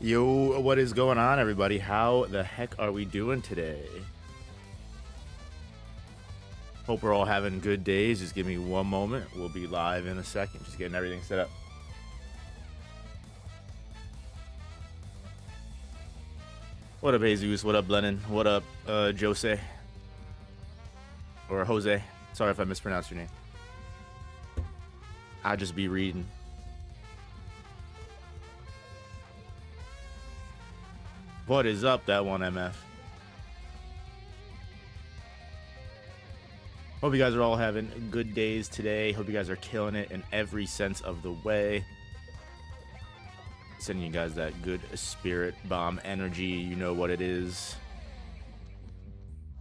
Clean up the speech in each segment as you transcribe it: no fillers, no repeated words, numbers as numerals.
Yo, what is going on, everybody? How the heck are we doing today? Hope we're all having good days. Just give me one moment. We'll be live in a second. Just getting everything set up. What up, Jesus? What up, Lennon? What up, Jose? Or Jose? Sorry if I mispronounced your name. I'll just be reading. What is up, that one MF? Hope you guys are all having good days today. Hope you guys are killing it in every sense of the way. Sending you guys that good spirit bomb energy. You know what it is.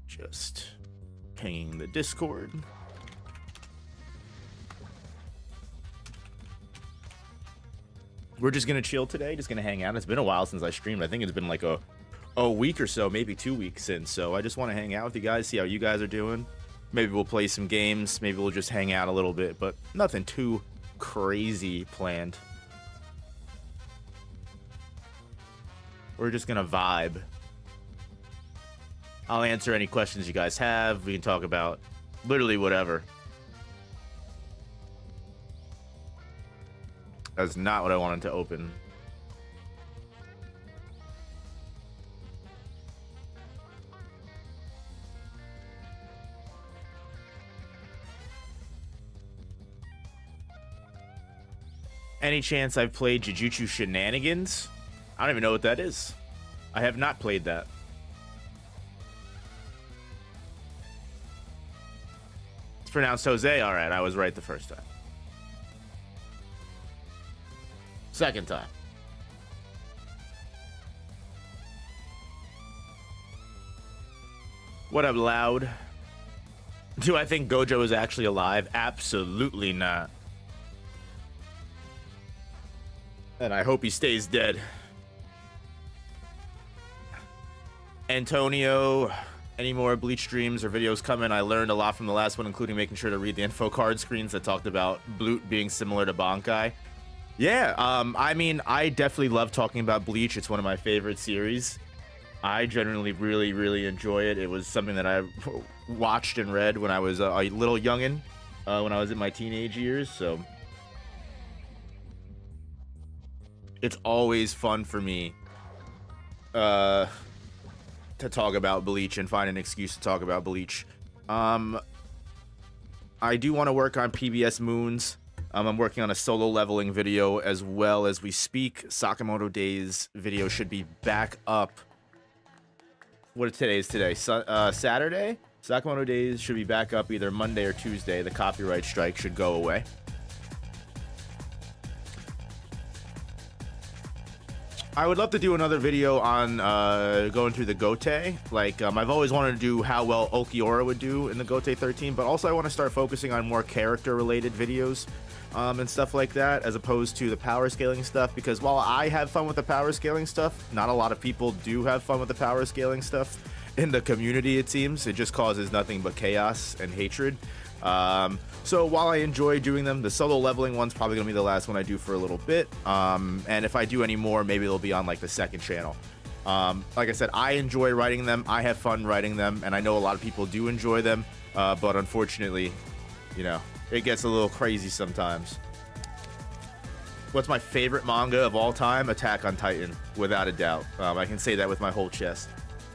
Just pinging the Discord. We're just gonna chill today, just gonna hang out. It's been a while since I streamed. I think it's been like a week or so, maybe 2 weeks since. So I just want to hang out with you guys, see how you guys are doing. Maybe we'll play some games. Maybe we'll just hang out a little bit, but nothing too crazy planned. We're just gonna vibe. I'll answer any questions you guys have. We can talk about literally whatever. That's not what I wanted to open. Any chance I've played Jujutsu Shenanigans? I don't even know what that is. I have not played that. It's pronounced Jose. All right, I was right the first time. Second time. What up, Loud? Do I think Gojo is actually alive? Absolutely not. And I hope he stays dead. Antonio, any more Bleach streams or videos coming? I learned a lot from the last one, including making sure to read the info card screens that talked about Blute being similar to Bankai. Yeah, I mean, I definitely love talking about Bleach. It's one of my favorite series. I generally really enjoy it. It was something that I watched and read when I was a little youngin', when I was in my teenage years, so it's always fun for me to talk about Bleach and find an excuse to talk about Bleach. I do want to work on PBS Moons. I'm working on a solo leveling video as well as we speak. Sakamoto Days video should be back up. What today is today? Saturday? Sakamoto Days should be back up either Monday or Tuesday. The copyright strike should go away. I would love to do another video on going through the Gote. Like, I've always wanted to do how well Ulquiorra would do in the Gote 13, but also I want to start focusing on more character-related videos and stuff like that, as opposed to the power scaling stuff, because while I have fun with the power scaling stuff, not a lot of people do have fun with the power scaling stuff in the community, it seems. It just causes nothing but chaos and hatred. So while I enjoy doing them, the solo leveling one's probably gonna be the last one I do for a little bit. And if I do any more, maybe they'll be on like the second channel. Like I said, I enjoy writing them. I have fun writing them, and I know a lot of people do enjoy them. But unfortunately, you know, it gets a little crazy sometimes. What's my favorite manga of all time? Attack on Titan, without a doubt. I can say that with my whole chest.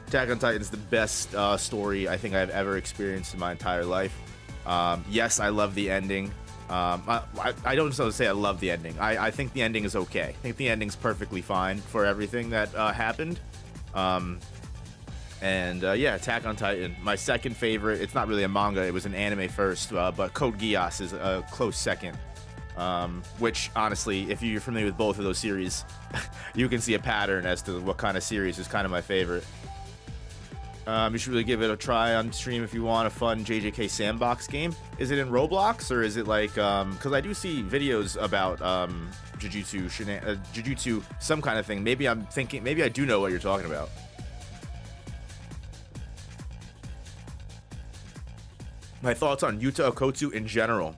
Attack on Titan is the best story I think I've ever experienced in my entire life. Yes, I love the ending. I don't say I love the ending. I think the ending is okay. I think the ending's perfectly fine for everything that happened. Yeah, Attack on Titan. My second favorite, it's not really a manga, it was an anime first, but Code Geass is a close second. Which, honestly, if you're familiar with both of those series, you can see a pattern as to what kind of series is kind of my favorite. You should really give it a try on stream if you want a fun JJK sandbox game. Is it in Roblox, or is it like, because I do see videos about Jujutsu, some kind of thing. Maybe I'm thinking, maybe I do know what you're talking about. My thoughts on Yuta Okotsu in general.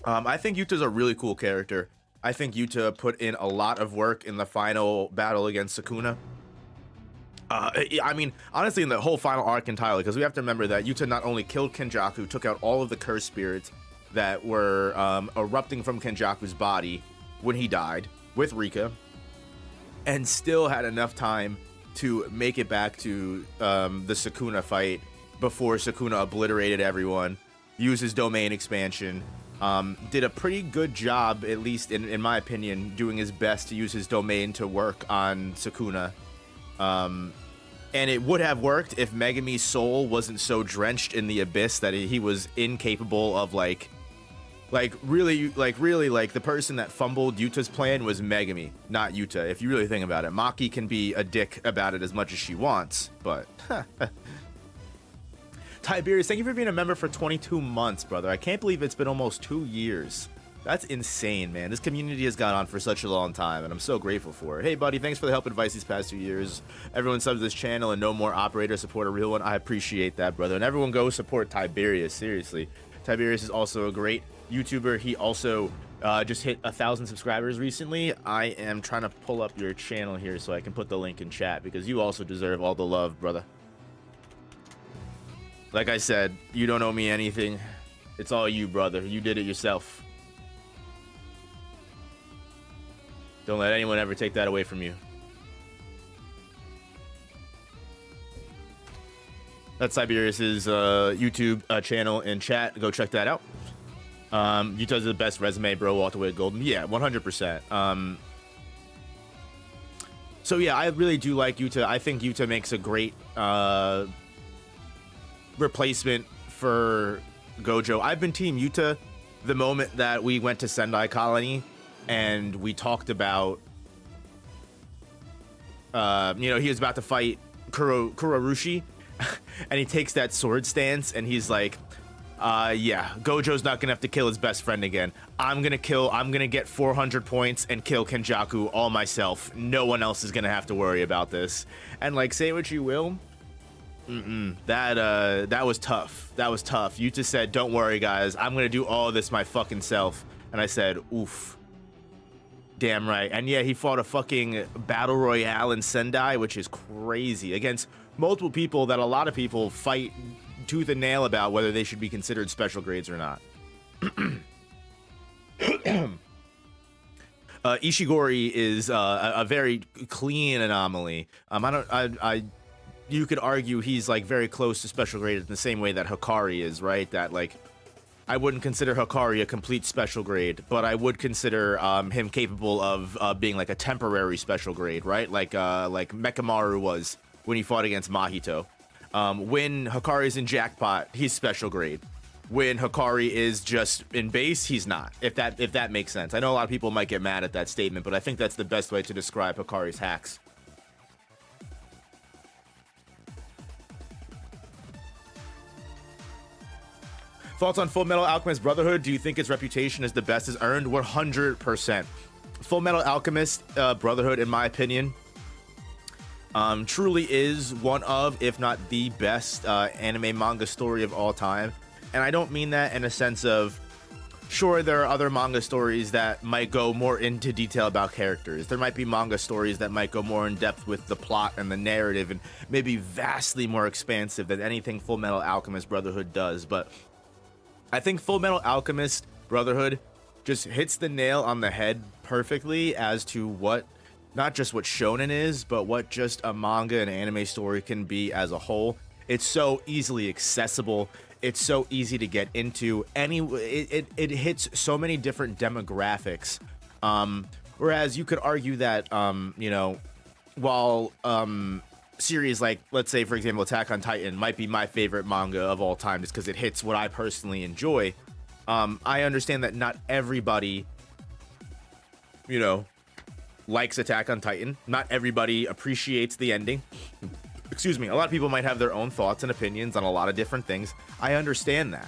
I think Yuta's a really cool character. I think Yuta put in a lot of work in the final battle against Sukuna. I mean, honestly, in the whole final arc entirely, because we have to remember that Yuta not only killed Kenjaku, took out all of the cursed spirits that were erupting from Kenjaku's body when he died with Rika, and still had enough time to make it back to the Sukuna fight before Sukuna obliterated everyone, used his domain expansion, did a pretty good job, at least in my opinion, doing his best to use his domain to work on Sukuna. And it would have worked if Megumi's soul wasn't so drenched in the abyss that he was incapable of really the person that fumbled Yuta's plan was Megumi, not Yuta. If you really think about it, Maki can be a dick about it as much as she wants, but Tiberius, thank you for being a member for 22 months, brother. I can't believe it's been almost 2 years. That's insane, man. This community has gone on for such a long time, and I'm so grateful for it. Hey, buddy, thanks for the help and advice these past 2 years. Everyone subs this channel and no more operators support a real one. I appreciate that, brother. And everyone go support Tiberius, seriously. Tiberius is also a great YouTuber. He also just hit 1,000 subscribers recently. I am trying to pull up your channel here so I can put the link in chat, because you also deserve all the love, brother. Like I said, you don't owe me anything. It's all you, brother. You did it yourself. Don't let anyone ever take that away from you. That's Tiberius's YouTube channel in chat. Go check that out. Utah's the best resume, bro. Walked away with golden. Yeah, 100%. So yeah, I really do like Yuta. I think Yuta makes a great replacement for Gojo. I've been Team Yuta the moment that we went to Sendai Colony and we talked about, you know, he was about to fight Kurorushi, and he takes that sword stance, and he's like, yeah, Gojo's not gonna have to kill his best friend again. I'm gonna get 400 points and kill Kenjaku all myself. No one else is gonna have to worry about this. And like, say what you will, that was tough. That was tough. Yuta said, don't worry, guys, I'm gonna do all of this my fucking self. And I said, oof. Damn right. And yeah, he fought a fucking battle royale in Sendai, which is crazy, against multiple people that a lot of people fight tooth and nail about whether they should be considered special grades or not. Ishigori is a very clean anomaly. You could argue he's like very close to special grade in the same way that Hikari is, right? That like, I wouldn't consider Hikari a complete special grade, but I would consider him capable of being like a temporary special grade, right? Like Mekamaru was when he fought against Mahito. When Hikari's in Jackpot, he's special grade. When Hikari is just in base, he's not. If that makes sense. I know a lot of people might get mad at that statement, but I think that's the best way to describe Hikari's hacks. Thoughts on Full Metal Alchemist Brotherhood? Do you think its reputation as the best is earned? 100%. Full Metal Alchemist Brotherhood, in my opinion, truly is one of, if not the best anime manga story of all time. And I don't mean that in a sense of, sure, there are other manga stories that might go more into detail about characters. There might be manga stories that might go more in depth with the plot and the narrative and maybe vastly more expansive than anything Full Metal Alchemist Brotherhood does. But I think Full Metal Alchemist Brotherhood just hits the nail on the head perfectly as to what, not just what shonen is, but what just a manga and anime story can be as a whole. It's so easily accessible. It's so easy to get into. It hits so many different demographics. Whereas you could argue that, you know, while series like, let's say, for example, Attack on Titan might be my favorite manga of all time just because it hits what I personally enjoy, I understand that not everybody, you know, likes Attack on Titan. Not everybody appreciates the ending. Excuse me. A lot of people might have their own thoughts and opinions on a lot of different things. I understand that.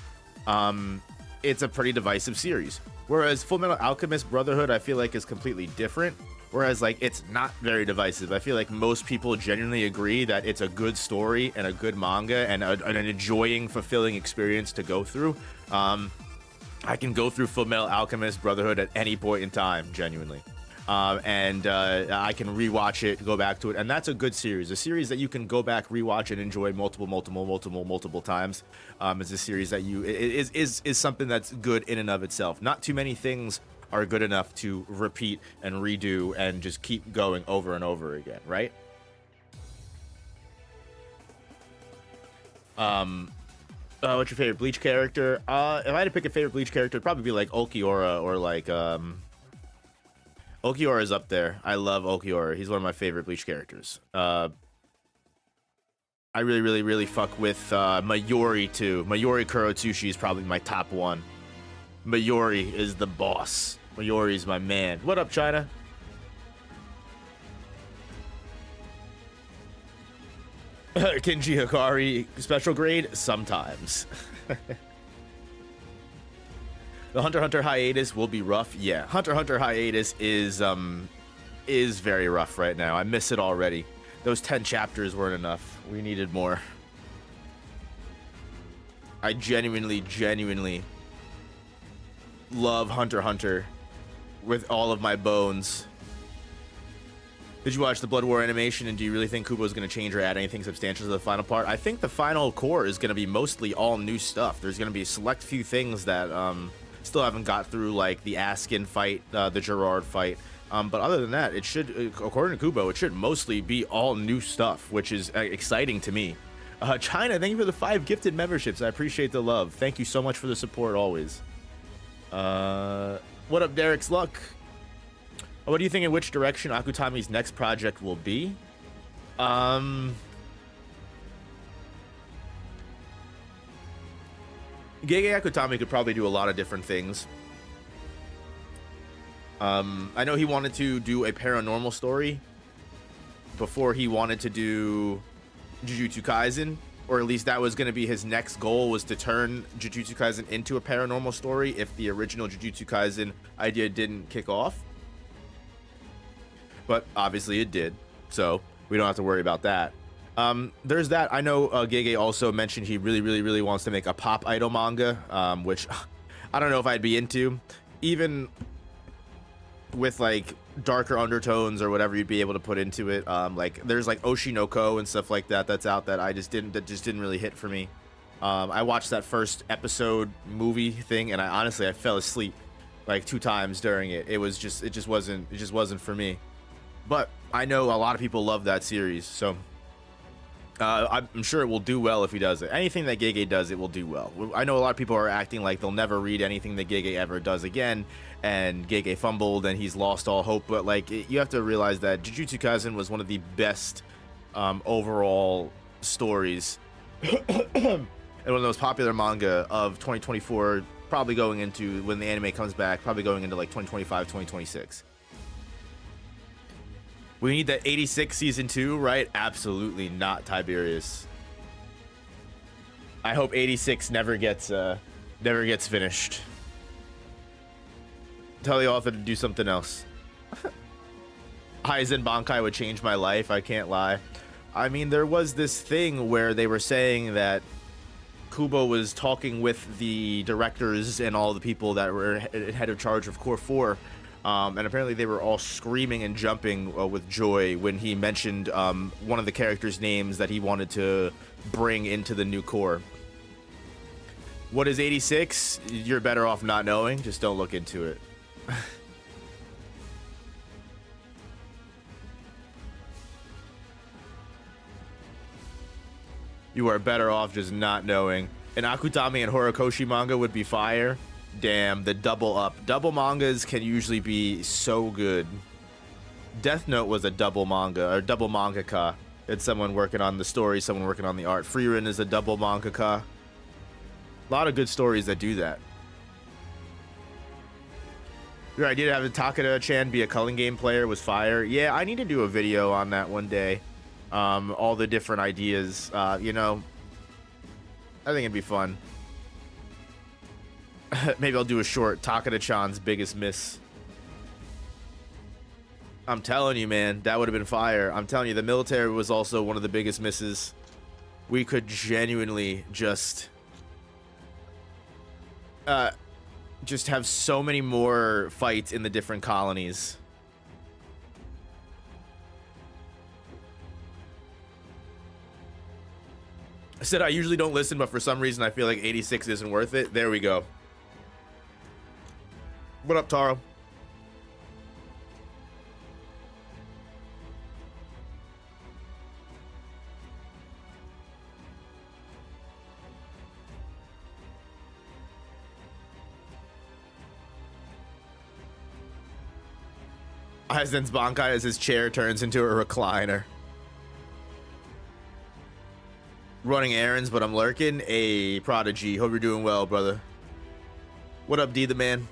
It's a pretty divisive series. Whereas Full Metal Alchemist Brotherhood, I feel like, is completely different. Whereas, like, it's not very divisive. I feel like most people genuinely agree that it's a good story and a good manga and an enjoying, fulfilling experience to go through. I can go through Full Metal Alchemist Brotherhood at any point in time, genuinely. And I can rewatch it, go back to it, and that's a good series. A series that you can go back, rewatch, and enjoy multiple times. Is a series that is something that's good in and of itself. Not too many things are good enough to repeat and redo and just keep going over and over again, right? What's your favorite Bleach character? If I had to pick a favorite Bleach character, it'd probably be like Ulquiorra or like Ulquiorra is up there. I love Ulquiorra. He's one of my favorite Bleach characters. I really fuck with Mayuri too. Mayuri Kurotsushi is probably my top one. Mayuri is the boss. Mayuri is my man. What up, China? Kenji Hikari special grade? Sometimes. The Hunter x Hunter hiatus will be rough. Yeah, Hunter x Hunter hiatus is very rough right now. I miss it already. Those 10 chapters weren't enough. We needed more. I genuinely love Hunter x Hunter with all of my bones. Did you watch the Blood War animation, and do you really think Kubo is going to change or add anything substantial to the final part? I think the final core is going to be mostly all new stuff. There's going to be a select few things that still haven't got through, like the Askin fight, the Gerard fight. But other than that, it should, according to Kubo, it should mostly be all new stuff, which is exciting to me. China, thank you for the 5 gifted memberships. I appreciate the love. Thank you so much for the support always. What up, Derek's Luck? What do you think in which direction Akutami's next project will be? Gege Akutami could probably do a lot of different things. I know he wanted to do a paranormal story before he wanted to do Jujutsu Kaisen, or at least that was going to be his next goal, was to turn Jujutsu Kaisen into a paranormal story if the original Jujutsu Kaisen idea didn't kick off. But obviously it did, so we don't have to worry about that. There's that. I know Gege also mentioned he really wants to make a pop idol manga, which I don't know if I'd be into. Even with like darker undertones or whatever you'd be able to put into it. Like there's like Oshinoko and stuff like that that's out that that just didn't really hit for me. I watched that first episode movie thing, and I fell asleep like 2 times during it. It just wasn't for me. But I know a lot of people love that series, so I'm sure it will do well if he does it. Anything that Gege does, it will do well. I know a lot of people are acting like they'll never read anything that Gege ever does again, and Gege fumbled and he's lost all hope. But like, you have to realize that Jujutsu Kaisen was one of the best overall stories and one of the most popular manga of 2024, probably going into, when the anime comes back, probably going into like 2025, 2026. We need that 86 season 2, right? Absolutely not, Tiberius. I hope 86 never gets finished. Tell the author to do something else. Aizen Bankai would change my life, I can't lie. I mean, there was this thing where they were saying that Kubo was talking with the directors and all the people that were head of charge of Core 4. And apparently they were all screaming and jumping with joy when he mentioned one of the characters' names that he wanted to bring into the new core. What is 86? You're better off not knowing. Just don't look into it. You are better off just not knowing. An Akutami and Horikoshi manga would be fire. Damn, the double up. Double mangas can usually be so good. Death Note was a double manga, or double mangaka. It's someone working on the story, someone working on the art. Frieren is a double mangaka. A lot of good stories that do that. Your idea to have Takeda-chan be a culling game player was fire. Yeah, I need to do a video on that one day. All the different ideas, you know. I think it'd be fun. Maybe I'll do a short Takeda-chan's biggest miss. I'm telling you, man, that would have been fire. I'm telling you, the military was also one of the biggest misses. We could genuinely just just have so many more fights in the different colonies. I said I usually don't listen, but for some reason I feel like 86 isn't worth it. There we go. What up, Taro? Aizen's Bankai as his chair turns into a recliner. Running errands, but I'm lurking. A Prodigy. Hope you're doing well, brother. What up, D the man?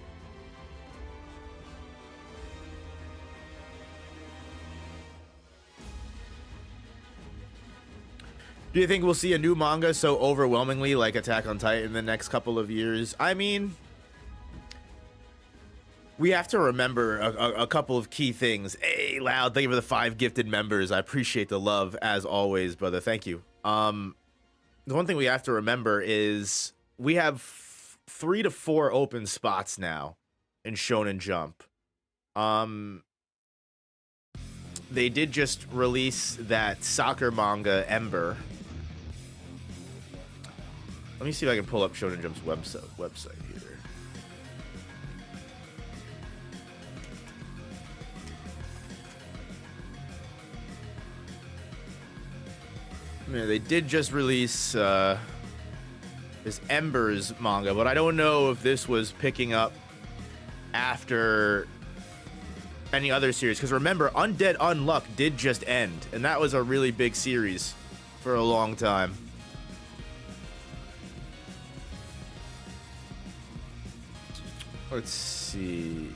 Do you think we'll see a new manga so overwhelmingly like Attack on Titan in the next couple of years? I mean, we have to remember a couple of key things. Hey, Loud, thank you for the 5 gifted members. I appreciate the love, as always, brother. Thank you. The one thing we have to remember is we have 3 to 4 open spots now in Shonen Jump. They did just release that soccer manga, Ember. Let me see if I can pull up Shonen Jump's website here. Yeah, they did just release this Embers manga, but I don't know if this was picking up after any other series. Because remember, Undead Unluck did just end, and that was a really big series for a long time. Let's see.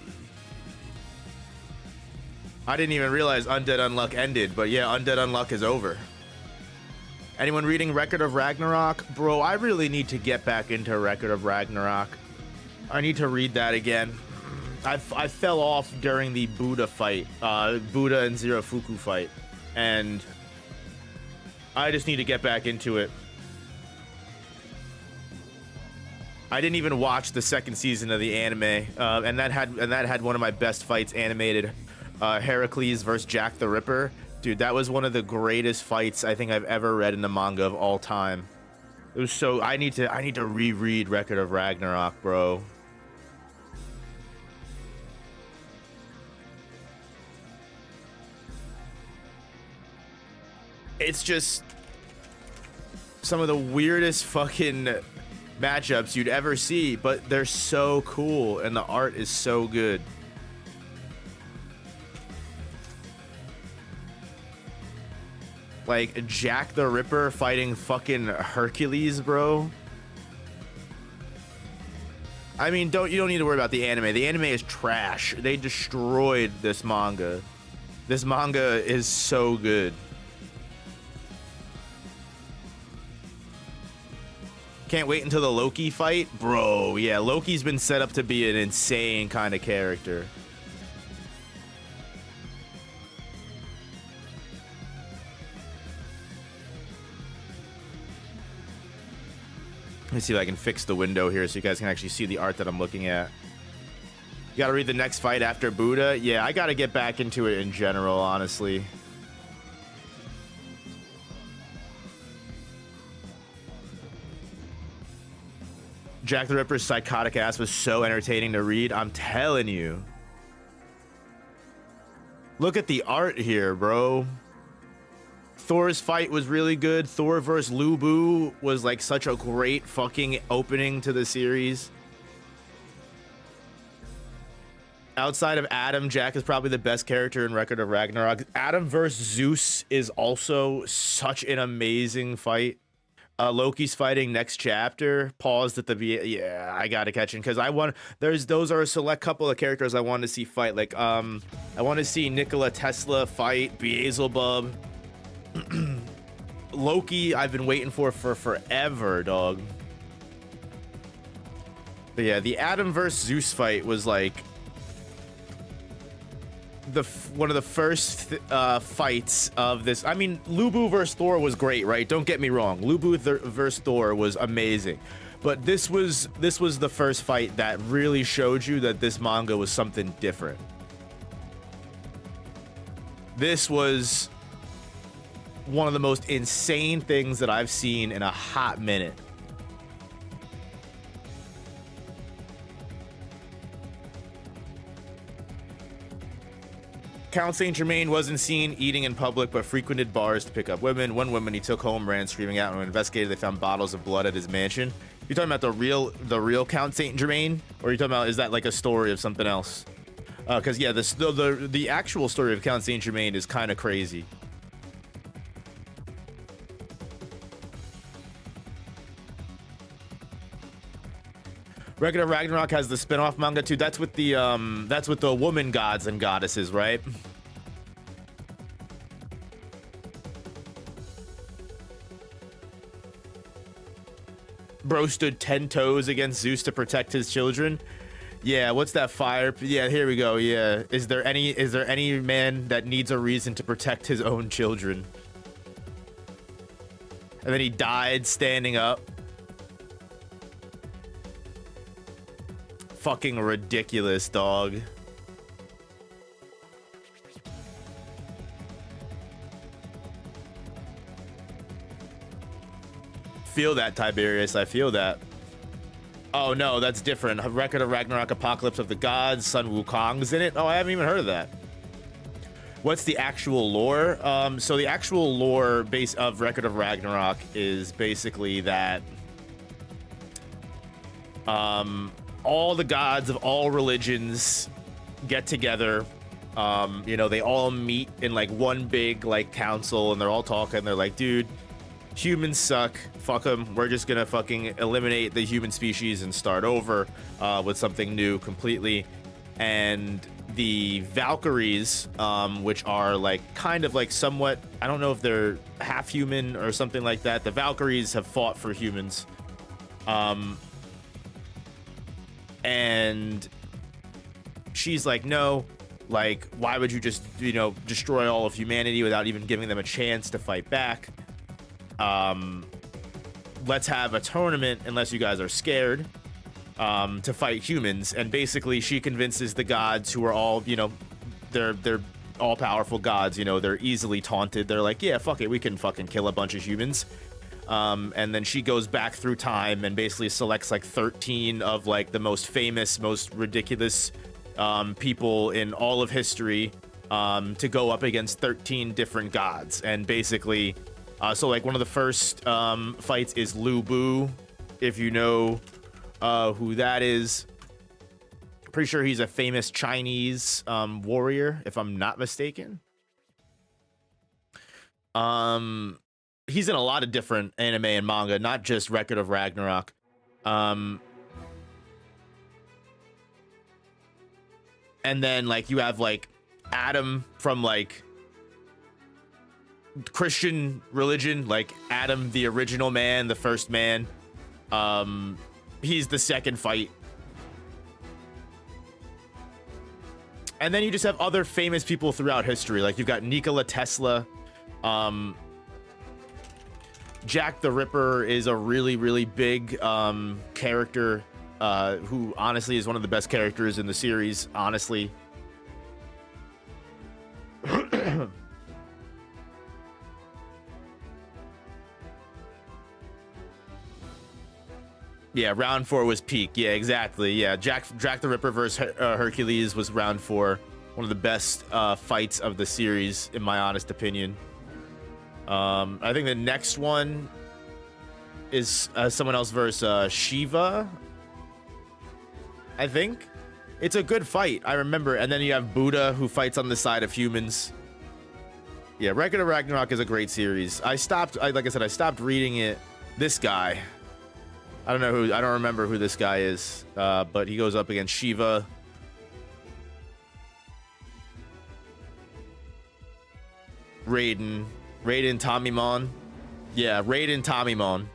I didn't even realize Undead Unluck ended, but yeah, Undead Unluck is over. Anyone reading Record of Ragnarok? Bro, I really need to get back into Record of Ragnarok. I need to read that again. I fell off during the Buddha fight, Buddha and Zirafuku fight, and I just need to get back into it. I didn't even watch the second season of the anime, and that had one of my best fights animated, Heracles versus Jack the Ripper. Dude, that was one of the greatest fights I think I've ever read in the manga of all time. It was so... I need to reread Record of Ragnarok, bro. It's just some of the weirdest fucking matchups you'd ever see, but they're so cool and the art is so good. Like Jack the Ripper fighting fucking Hercules, bro. I mean, you don't need to worry about the anime. The anime is trash. They destroyed this manga. This manga is so good. Can't wait until the Loki fight. Bro, yeah, Loki's been set up to be an insane kind of character. Let me see if I can fix the window here so you guys can actually see the art that I'm looking at. You gotta read the next fight after Buddha. Yeah, I gotta get back into it in general, honestly. Jack the Ripper's psychotic ass was so entertaining to read. I'm telling you. Look at the art here, bro. Thor's fight was really good. Thor versus Lubu was like such a great fucking opening to the series. Outside of Adam, Jack is probably the best character in Record of Ragnarok. Adam versus Zeus is also such an amazing fight. Loki's fighting next chapter. Paused at the yeah, I gotta catch him because I want. Those are a select couple of characters I want to see fight. Like I want to see Nikola Tesla fight Beelzebub. Loki, I've been waiting for forever, dog. But yeah, the Adam versus Zeus fight was like one of the first fights of this. I mean, Lubu versus Thor was great, right? Don't get me wrong. Lubu versus Thor was amazing. But this was the first fight that really showed you that this manga was something different. This was one of the most insane things that I've seen in a hot minute. Count Saint Germain wasn't seen eating in public, but frequented bars to pick up women. One woman he took home ran screaming out, and when investigated, they found bottles of blood at his mansion. You talking about the real Count Saint Germain, or are you talking about, is that like a story of something else? Because yeah, the actual story of Count Saint Germain is kind of crazy. Record of Ragnarok has the spin-off manga too. That's with the woman gods and goddesses, right? Bro stood 10 toes against Zeus to protect his children. Yeah, what's that fire? Yeah, here we go. Yeah, is there any man that needs a reason to protect his own children? And then he died standing up. Fucking ridiculous, dog. Feel that, Tiberius. I feel that. Oh no, that's different. Record of Ragnarok, Apocalypse of the Gods. Sun Wukong's in it. Oh, I haven't even heard of that. What's the actual lore? So the actual lore base of Record of Ragnarok is basically that all the gods of all religions get together. You know, they all meet in like one big like council, and they're all talking. They're like, dude, humans suck. Fuck them. We're just gonna fucking eliminate the human species and start over with something new completely. And the Valkyries, which are like kind of like somewhat, I don't know if they're half human or something like that. The Valkyries have fought for humans. And she's like, no, like, why would you just, you know, destroy all of humanity without even giving them a chance to fight back? Let's have a tournament, unless you guys are scared, to fight humans. And basically she convinces the gods, who are all, you know, they're all powerful gods, you know, they're easily taunted. They're like, yeah, fuck it, we can fucking kill a bunch of humans. And then she goes back through time and basically selects like 13 of like the most famous, most ridiculous people in all of history to go up against 13 different gods. And basically, so like one of the first fights is Lu Bu, if you know who that is. Pretty sure he's a famous Chinese warrior, if I'm not mistaken. He's in a lot of different anime and manga, not just Record of Ragnarok. And then like you have like Adam from like Christian religion, like Adam, the original man, the first man. He's the second fight. And then you just have other famous people throughout history. Like you've got Nikola Tesla. Jack the Ripper is a really, really big character who honestly is one of the best characters in the series, honestly. Yeah, round 4 was peak. Yeah, exactly. Yeah, Jack the Ripper versus Hercules was round 4. One of the best fights of the series, in my honest opinion. I think the next one is someone else versus Shiva. I think it's a good fight. I remember. And then you have Buddha, who fights on the side of humans. Yeah, Record of Ragnarok is a great series. Like I said, I stopped reading it. This guy, I don't remember who this guy is, but he goes up against Shiva. Raiden Tommymon. Yeah, Raiden Tommymon.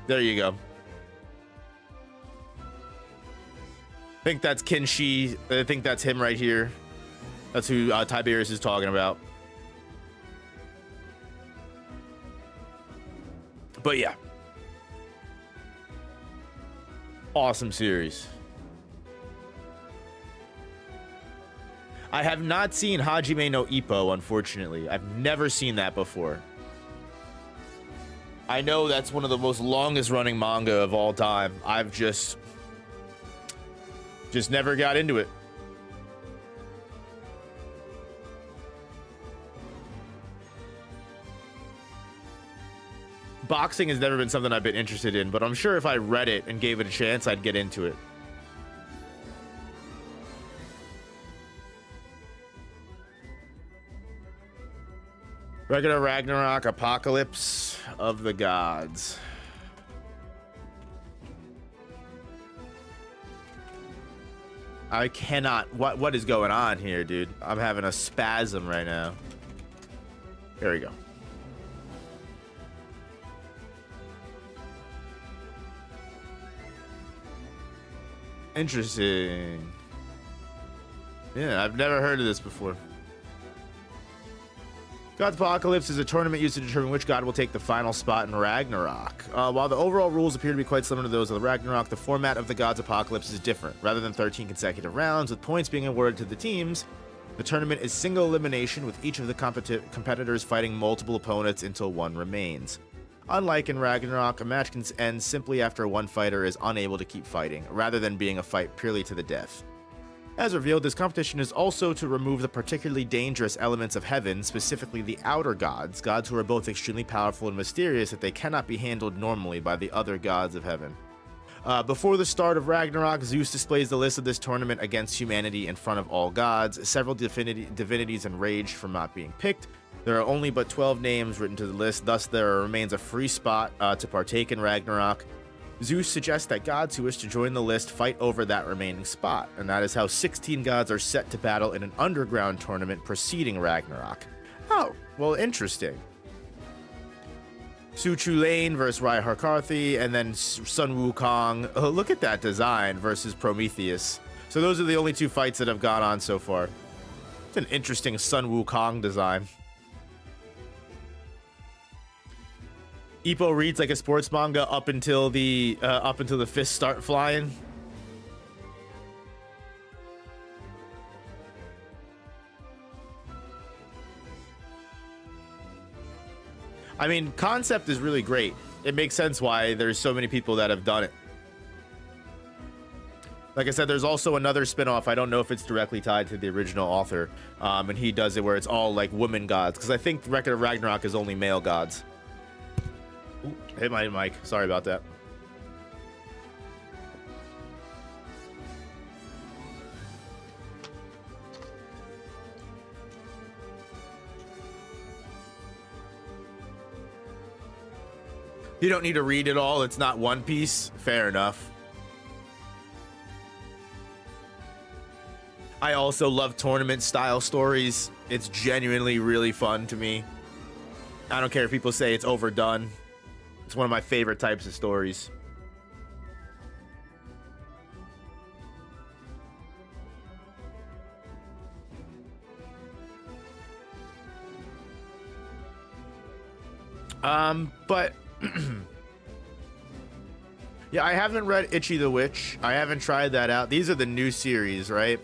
There you go. I think that's Kinshi. I think that's him right here. That's who Tiberius is talking about. But yeah. Awesome series. I have not seen Hajime no Ippo, unfortunately. I've never seen that before. I know that's one of the most longest running manga of all time. I've just never got into it. Boxing has never been something I've been interested in, but I'm sure if I read it and gave it a chance, I'd get into it. Regular Ragnarok, Apocalypse of the Gods. I cannot. What is going on here, dude? I'm having a spasm right now. Here we go. Interesting. Yeah, I've never heard of this before. God's Apocalypse is a tournament used to determine which god will take the final spot in Ragnarok. While the overall rules appear to be quite similar to those of the Ragnarok, the format of the God's Apocalypse is different. Rather than 13 consecutive rounds with points being awarded to the teams, the tournament is single elimination with each of the competitors fighting multiple opponents until one remains. Unlike in Ragnarok, a match can end simply after one fighter is unable to keep fighting, rather than being a fight purely to the death. As revealed, this competition is also to remove the particularly dangerous elements of heaven, specifically the outer gods, gods who are both extremely powerful and mysterious that they cannot be handled normally by the other gods of heaven. Before the start of Ragnarok, Zeus displays the list of this tournament against humanity in front of all gods. Several divinities enraged from not being picked. There are only but 12 names written to the list, thus there remains a free spot to partake in Ragnarok. Zeus suggests that gods who wish to join the list fight over that remaining spot, and that is how 16 gods are set to battle in an underground tournament preceding Ragnarok. Oh, well, interesting. Su Chulainn versus Rai Harkarthi, and then Sun Wukong. Oh, look at that design versus Prometheus. So those are the only two fights that have gone on so far. It's an interesting Sun Wukong design. Ippo reads like a sports manga up until the fists start flying. I mean, concept is really great. It makes sense why there's so many people that have done it. Like I said, there's also another spin-off. I don't know if it's directly tied to the original author, and he does it where it's all like women gods, because I think the Record of Ragnarok is only male gods. Ooh, hit my mic. Sorry about that. You don't need to read it all. It's not One Piece. Fair enough. I also love tournament style stories. It's genuinely really fun to me. I don't care if people say it's overdone. It's one of my favorite types of stories. But yeah, I haven't read Ichi the Witch. I haven't tried that out. These are the new series, right?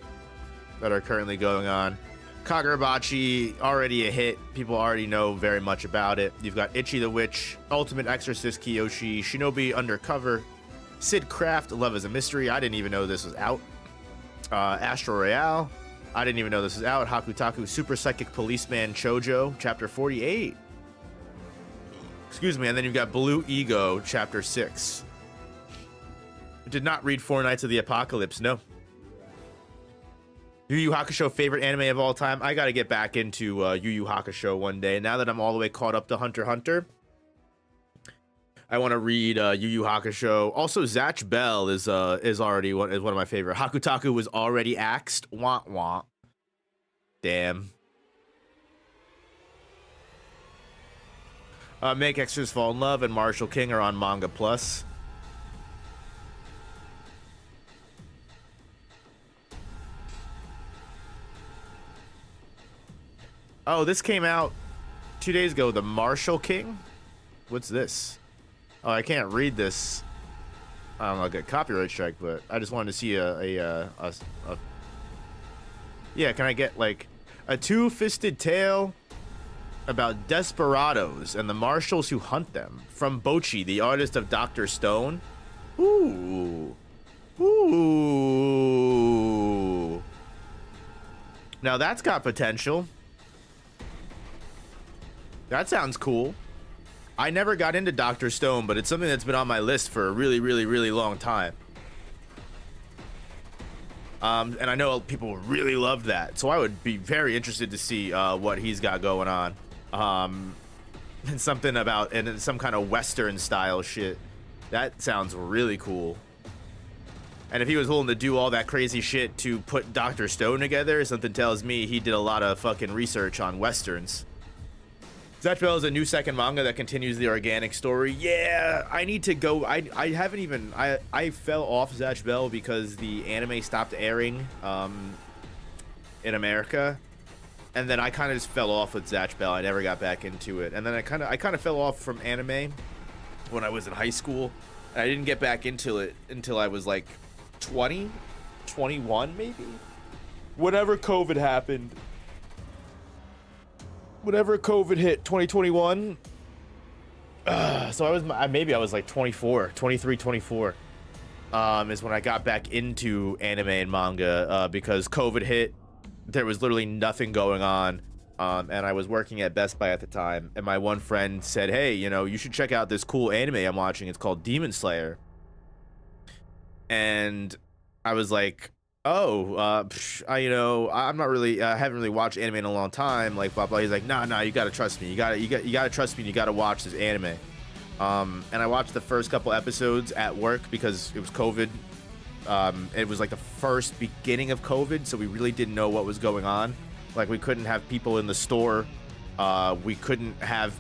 That are currently going on. Kagurabachi, already a hit. People already know very much about it. You've got Ichi the Witch, Ultimate Exorcist Kiyoshi, Shinobi Undercover, Sid Craft, Love is a Mystery. I didn't even know this was out. Astro Royale. I didn't even know this was out. Hakutaku Super Psychic Policeman Chojo, Chapter 48. Excuse me, and then you've got Blue Ego, Chapter 6. Did not read Four Nights of the Apocalypse, no. Yu Yu Hakusho, favorite anime of all time. I gotta get back into Yu Yu Hakusho one day. Now that I'm all the way caught up to Hunter x Hunter, I want to read Yu Yu Hakusho. Also, Zatch Bell is already one of my favorite. Hakutaku was already axed. Wah wah. Damn. Make Extras Fall in Love and Marshall King are on Manga Plus. Oh, this came out 2 days ago. The Marshall King? What's this? Oh, I can't read this. I don't know, get copyright strike, but I just wanted to see a yeah, can I get like a two-fisted tale about desperados and the marshals who hunt them from Bochi, the artist of Dr. Stone? Ooh. Ooh. Now that's got potential. That sounds cool. I never got into Dr. Stone, but it's something that's been on my list for a really, really, really long time. And I know people really love that, so I would be very interested to see what he's got going on. And something about and some kind of Western style shit. That sounds really cool. And if he was willing to do all that crazy shit to put Dr. Stone together, something tells me he did a lot of fucking research on Westerns. Zatch Bell is a new second manga that continues the organic story. Yeah, I need to go. I haven't even. I fell off Zatch Bell because the anime stopped airing in America, and then I kind of just fell off with Zatch Bell. I never got back into it, and then I kind of fell off from anime when I was in high school, and I didn't get back into it until I was like 20, 21 maybe. Whenever COVID happened. Whenever COVID hit 2021, so I was maybe I was like 24, 23, 24 is when I got back into anime and manga because COVID hit. There was literally nothing going on, and I was working at Best Buy at the time, and my one friend said, hey, you know, you should check out this cool anime I'm watching. It's called Demon Slayer. And I was like, oh, I'm not really, I haven't really watched anime in a long time, like blah blah. He's like, nah, you gotta trust me. You gotta trust me. You gotta watch this anime. And I watched the first couple episodes at work because it was COVID. It was like the first beginning of COVID, so we really didn't know what was going on. Like we couldn't have people in the store. We couldn't have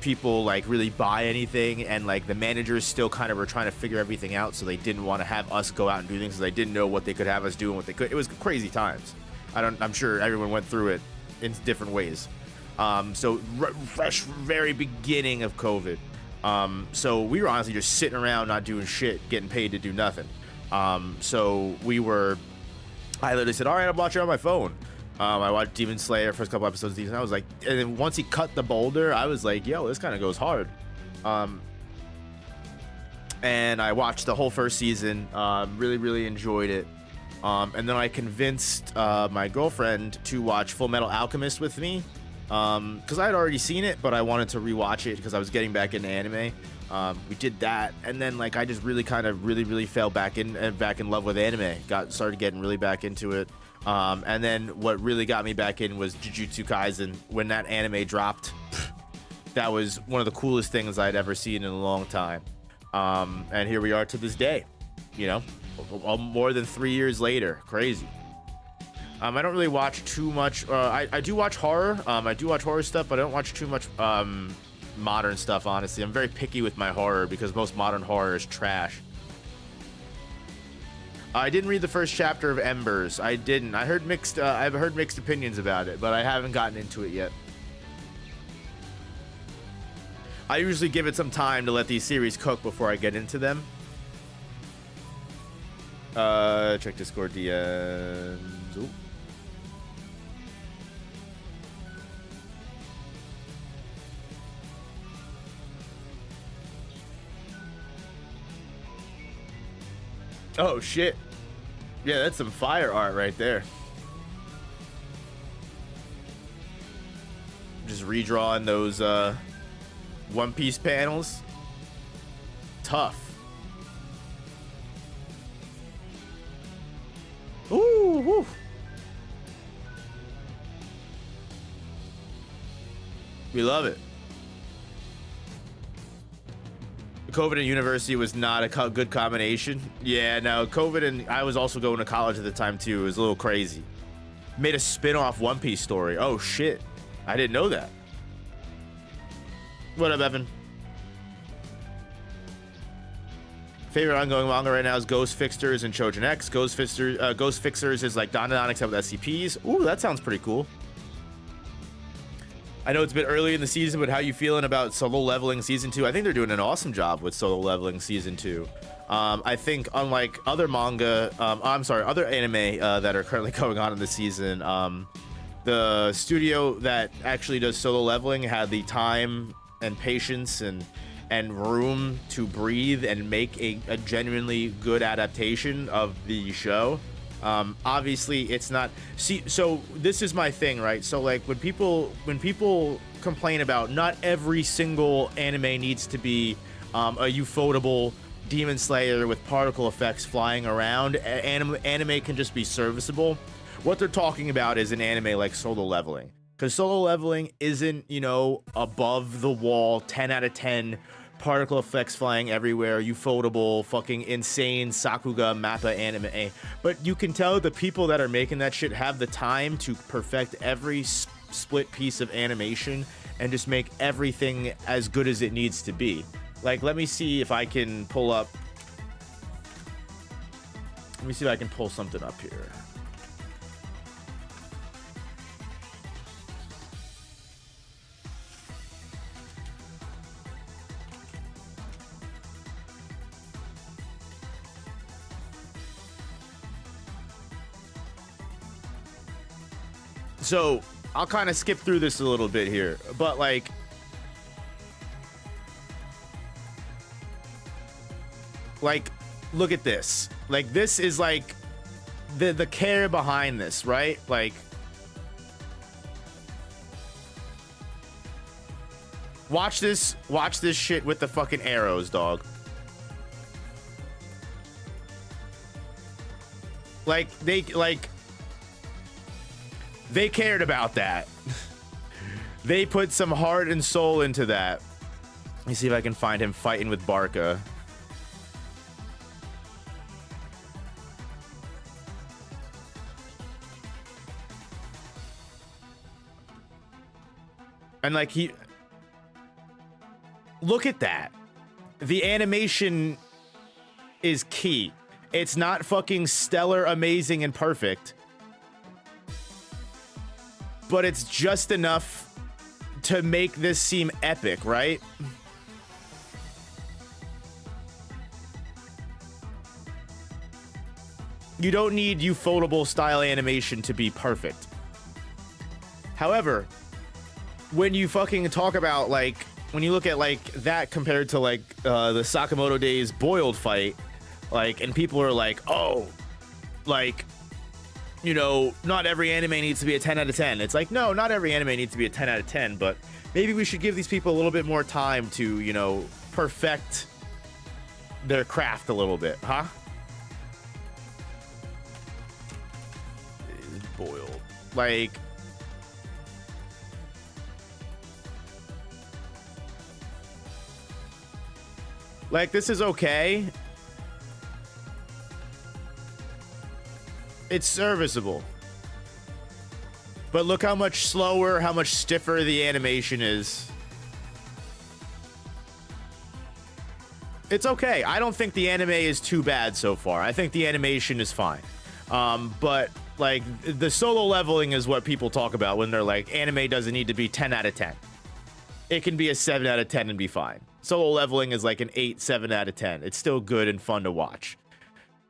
people like really buy anything, and like the managers still kind of were trying to figure everything out, so they didn't want to have us go out and do things, so they didn't know what they could have us do and what they could. It was crazy times. I'm sure everyone went through it in different ways. So fresh, very beginning of COVID. So we were honestly just sitting around not doing shit, getting paid to do nothing. So I literally said, all right, I'm watching on my phone. I watched Demon Slayer, first couple episodes, and I was like, and then once he cut the boulder, I was like, yo, this kind of goes hard. And I watched the whole first season, really, really enjoyed it. And then I convinced my girlfriend to watch Full Metal Alchemist with me, because I had already seen it, but I wanted to rewatch it because I was getting back into anime. We did that, and then like I just really kind of really fell back in love with anime. Started getting really back into it. And then what really got me back in was Jujutsu Kaisen. When that anime dropped, that was one of the coolest things I'd ever seen in a long time. And here we are to this day, you know, more than 3 years later. Crazy. I don't really watch too much. I do watch horror. I do watch horror stuff, but I don't watch too much modern stuff, honestly. I'm very picky with my horror because most modern horror is trash. I didn't read the first chapter of Embers. I didn't. I've heard mixed opinions about it, but I haven't gotten into it yet. I usually give it some time to let these series cook before I get into them. Check Discord DMs. Ooh. Oh shit. Yeah, that's some fire art right there. Just redrawing those One Piece panels. Tough. Ooh, woo. We love it. COVID and university was not a good combination. Yeah, no, COVID and I was also going to college at the time too. It was a little crazy. Made a spin-off One Piece story. Oh shit, I didn't know that. What up, Evan? Favorite ongoing manga right now is Ghost Fixers and Chojin X. Ghost Fixers is like Dandadan except with SCPs. Ooh, that sounds pretty cool. I know it's a bit early in the season, but how you feeling about Solo Leveling Season 2? I think they're doing an awesome job with Solo Leveling Season 2. I think unlike other manga, I'm sorry, other anime that are currently going on in the season, the studio that actually does Solo Leveling had the time and patience and room to breathe and make a genuinely good adaptation of the show. Obviously it's not, see, so this is my thing, right? So like when people complain about not every single anime needs to be a ufotable Demon Slayer with particle effects flying around, anime can just be serviceable. What they're talking about is an anime like Solo Leveling, because Solo Leveling isn't, you know, above the wall 10 out of 10 particle effects flying everywhere, ufotable, fucking insane Sakuga Mappa anime. But you can tell the people that are making that shit have the time to perfect every split piece of animation and just make everything as good as it needs to be. Like, let me see if I can pull up. Let me see if I can pull something up here. So I'll kind of skip through this a little bit here, but like, look at this. Like, this is like the care behind this, right? Like, watch this shit with the fucking arrows, dog. They cared about that. They put some heart and soul into that. Let me see if I can find him fighting with Barca. And like, look at that. The animation is key. It's not fucking stellar, amazing, and perfect, but it's just enough to make this seem epic, right? You don't need ufotable style animation to be perfect. However, when you fucking talk about, like, when you look at like that compared to like the Sakamoto Days boiled fight, like, and people are like, oh, like, you know, not every anime needs to be a 10 out of 10. It's like, no, not every anime needs to be a 10 out of 10, but maybe we should give these people a little bit more time to, you know, perfect their craft a little bit, huh? It is boiled. Like, this is okay. It's serviceable. But look how much slower, how much stiffer the animation is. It's okay. I don't think the anime is too bad so far. I think the animation is fine. But like, the Solo Leveling is what people talk about when they're like, anime doesn't need to be 10 out of 10. It can be a 7 out of 10 and be fine. Solo Leveling is like an 8, 7 out of 10. It's still good and fun to watch.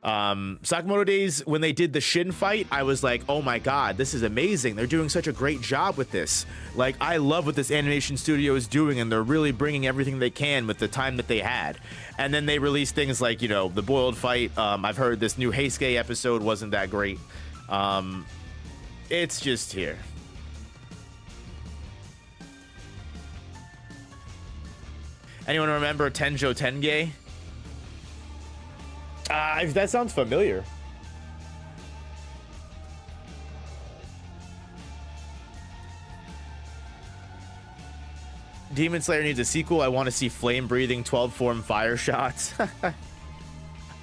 Sakamoto Days, when they did the Shin fight, I was like, oh my god, this is amazing. They're doing such a great job with this. Like, I love what this animation studio is doing, and they're really bringing everything they can with the time that they had. And then they released things like, you know, the boiled fight. I've heard this new Heisuke episode wasn't that great. It's just here. Anyone remember Tenjo Tenge? That sounds familiar. Demon Slayer needs a sequel. I want to see flame-breathing 12-form fire shots.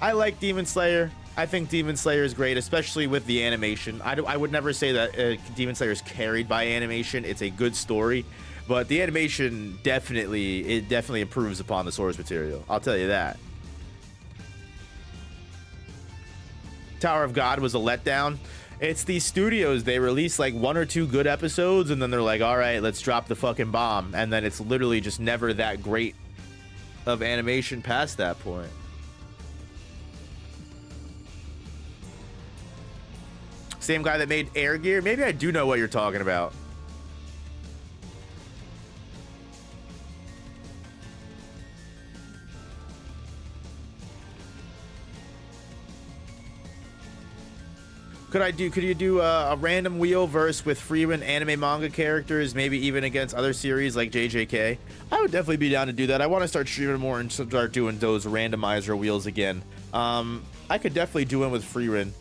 I like Demon Slayer. I think Demon Slayer is great, especially with the animation. I would never say that Demon Slayer is carried by animation. It's a good story. But the animation definitely improves upon the source material. I'll tell you that. Tower of God was a letdown. It's these studios, they release like 1 or 2 good episodes, and then they're like, all right, let's drop the fucking bomb. And then it's literally just never that great of animation past that point. Same guy that made Air Gear? Maybe I do know what you're talking about. Could you do a random wheel verse with freerun anime manga characters, maybe even against other series like JJK? I would definitely be down to do that. I want to start streaming more and start doing those randomizer wheels again. I could definitely do one with freerun.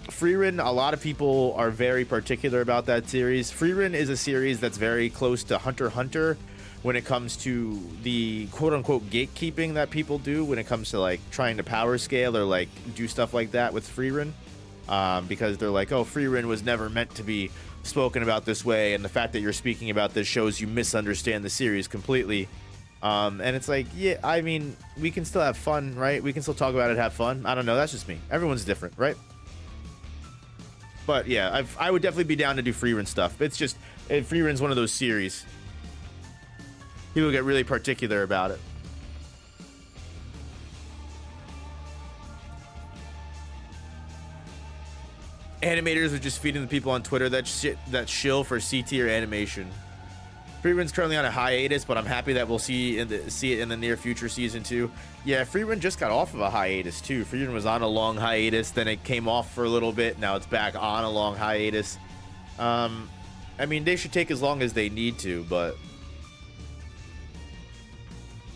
Freerun, a lot of people are very particular about that series. Freerun is a series that's very close to Hunter x Hunter when it comes to the quote-unquote gatekeeping that people do when it comes to like trying to power scale or like do stuff like that with freerun. Because they're like, oh, freerun was never meant to be spoken about this way, and the fact that you're speaking about this shows you misunderstand the series completely. And it's like, yeah, I mean, we can still have fun, right? We can still talk about it, have fun. I don't know, that's just me. Everyone's different, right? But yeah, I would definitely be down to do freerun stuff. It's just, freerun's one of those series. People get really particular about it. Animators are just feeding the people on Twitter that shill for C-tier animation. Freerun's currently on a hiatus, but I'm happy that we'll see it in the near future season 2. Yeah, freerun just got off of a hiatus too. Freerun was on a long hiatus, then it came off for a little bit. Now it's back on a long hiatus. I mean, they should take as long as they need to, but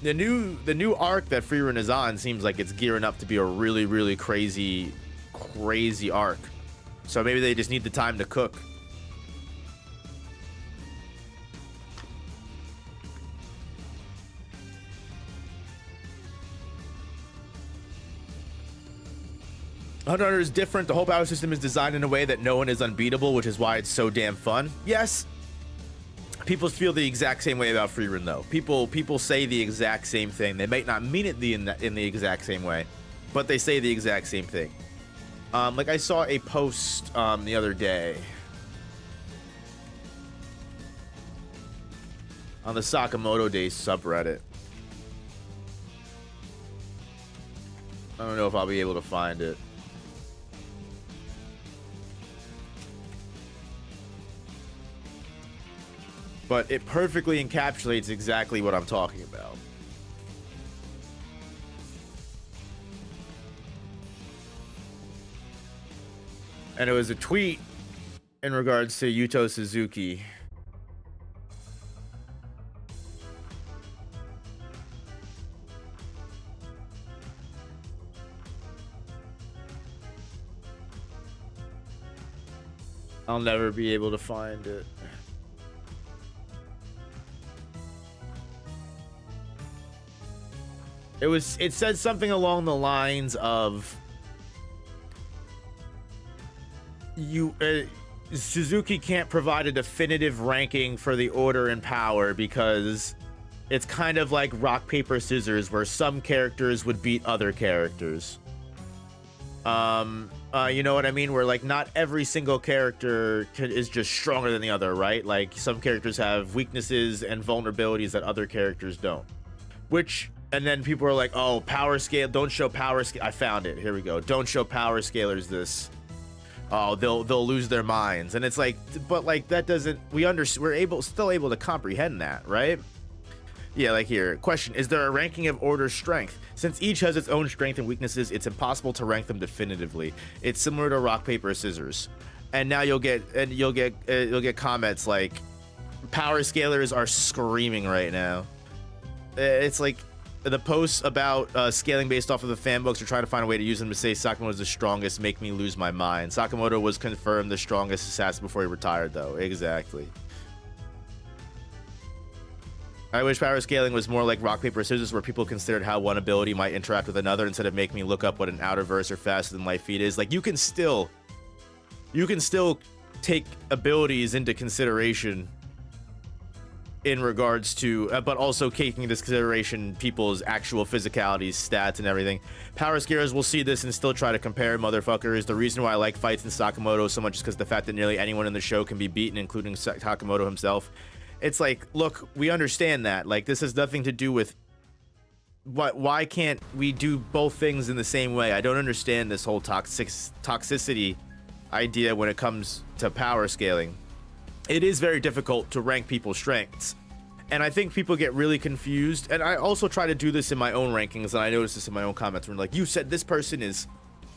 the new arc that freerun is on seems like it's gearing up to be a really, really crazy arc. So maybe they just need the time to cook. Hunter x Hunter is different. The whole power system is designed in a way that no one is unbeatable, which is why it's so damn fun. Yes, people feel the exact same way about freerun though. People say the exact same thing. They might not mean it in the exact same way, but they say the exact same thing. Like I saw a post the other day on the Sakamoto Days subreddit. I don't know if I'll be able to find it. But it perfectly encapsulates exactly what I'm talking about. And it was a tweet in regards to Yuto Suzuki. I'll never be able to find it. It said something along the lines of Suzuki can't provide a definitive ranking for the order and power because it's kind of like rock, paper, scissors, where some characters would beat other characters. You know what I mean? Where like not every single character is just stronger than the other, right? Like some characters have weaknesses and vulnerabilities that other characters don't. And then people are like, oh, power scale, don't show power scale. I found it. Here we go. Don't show power scalers this. Oh, they'll lose their minds. And it's like, but like that doesn't, we're still able to comprehend that, right? Yeah, like here. Question, is there a ranking of order strength? Since each has its own strength and weaknesses, it's impossible to rank them definitively. It's similar to rock, paper, scissors. And now you'll get comments like, power scalers are screaming right now. It's like, the posts about scaling based off of the fan books are trying to find a way to use them to say Sakamoto is the strongest, make me lose my mind. Sakamoto was confirmed the strongest assassin before he retired, though. Exactly. I wish power scaling was more like rock, paper, scissors, where people considered how one ability might interact with another instead of making me look up what an outer verse or faster than light feat is. Like, you can still take abilities into consideration in regards to, but also taking into consideration people's actual physicalities, stats, and everything. Power scalers will see this and still try to compare motherfuckers. The reason why I like fights in Sakamoto so much is because the fact that nearly anyone in the show can be beaten, including Sakamoto himself. It's like, look, we understand that. Like, this has nothing to do with why can't we do both things in the same way? I don't understand this whole toxicity idea when it comes to power scaling. It is very difficult to rank people's strengths. And I think people get really confused. And I also try to do this in my own rankings, and I notice this in my own comments where like, you said this person is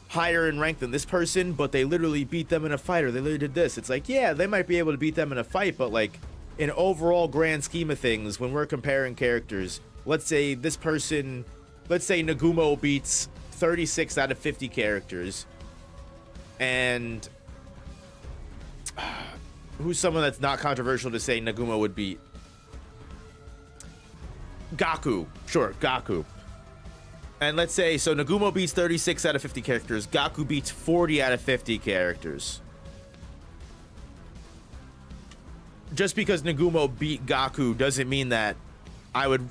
higher in rank than this person, but they literally beat them in a fight, or they literally did this. It's like, yeah, they might be able to beat them in a fight, but like in overall grand scheme of things, when we're comparing characters, let's say this person, let's say Nagumo beats 36 out of 50 characters, and who's someone that's not controversial to say Nagumo would beat? Gaku. Sure, Gaku. And let's say, so Nagumo beats 36 out of 50 characters, Gaku beats 40 out of 50 characters. Just because Nagumo beat Gaku doesn't mean that I would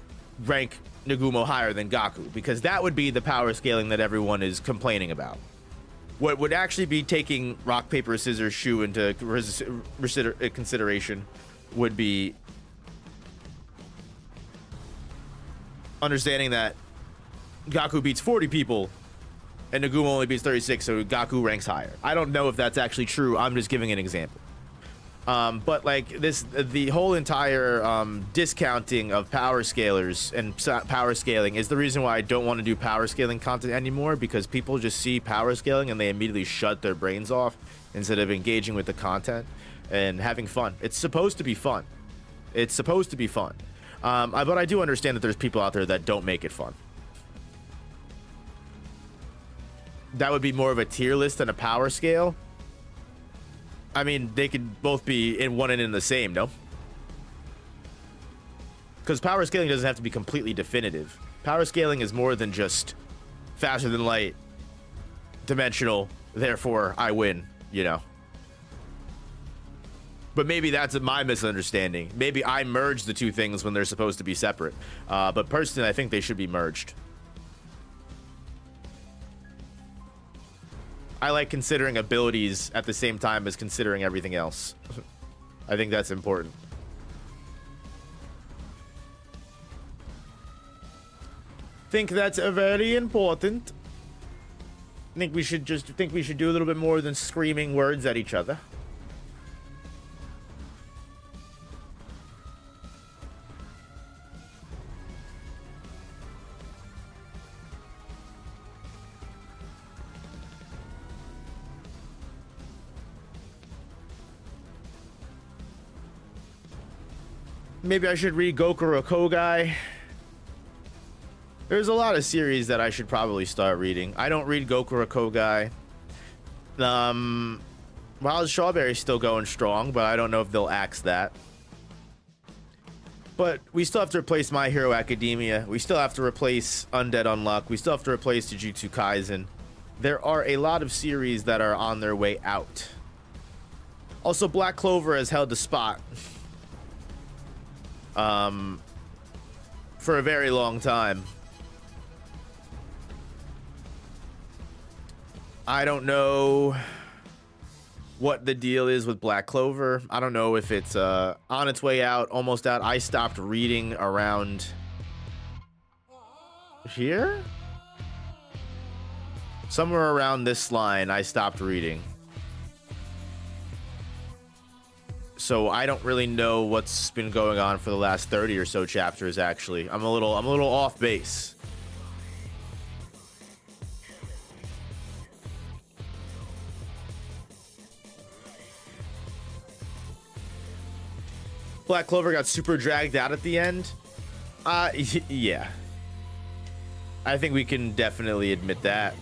rank Nagumo higher than Gaku, because that would be the power scaling that everyone is complaining about. What would actually be taking rock, paper, scissors, shoe into consideration would be understanding that Gaku beats 40 people and Nagumo only beats 36, so Gaku ranks higher. I don't know if that's actually true. I'm just giving an example. But like the whole entire discounting of power scalers and power scaling is the reason why I don't want to do power scaling content anymore, because people just see power scaling and they immediately shut their brains off instead of engaging with the content and having fun. It's supposed to be fun. It's supposed to be fun. But I do understand that there's people out there that don't make it fun. That would be more of a tier list than a power scale. I mean, they could both be in one and in the same, no? Because power scaling doesn't have to be completely definitive. Power scaling is more than just faster than light, dimensional, therefore I win, you know? But maybe that's my misunderstanding. Maybe I merged the two things when they're supposed to be separate. But personally, I think they should be merged. I like considering abilities at the same time as considering everything else. I think that's important. Think that's very important. Think we should do a little bit more than screaming words at each other. Maybe I should read Gokuro Kogai. There's a lot of series that I should probably start reading. I don't read Gokuro Kogai. Wild Strawberry's still going strong, but I don't know if they'll axe that. But we still have to replace My Hero Academia. We still have to replace Undead Unluck. We still have to replace Jujutsu Kaisen. There are a lot of series that are on their way out. Also, Black Clover has held the spot for a very long time. I don't know what the deal is with Black Clover. I don't know if it's on its way out, almost out. I stopped reading around here? Somewhere around this line, I stopped reading. So I don't really know what's been going on for the last 30 or so chapters, actually. I'm a little off base. Black Clover got super dragged out at the end. Yeah. I think we can definitely admit that.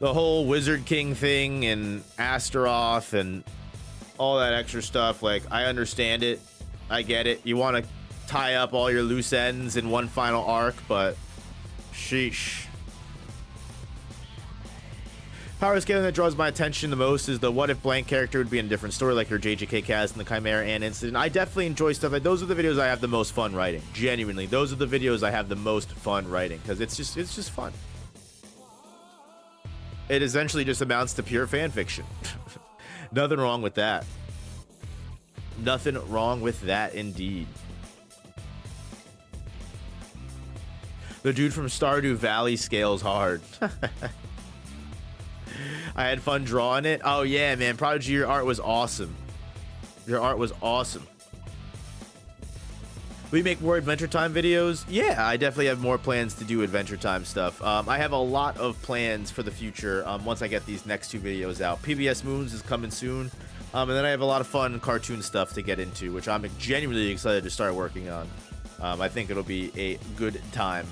The whole Wizard King thing and Astaroth and all that extra stuff, like, I understand it. I get it. You want to tie up all your loose ends in one final arc, but sheesh. Power scaling that draws my attention the most is the what if blank character would be in a different story, like your JJK cast and the Chimera Ant incident. I definitely enjoy stuff like those. Are the videos I have the most fun writing. Genuinely, those are the videos I have the most fun writing, because it's just fun. It essentially just amounts to pure fan fiction. Nothing wrong with that. Nothing wrong with that, indeed. The dude from Stardew Valley scales hard. I had fun drawing it. Oh yeah, man. Prodigy, your art was awesome. Your art was awesome. We make more Adventure Time videos? Yeah, I definitely have more plans to do Adventure Time stuff. I have a lot of plans for the future once I get these next 2 videos out. PBS Moons is coming soon. And then I have a lot of fun cartoon stuff to get into, which I'm genuinely excited to start working on. I think it'll be a good time.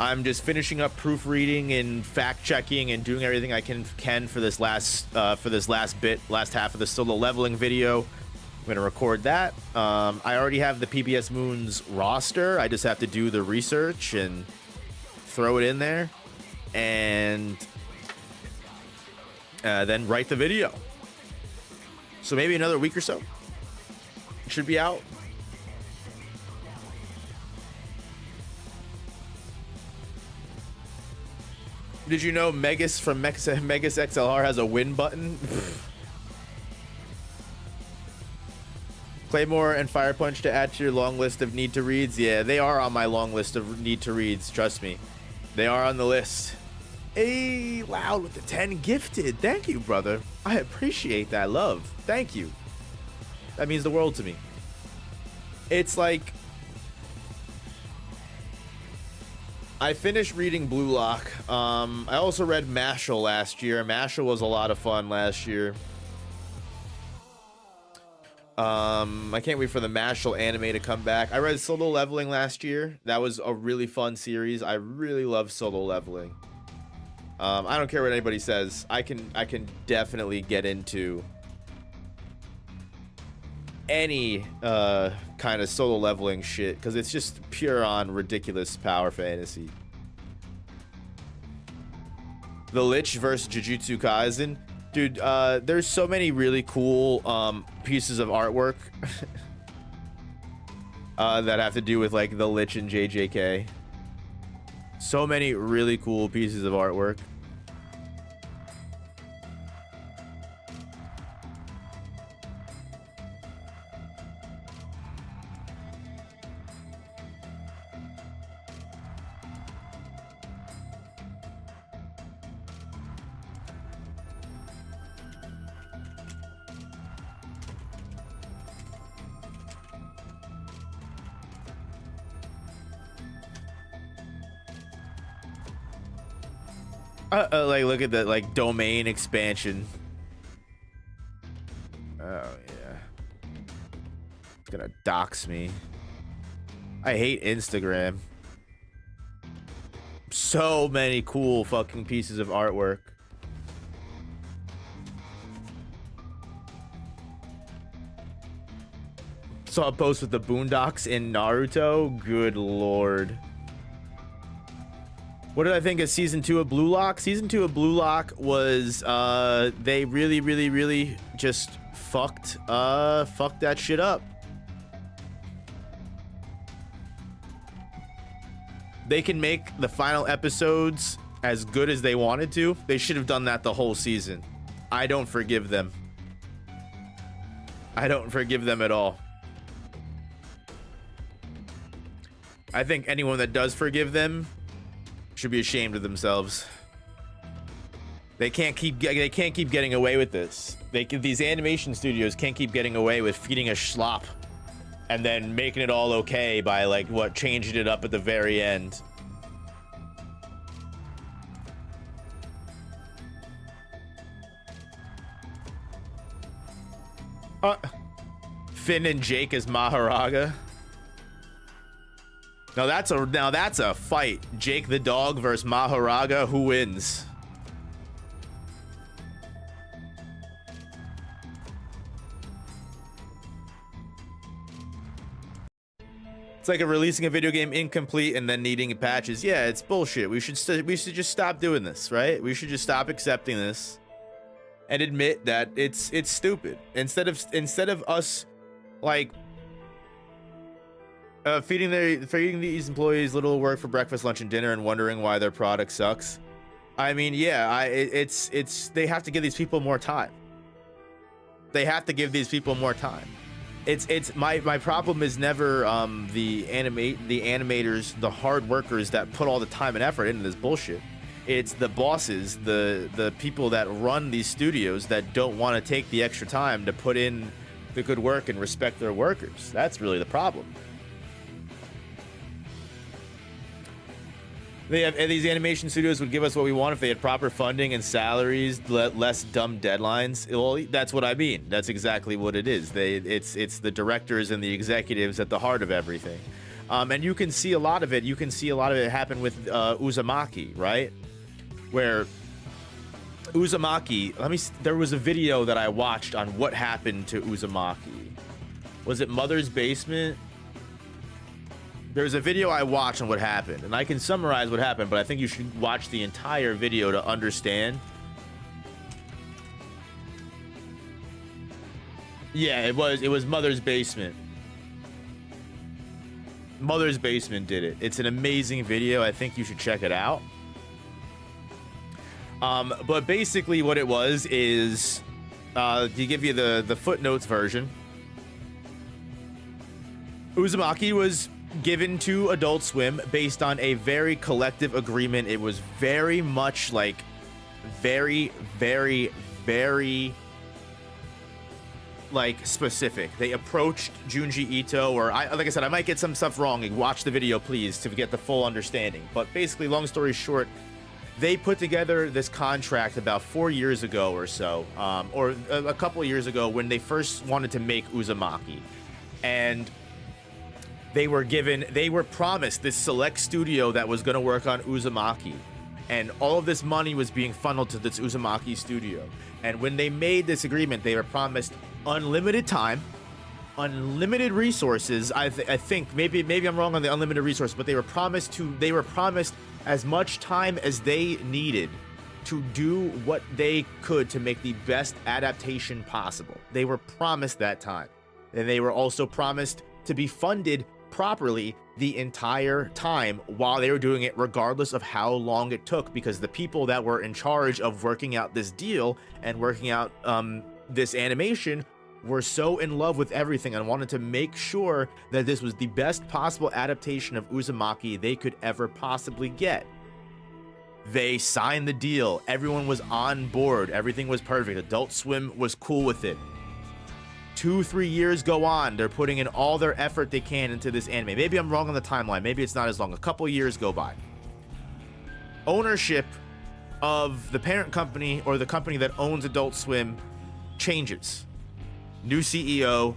I'm just finishing up proofreading and fact checking and doing everything I can for this last half of the solo leveling video. I'm gonna record that. I already have the PBS Moons roster. I just have to do the research and throw it in there, and then write the video. So maybe another week or so. It should be out. Did you know Megas from Megas XLR has a win button? Claymore and Fire Punch to add to your long list of need to reads. Yeah, they are on my long list of need to reads. Trust me, they are on the list. Hey, Loud with the 10 gifted. Thank you, brother. I appreciate that love. Thank you. That means the world to me. It's like, I finished reading Blue Lock. I also read Mashal last year. Mashal was a lot of fun last year. I can't wait for the Mashal anime to come back. I read Solo Leveling last year. That was a really fun series. I really love Solo Leveling. I don't care what anybody says. I can definitely get into any kind of solo leveling shit because it's just pure on ridiculous power fantasy. The Lich versus Jujutsu Kaisen. Dude, there's so many really cool pieces of artwork that have to do with like the Lich and JJK. So many really cool pieces of artwork. Like, look at that, like, domain expansion. Oh, yeah. It's gonna dox me. I hate Instagram. So many cool fucking pieces of artwork. Saw a post with the Boondocks in Naruto. Good lord. What did I think of season 2 of Blue Lock? Season 2 of Blue Lock was they really just fucked that shit up. They can make the final episodes as good as they wanted to. They should have done that the whole season. I don't forgive them. I don't forgive them at all. I think anyone that does forgive them should be ashamed of themselves. They can't keep getting away with this. These animation studios can't keep getting away with feeding us schlop and then making it all okay by like what changing it up at the very end. Finn and Jake as Maharaga. Now that's a fight. Jake the dog versus Maharaga. Who wins? It's like releasing a video game incomplete and then needing patches. Yeah, it's bullshit. We should just stop doing this, right? We should just stop accepting this and admit that it's stupid. Instead of us like feeding these employees little work for breakfast, lunch, and dinner and wondering why their product sucks. I mean, yeah, it's they have to give these people more time. They have to give these people more time. It's my problem is never the animators, the hard workers that put all the time and effort into this bullshit. It's the bosses, the people that run these studios that don't want to take the extra time to put in the good work and respect their workers. That's really the problem. These animation studios would give us what we want if they had proper funding and salaries, less dumb deadlines. Well, that's what I mean. That's exactly what it is. It's the directors and the executives at the heart of everything. And you can see a lot of it. You can see a lot of it happen with Uzumaki, right? Where Uzumaki, there was a video that I watched on what happened to Uzumaki. Was it Mother's Basement? There's a video I watched on what happened, and I can summarize what happened, but I think you should watch the entire video to understand. Yeah, it was Mother's Basement. Mother's Basement did it. It's an amazing video. I think you should check it out. But basically what it was is, to give you the footnotes version, Uzumaki was given to Adult Swim based on a very collective agreement. It was very much like very like specific. They approached Junji Ito, or like I said, I might get some stuff wrong. Watch the video, please, to get the full understanding. But basically, long story short, they put together this contract about 4 years ago or so, or a couple of years ago when they first wanted to make Uzumaki, and they were promised this select studio that was going to work on Uzumaki, and all of this money was being funneled to this Uzumaki studio. And when they made this agreement, they were promised unlimited time, unlimited resources. I think maybe I'm wrong on the unlimited resource, but they were promised as much time as they needed to do what they could to make the best adaptation possible. They were promised that time, and they were also promised to be funded properly the entire time while they were doing it, regardless of how long it took, because the people that were in charge of working out this deal and working out this animation were so in love with everything and wanted to make sure that this was the best possible adaptation of Uzumaki they could ever possibly get. They signed the deal. Everyone was on board. Everything was perfect. Adult Swim was cool with it. 2-3 years go on. They're putting in all their effort they can into this anime. Maybe I'm wrong on the timeline. Maybe it's not as long. A couple years go by. Ownership of the parent company, or the company that owns Adult Swim, changes. New CEO,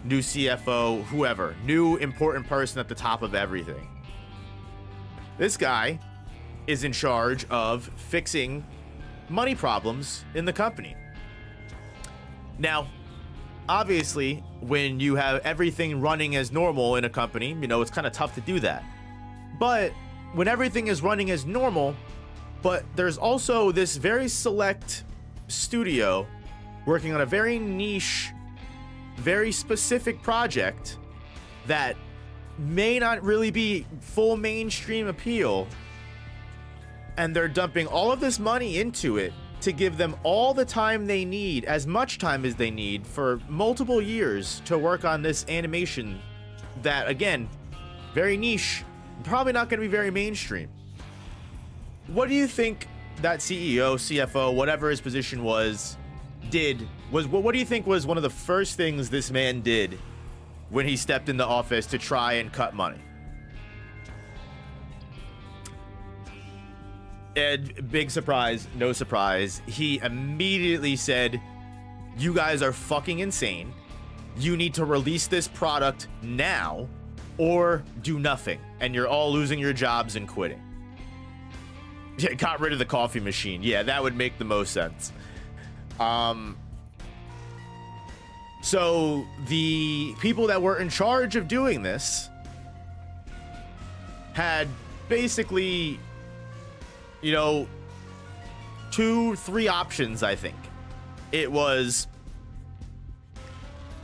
new CFO, whoever. New important person at the top of everything. This guy is in charge of fixing money problems in the company. Now, obviously, when you have everything running as normal in a company, you know, it's kind of tough to do that. But when everything is running as normal, but there's also this very select studio working on a very niche, very specific project that may not really be full mainstream appeal, and they're dumping all of this money into it to give them all the time they need, as much time as they need, for multiple years to work on this animation that, again, very niche, probably not going to be very mainstream. What do you think that CEO, CFO, whatever his position was, what do you think was one of the first things this man did when he stepped into office to try and cut money? And big surprise, no surprise, he immediately said, "You guys are fucking insane. You need to release this product now or do nothing, and you're all losing your jobs and quitting." Yeah, got rid of the coffee machine. Yeah, that would make the most sense. So the people that were in charge of doing this had basically, you know, 2-3 options, I think. It was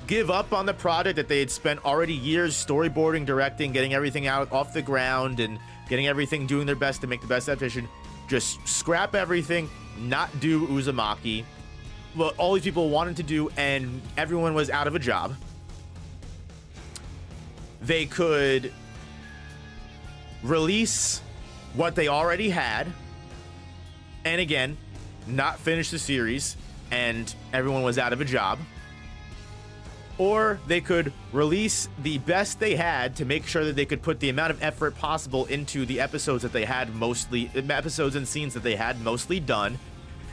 give up on the product that they had spent already years storyboarding, directing, getting everything out off the ground, and getting everything, doing their best to make the best adaptation. Just scrap everything, not do Uzumaki, what all these people wanted to do, and everyone was out of a job. They could release what they already had, and again, not finish the series, and everyone was out of a job. Or they could release the best they had to make sure that they could put the amount of effort possible into the episodes that they had mostly, episodes and scenes that they had mostly done,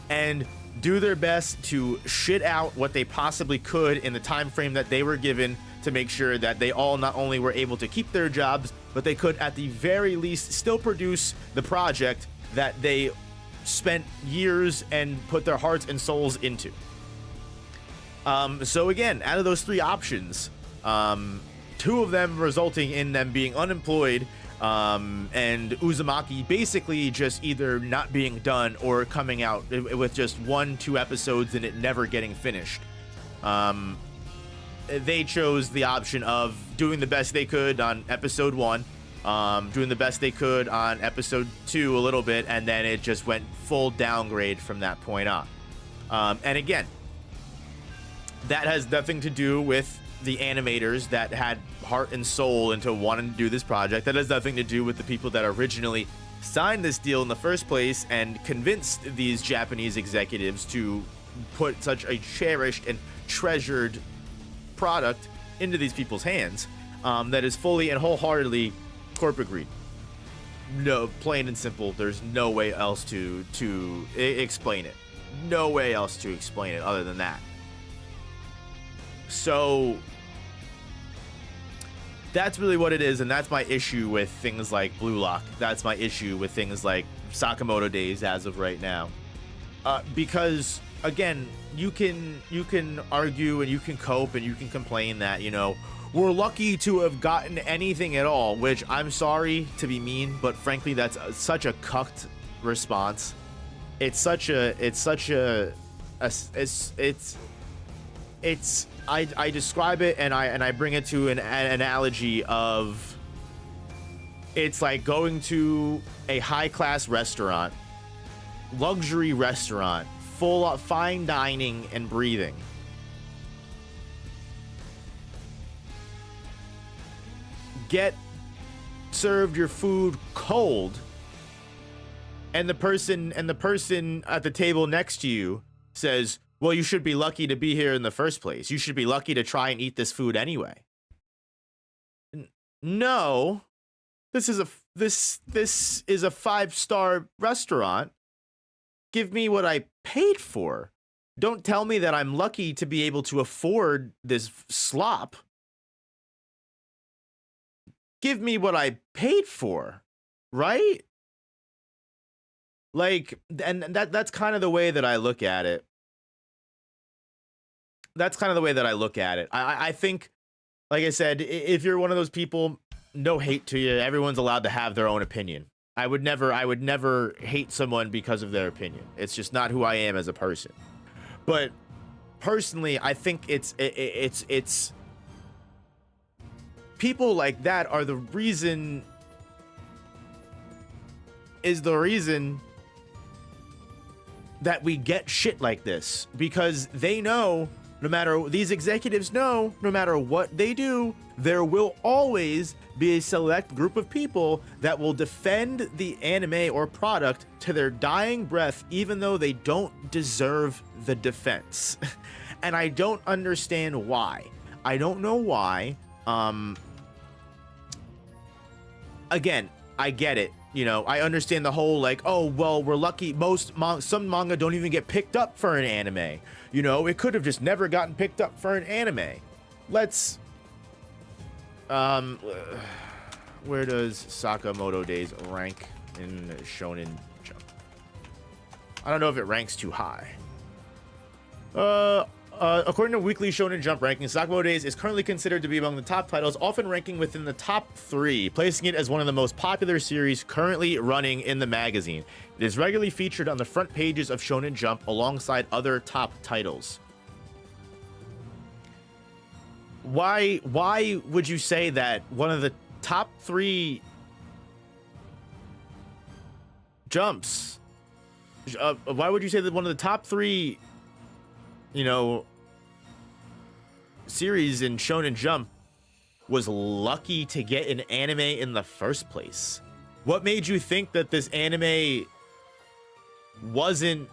and do their best to shit out what they possibly could in the time frame that they were given, to make sure that they all not only were able to keep their jobs, but they could at the very least still produce the project that they spent years and put their hearts and souls into. So again, out of those three options, two of them resulting in them being unemployed, and Uzumaki basically just either not being done or coming out with just 1-2 episodes and it never getting finished. They chose the option of doing the best they could on episode 1, doing the best they could on episode 2 a little bit, and then it just went full downgrade from that point on. And again, that has nothing to do with the animators that had heart and soul into wanting to do this project. That has nothing to do with the people that originally signed this deal in the first place and convinced these Japanese executives to put such a cherished and treasured product into these people's hands, that is fully and wholeheartedly corporate greed. No, plain and simple. There's no way else to explain it. No way else to explain it other than that. So that's really what it is, and that's my issue with things like Blue Lock. That's my issue with things like Sakamoto Days as of right now. Because again, you can argue and you can cope and you can complain that, you know, we're lucky to have gotten anything at all, which I'm sorry to be mean, but frankly, that's such a cucked response. I describe it and I bring it to an analogy of, it's like going to a high-class restaurant, luxury restaurant, full of fine dining and breathing. Get served your food cold, and the person at the table next to you says, well, you should be lucky to be here in the first place. You should be lucky to try and eat this food anyway. No, this is a 5-star restaurant. Give me what I paid for. Don't tell me that I'm lucky to be able to afford this slop. Give me what I paid for, right? Like, and that's kind of the way that I look at it. That's kind of the way that I look at it. I think, like I said, if you're one of those people, no hate to you. Everyone's allowed to have their own opinion. I would never hate someone because of their opinion. It's just not who I am as a person. But personally, I think it's people like that are the reason that we get shit like this, because they know, these executives know, no matter what they do, there will always be a select group of people that will defend the anime or product to their dying breath, even though they don't deserve the defense. And I don't understand why. I don't know why. Again, I get it. You know, I understand the whole, like, oh, well, we're lucky. Some manga don't even get picked up for an anime. You know, it could have just never gotten picked up for an anime. Let's, where does Sakamoto Days rank in Shonen Jump? I don't know if it ranks too high. According to Weekly Shonen Jump rankings, Sakamoto Days is currently considered to be among the top titles, often ranking within the top 3, placing it as one of the most popular series currently running in the magazine. It is regularly featured on the front pages of Shonen Jump alongside other top titles. Why would you say that one of the top 3 jumps? Why would you say that one of the top 3 you know, series in Shonen Jump was lucky to get an anime in the first place? What made you think that this anime wasn't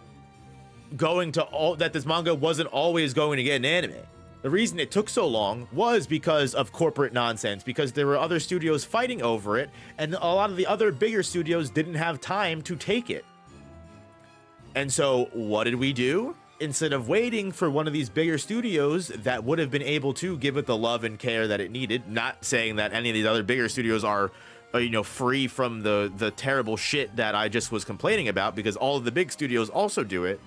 going to that this manga wasn't always going to get an anime? The reason it took so long was because of corporate nonsense, because there were other studios fighting over it, and a lot of the other bigger studios didn't have time to take it. And so what did we do? Instead of waiting for one of these bigger studios that would have been able to give it the love and care that it needed, not saying that any of these other bigger studios are, you know, free from the terrible shit that I just was complaining about, because all of the big studios also do it.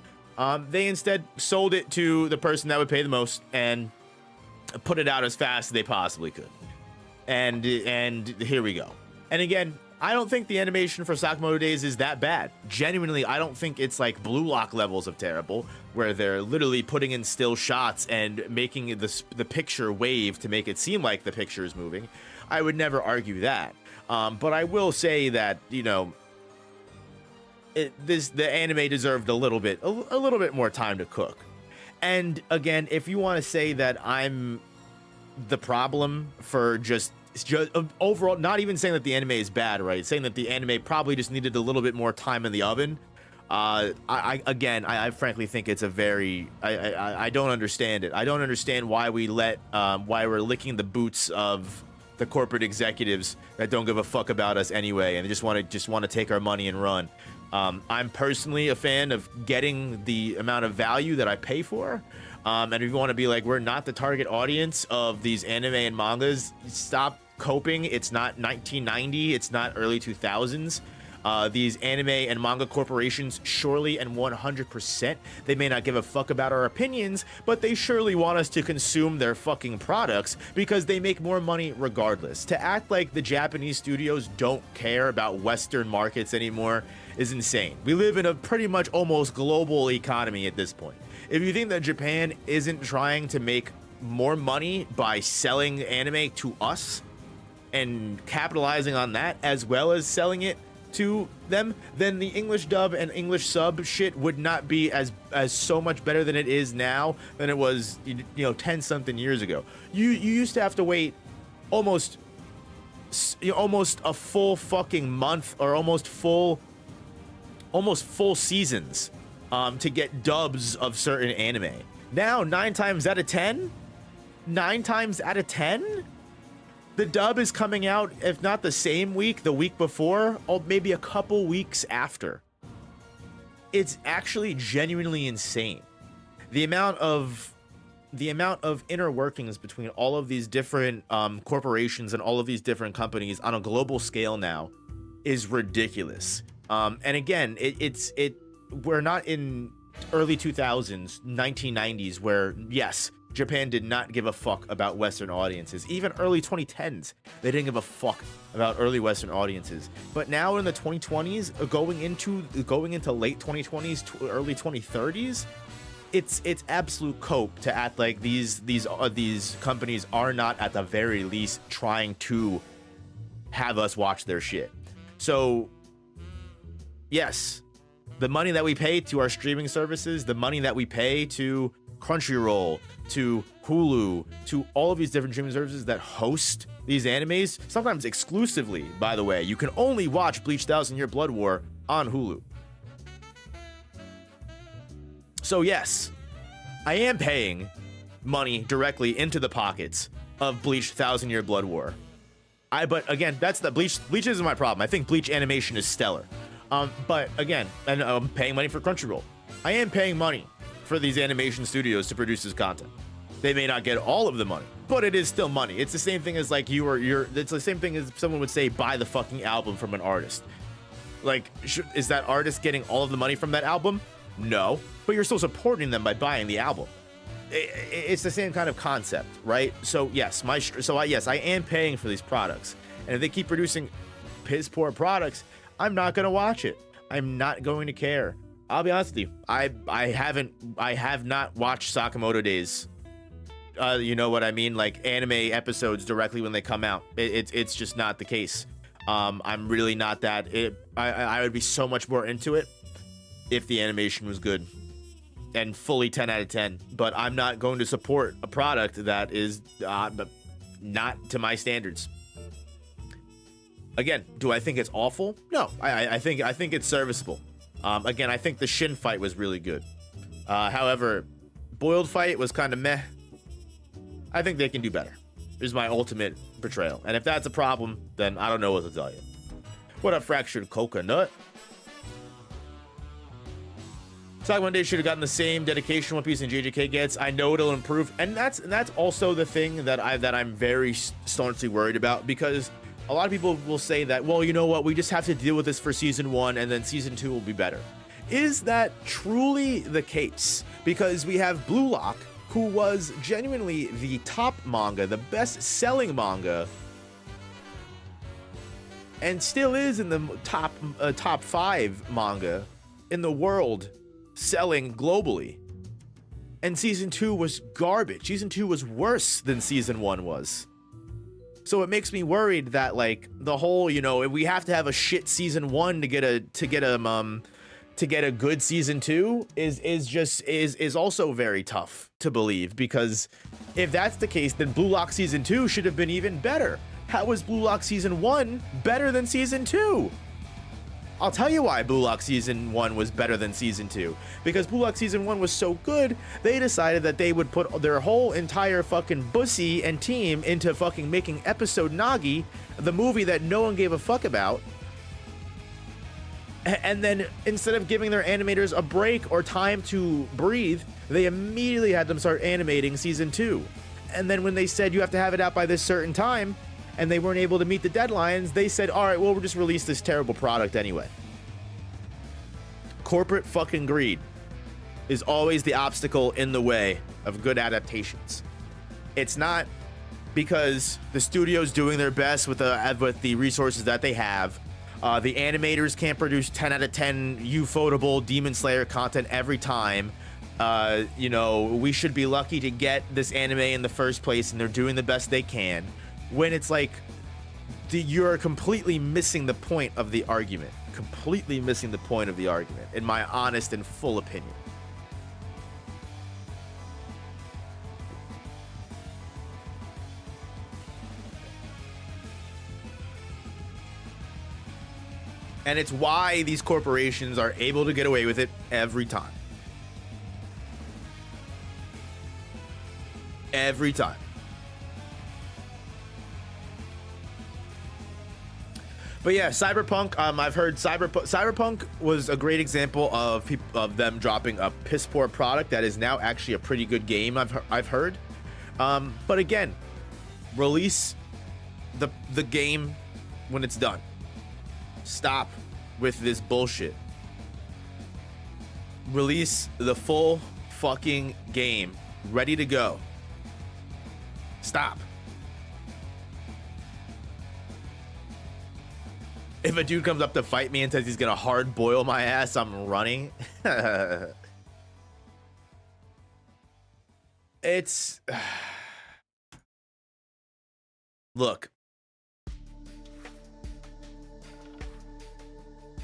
They instead sold it to the person that would pay the most and put it out as fast as they possibly could. And here we go. And again, I don't think the animation for Sakamoto Days is that bad. Genuinely, I don't think it's like Blue Lock levels of terrible, where they're literally putting in still shots and making the picture wave to make it seem like the picture is moving. I would never argue that. But I will say that, you know, the anime deserved a little bit more time to cook. And again, if you want to say that I'm the problem for just overall, not even saying that the anime is bad, right? Saying that the anime probably just needed a little bit more time in the oven. I frankly think it's a very, I don't understand it. I don't understand why why we're licking the boots of the corporate executives that don't give a fuck about us anyway, and they just want to take our money and run. I'm personally a fan of getting the amount of value that I pay for. And if you want to be like, we're not the target audience of these anime and mangas, stop coping. It's not 1990. It's not early 2000s. These anime and manga corporations surely and 100%, they may not give a fuck about our opinions, but they surely want us to consume their fucking products because they make more money regardless. To act like the Japanese studios don't care about Western markets anymore is insane. We live in a pretty much almost global economy at this point. If you think that Japan isn't trying to make more money by selling anime to us and capitalizing on that as well as selling it to them, then the English dub and English sub shit would not be as so much better than it is now than it was, you know, 10 something years ago. You used to have to wait almost a full fucking month or almost full seasons to get dubs of certain anime. Now 9 times out of 10, the dub is coming out, if not the same week, the week before, or maybe a couple weeks after. It's actually genuinely insane. The amount of inner workings between all of these different corporations and all of these different companies on a global scale now is ridiculous. And again, we're not in early 2000s, 1990s, where yes, Japan did not give a fuck about Western audiences. Even early 2010s, they didn't give a fuck about early Western audiences. But now in the 2020s, going into late 2020s, early 2030s, it's absolute cope to act like these companies are not at the very least trying to have us watch their shit. So yes, the money that we pay to our streaming services, the money that we pay to Crunchyroll, to Hulu, to all of these different streaming services that host these animes, sometimes exclusively, by the way. You can only watch Bleach 1000 Year Blood War on Hulu. So yes, I am paying money directly into the pockets of Bleach 1000 Year Blood War. But again, that's the Bleach isn't my problem. I think Bleach animation is stellar. But again, and I'm paying money for Crunchyroll. I am paying money for these animation studios to produce this content. They may not get all of the money, but it is still money. It's the same thing as like it's the same thing as someone would say, buy the fucking album from an artist. Like, is that artist getting all of the money from that album? No, but you're still supporting them by buying the album. It's the same kind of concept, right? So yes, I am paying for these products, and if they keep producing piss poor products, I'm not gonna watch it. I'm not going to care. I'll be honest with you. I have not watched Sakamoto Days. You know what I mean? Like anime episodes directly when they come out. It's just not the case. I'm really not that. I would be so much more into it if the animation was good. and fully 10 out of 10. But I'm not going to support a product that is not to my standards. Again, do I think it's awful? No, I think it's serviceable. Again, I think the Shin fight was really good. However, Boiled fight was kind of meh. I think they can do better. Is my ultimate portrayal. And if that's a problem, then I don't know what to tell you. What up, Fractured Coconut? Saga One Day should have gotten the same dedication One Piece and JJK gets. I know it'll improve, and that's also the thing that I'm very staunchly worried about, because a lot of people will say that, well, you know what, we just have to deal with this for season 1 and then season 2 will be better. Is that truly the case? Because we have Blue Lock, who was genuinely the top manga, the best-selling manga, and still is in the top 5 manga in the world, selling globally. And season 2 was garbage. Season 2 was worse than season 1 was. So it makes me worried that, like, the whole, you know, we have to have a shit season 1 to get a good season 2 is also very tough to believe, because if that's the case, then Blue Lock season 2 should have been even better. How was Blue Lock season 1 better than season 2? I'll tell you why Blue Lock season 1 was better than season 2. Because Blue Lock season 1 was so good, they decided that they would put their whole entire fucking bussy and team into fucking making episode Nagi, the movie that no one gave a fuck about. And then instead of giving their animators a break or time to breathe, they immediately had them start animating season 2. And then when they said you have to have it out by this certain time, and they weren't able to meet the deadlines, they said, all right, well, we'll just release this terrible product anyway. Corporate fucking greed is always the obstacle in the way of good adaptations. It's not because the studio's doing their best with the resources that they have. The animators can't produce 10 out of 10 ufotable Demon Slayer content every time. You know, we should be lucky to get this anime in the first place, and they're doing the best they can. When it's like, you're completely missing the point of the argument. Completely missing the point of the argument, in my honest and full opinion. And it's why these corporations are able to get away with it every time. Every time. But yeah, Cyberpunk, I've heard Cyberpunk was a great example of them dropping a piss poor product that is now actually a pretty good game, I've heard. But again, release the game when it's done. Stop with this bullshit. Release the full fucking game, ready to go. Stop. If a dude comes up to fight me and says he's gonna hard boil my ass, I'm running. It's look.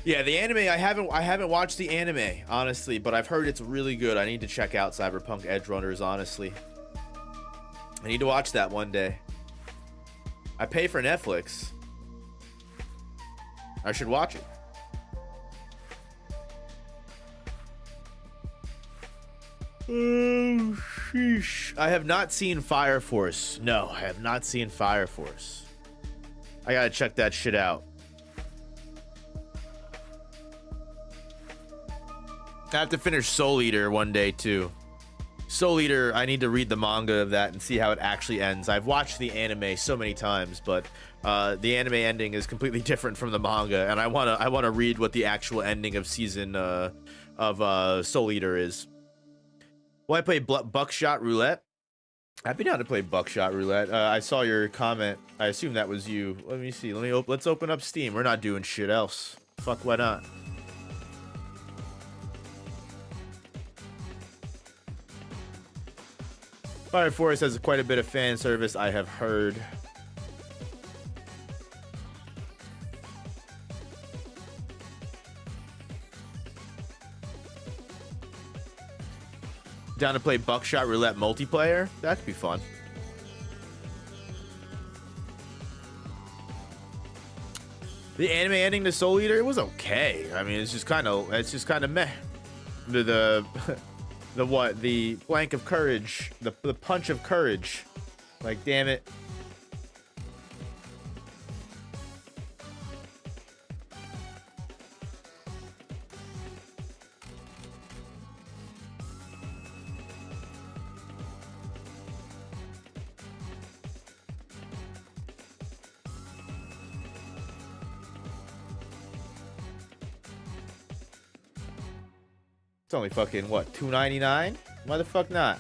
Yeah, the anime, I haven't watched the anime, honestly, but I've heard it's really good. I need to check out Cyberpunk Edge Runners, honestly. I need to watch that one day. I pay for Netflix. I should watch it. Oh, sheesh. I have not seen Fire Force. No, I have not seen Fire Force. I gotta check that shit out. I have to finish Soul Eater one day too. Soul Eater, I need to read the manga of that and see how it actually ends. I've watched the anime so many times, but the anime ending is completely different from the manga, and I wanna read what the actual ending of season of Soul Eater is. Well, I play Buckshot Roulette. I'd be down to play Buckshot Roulette. I saw your comment. I assume that was you. Let me see. Let's open up Steam. We're not doing shit else. Fuck, why not? Fire Force has quite a bit of fan service, I have heard. Down to play Buckshot Roulette multiplayer? That could be fun. The anime ending to Soul Eater, it was okay. I mean, it's just kind of meh. The what? The blank of courage, the punch of courage. Like, damn it. It's only fucking, what, $2.99? Why the fuck not?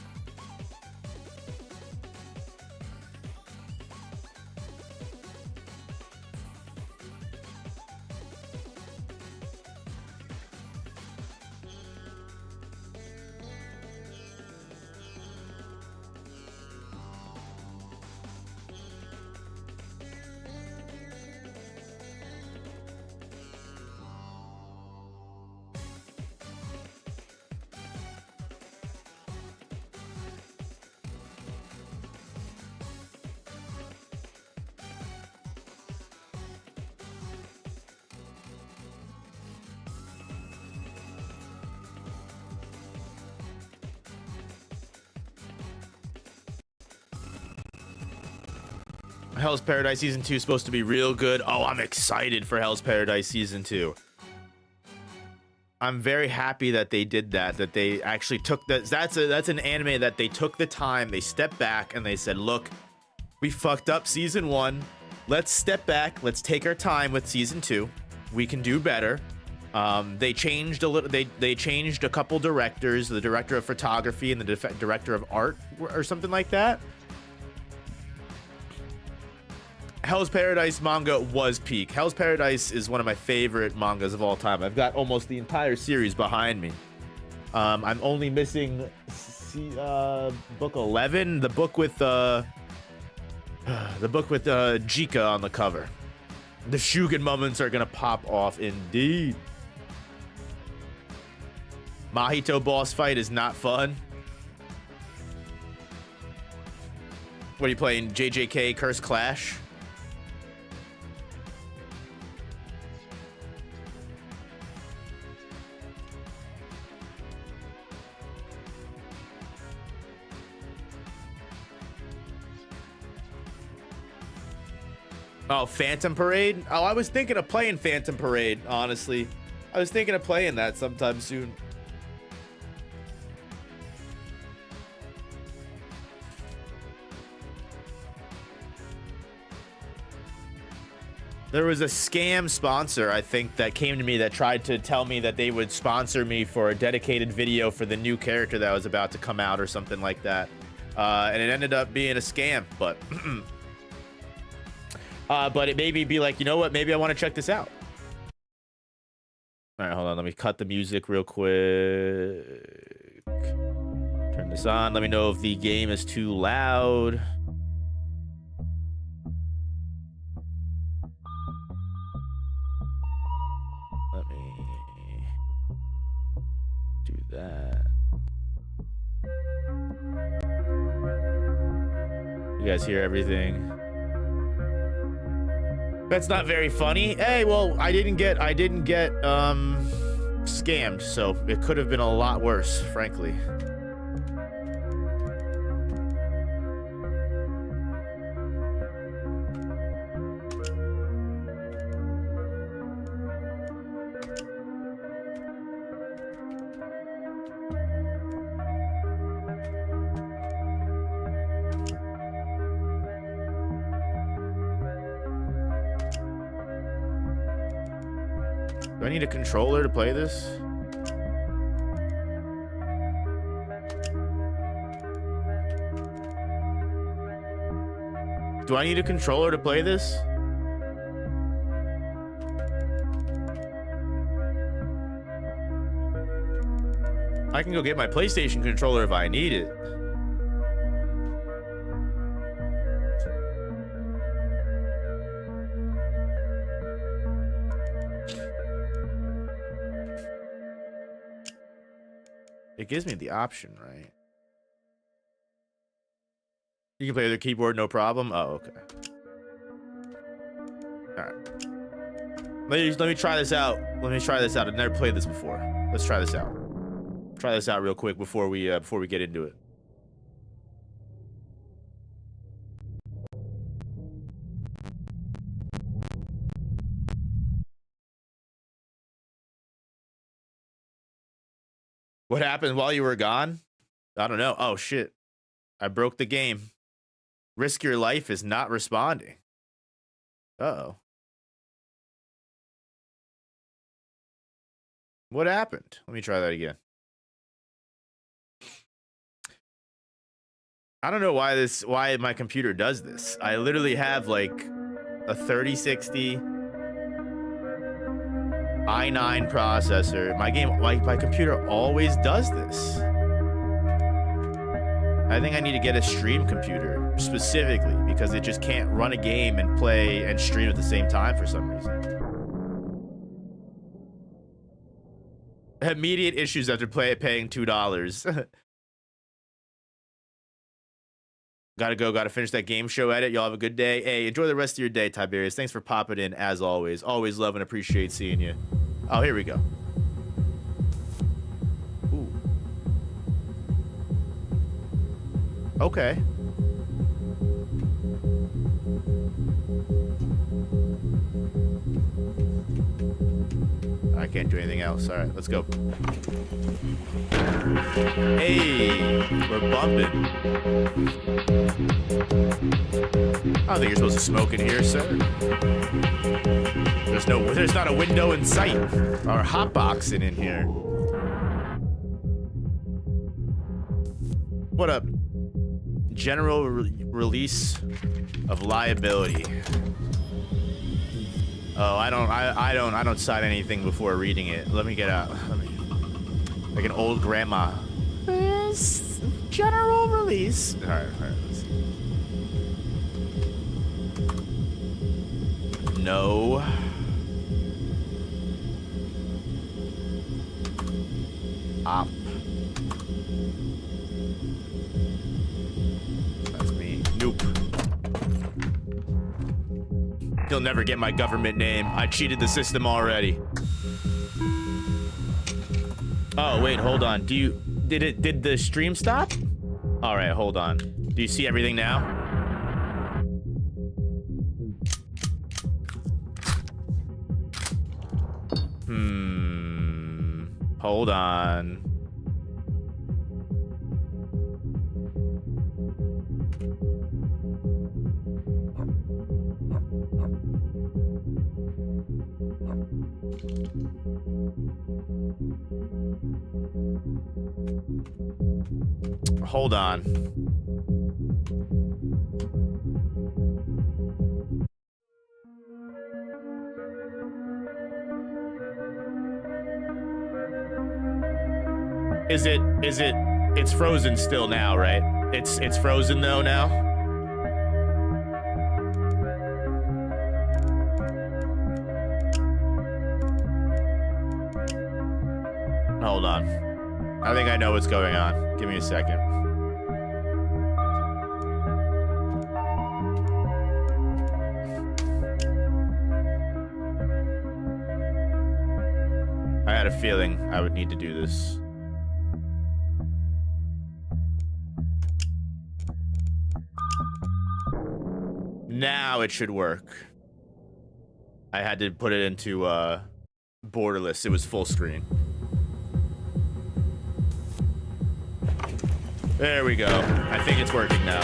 Hell's Paradise Season 2 is supposed to be real good. Oh, I'm excited for Hell's Paradise Season 2. I'm very happy that they did that, that they actually took that. That's an anime that they took the time, they stepped back, and they said, look, we fucked up Season 1. Let's step back. Let's take our time with Season 2. We can do better. They changed a little. They changed a couple directors, the director of photography and the director of art or something like that. Hell's Paradise manga was peak. Hell's Paradise is one of my favorite mangas of all time. I've got almost the entire series behind me. I'm only missing book 11, the book with Jika on the cover. The Shugen moments are gonna pop off indeed. Mahito boss fight is not fun. What are you playing? JJK Curse Clash? Oh, Phantom Parade? Oh, I was thinking of playing Phantom Parade, honestly. I was thinking of playing that sometime soon. There was a scam sponsor, I think, that came to me that tried to tell me that they would sponsor me for a dedicated video for the new character that was about to come out or something like that. And it ended up being a scam, but... but it made me be like, you know what? Maybe I want to check this out. All right, hold on. Let me cut the music real quick. Turn this on. Let me know if the game is too loud. Let me do that. You guys hear everything? That's not very funny. Hey, well, I didn't get scammed, so it could have been a lot worse, frankly. Do I need a controller to play this? Do I need a controller to play this? I can go get my PlayStation controller if I need it. It gives me the option, right? You can play with your keyboard, no problem. Oh, okay. All right. Let me try this out. Let me try this out. I've never played this before. Let's try this out. Try this out real quick before we get into it. What happened while you were gone? I don't know. Oh shit. I broke the game. Risk Your Life is not responding. Uh-oh. What happened? Let me try that again. I don't know why my computer does this. I literally have like a 3060 i9 processor. My computer always does this. I think I need to get a stream computer specifically because it just can't run a game and play and stream at the same time for some reason. Immediate issues after paying $2. Gotta finish that game show edit. Y'all have a good day. Hey, enjoy the rest of your day, Tiberius. Thanks for popping in, as always. Always love and appreciate seeing you. Oh, here we go. Ooh. Okay. I can't do anything else. All right, let's go. Hey, we're bumping. I don't think you're supposed to smoke in here, sir. There's not a window in sight or hotboxing in here. What up? General release of liability. Oh, I don't sign anything before reading it. Let me get out. Like an old grandma. This general release. All right, let's see. No. Op. That's me. Nope. He'll never get my government name. I cheated the system already. Oh, wait, hold on. Did the stream stop? All right, hold on. Do you see everything now? Hold on. Hold on. It's frozen still now, right? It's frozen though now? Hold on. I think I know what's going on. Give me a second. I had a feeling I would need to do this. Now it should work. I had to put it into borderless. It was full screen. There we go. I think it's working now.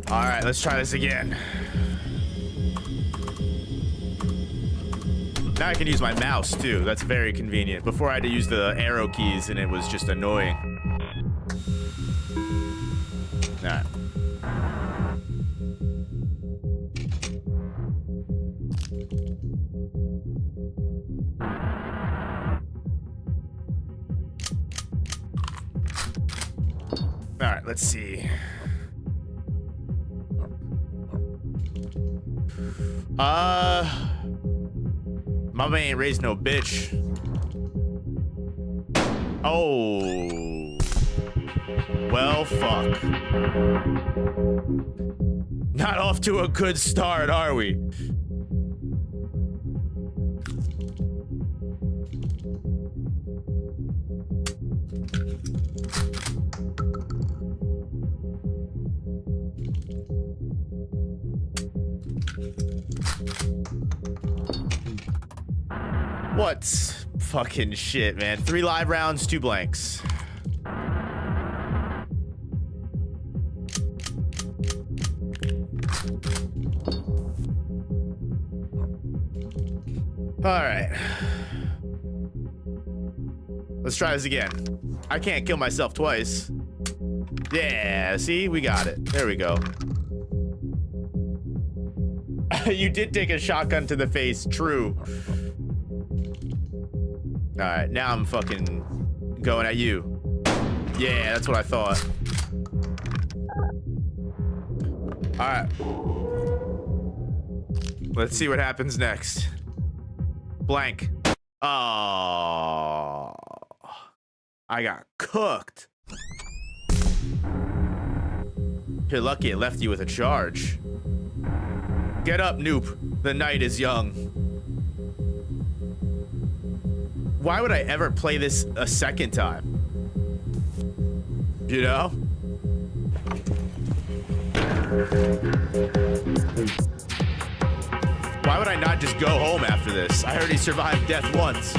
All right, let's try this again. Now I can use my mouse too. That's very convenient. Before I had to use the arrow keys and it was just annoying. Nah. All right, let's see. Mama ain't raised no bitch. Oh. Well, fuck. Not off to a good start, are we? What fucking shit, man. 3 live rounds, 2 blanks. All right. Let's try this again. I can't kill myself twice. Yeah, see? We got it. There we go. You did take a shotgun to the face. True. All right, now I'm fucking going at you. Yeah, that's what I thought. All right. Let's see what happens next. Blank. Oh, I got cooked. You're lucky it left you with a charge. Get up, noob. The night is young. Why would I ever play this a second time? You know? Why would I not just go home after this? I already survived death once.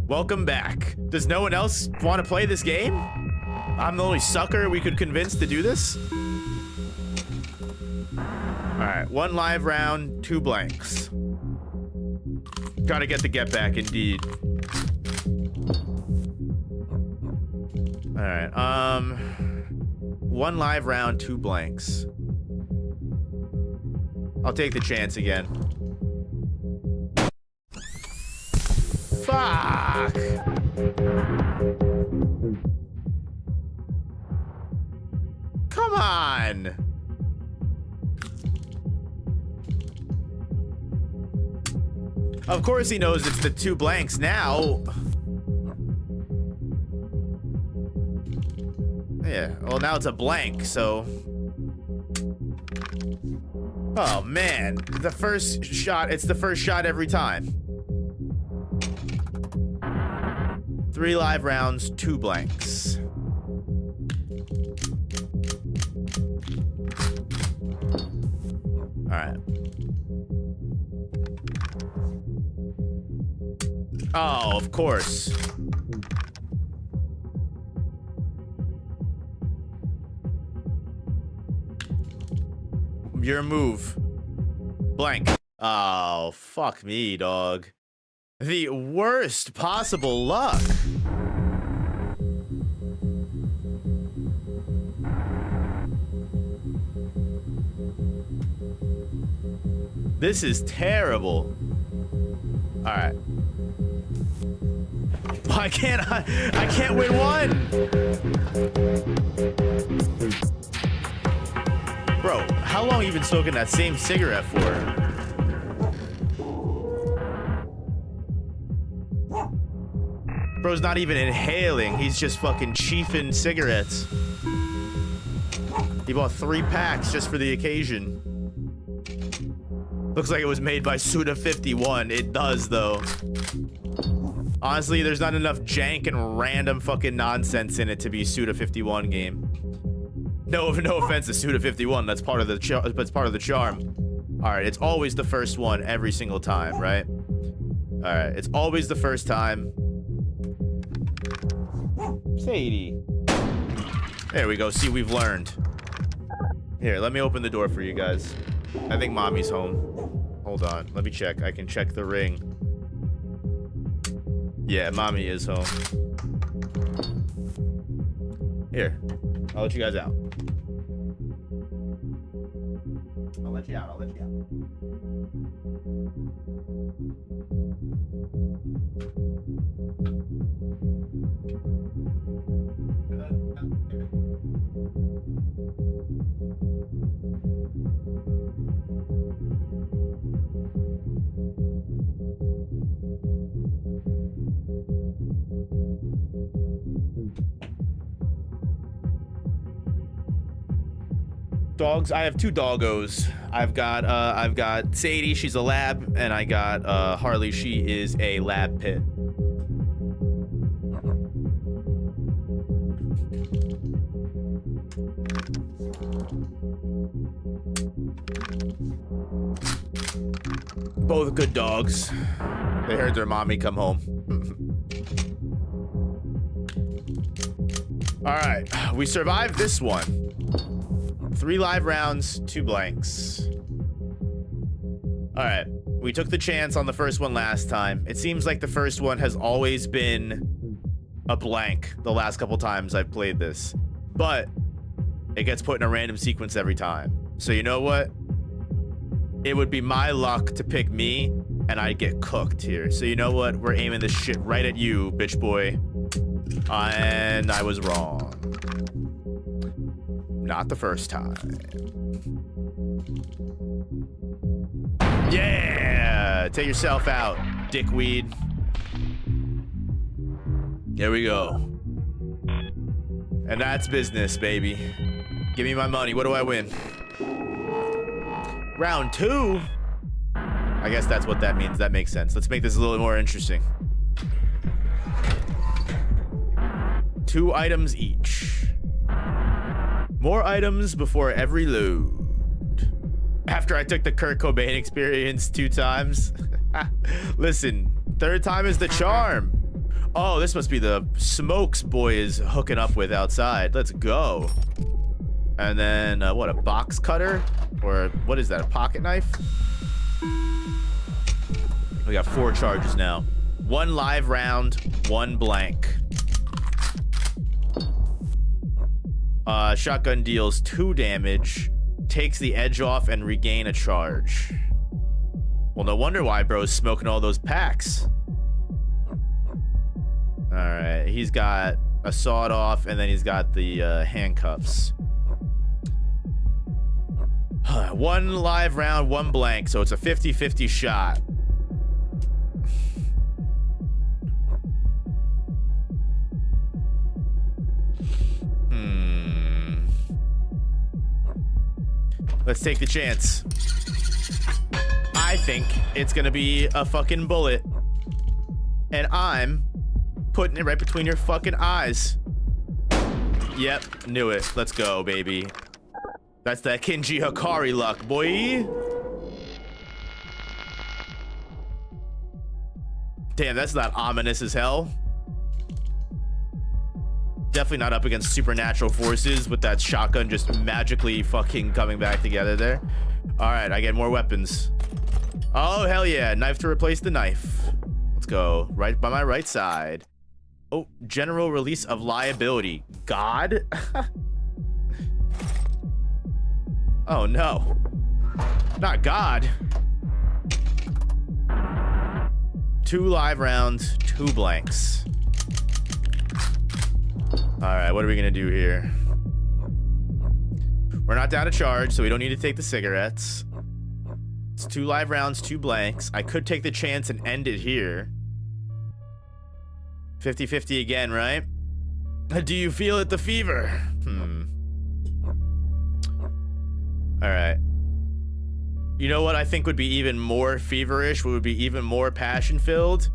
Welcome back. Does no one else want to play this game? I'm the only sucker we could convince to do this? Alright, 1 live round, 2 blanks. Gotta get the get back, indeed. Alright, 1 live round, 2 blanks. I'll take the chance again. Fuck! Come on! Of course he knows it's the 2 blanks now. Yeah, well now it's a blank, so... Oh man, the first shot, it's the first shot every time. 3 live rounds, 2 blanks. Alright. Oh, of course. Your move. Blank. Oh, fuck me, dog. The worst possible luck. This is terrible. All right. Why can't I can't win one. Bro, how long have you been smoking that same cigarette for? Bro's not even inhaling, he's just fucking chiefing cigarettes. He bought 3 packs just for the occasion. Looks like it was made by Suda51. It does, though. Honestly, there's not enough jank and random fucking nonsense in it to be Suda51 game. No offense to Suda51. That's part of the charm. All right, it's always the first one every single time, right? All right, it's always the first time. Sadie. There we go. See, we've learned. Here, let me open the door for you guys. I think mommy's home. Hold on. Let me check. I can check the ring. Yeah, mommy is home. Here. I'll let you guys out. I'll let you out. I'll let you out. Dogs. I have two doggos. I've got Sadie, she's a lab, and I got Harley, she is a lab pit. Both good dogs. They heard their mommy come home. All right, we survived this one. 3 live rounds, 2 blanks. All right, we took the chance on the first one last time. It seems like the first one has always been a blank the last couple times I've played this, but it gets put in a random sequence every time. So you know what? It would be my luck to pick me, and I'd get cooked here. So you know what? We're aiming this shit right at you, bitch boy. And I was wrong. Not the first time. Yeah! Take yourself out, dickweed. Here we go. And that's business, baby. Give me my money. What do I win? Round 2? I guess that's what that means. That makes sense. Let's make this a little more interesting. 2 items each. More items before every load. After I took the Kurt Cobain experience 2 times. Listen, 3rd time is the charm. Oh, this must be the smokes boy is hooking up with outside. Let's go. And then, what, a box cutter? Or what is that, a pocket knife? We got 4 charges now. 1 live round, 1 blank. Shotgun deals 2 damage, takes the edge off, and regain a charge. Well, no wonder why bro's smoking all those packs. Alright, he's got a sawed off, and then he's got the handcuffs. 1 live round, 1 blank, so it's a 50-50 shot. Let's take the chance. I think it's gonna be a fucking bullet. And I'm putting it right between your fucking eyes. Yep, knew it. Let's go, baby. That's that Kinji Hikari luck, boy. Damn, that's not ominous as hell. Definitely not up against supernatural forces with that shotgun just magically fucking coming back together there. All right, I get more weapons. Oh, hell yeah. Knife to replace the knife. Let's go. Right by my right side. Oh, general release of liability. God? Oh, no. Not God. 2 live rounds, 2 blanks. All right, what are we gonna do here? We're not down to charge, so we don't need to take the cigarettes. It's 2 live rounds, 2 blanks. I could take the chance and end it here. 50-50 again, right? Do you feel it, the fever? All right. You know what I think would be even more feverish, what would be even more passion-filled?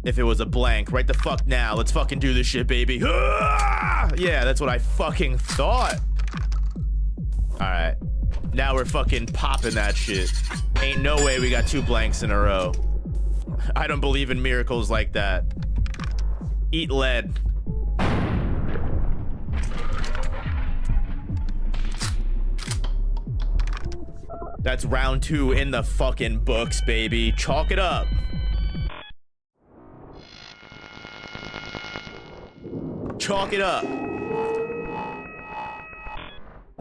If it was a blank. Right the fuck now. Let's fucking do this shit, baby. Ah! Yeah, that's what I fucking thought. Alright. Now we're fucking popping that shit. Ain't no way we got 2 blanks in a row. I don't believe in miracles like that. Eat lead. That's round 2 in the fucking books, baby. Chalk it up. Chalk it up.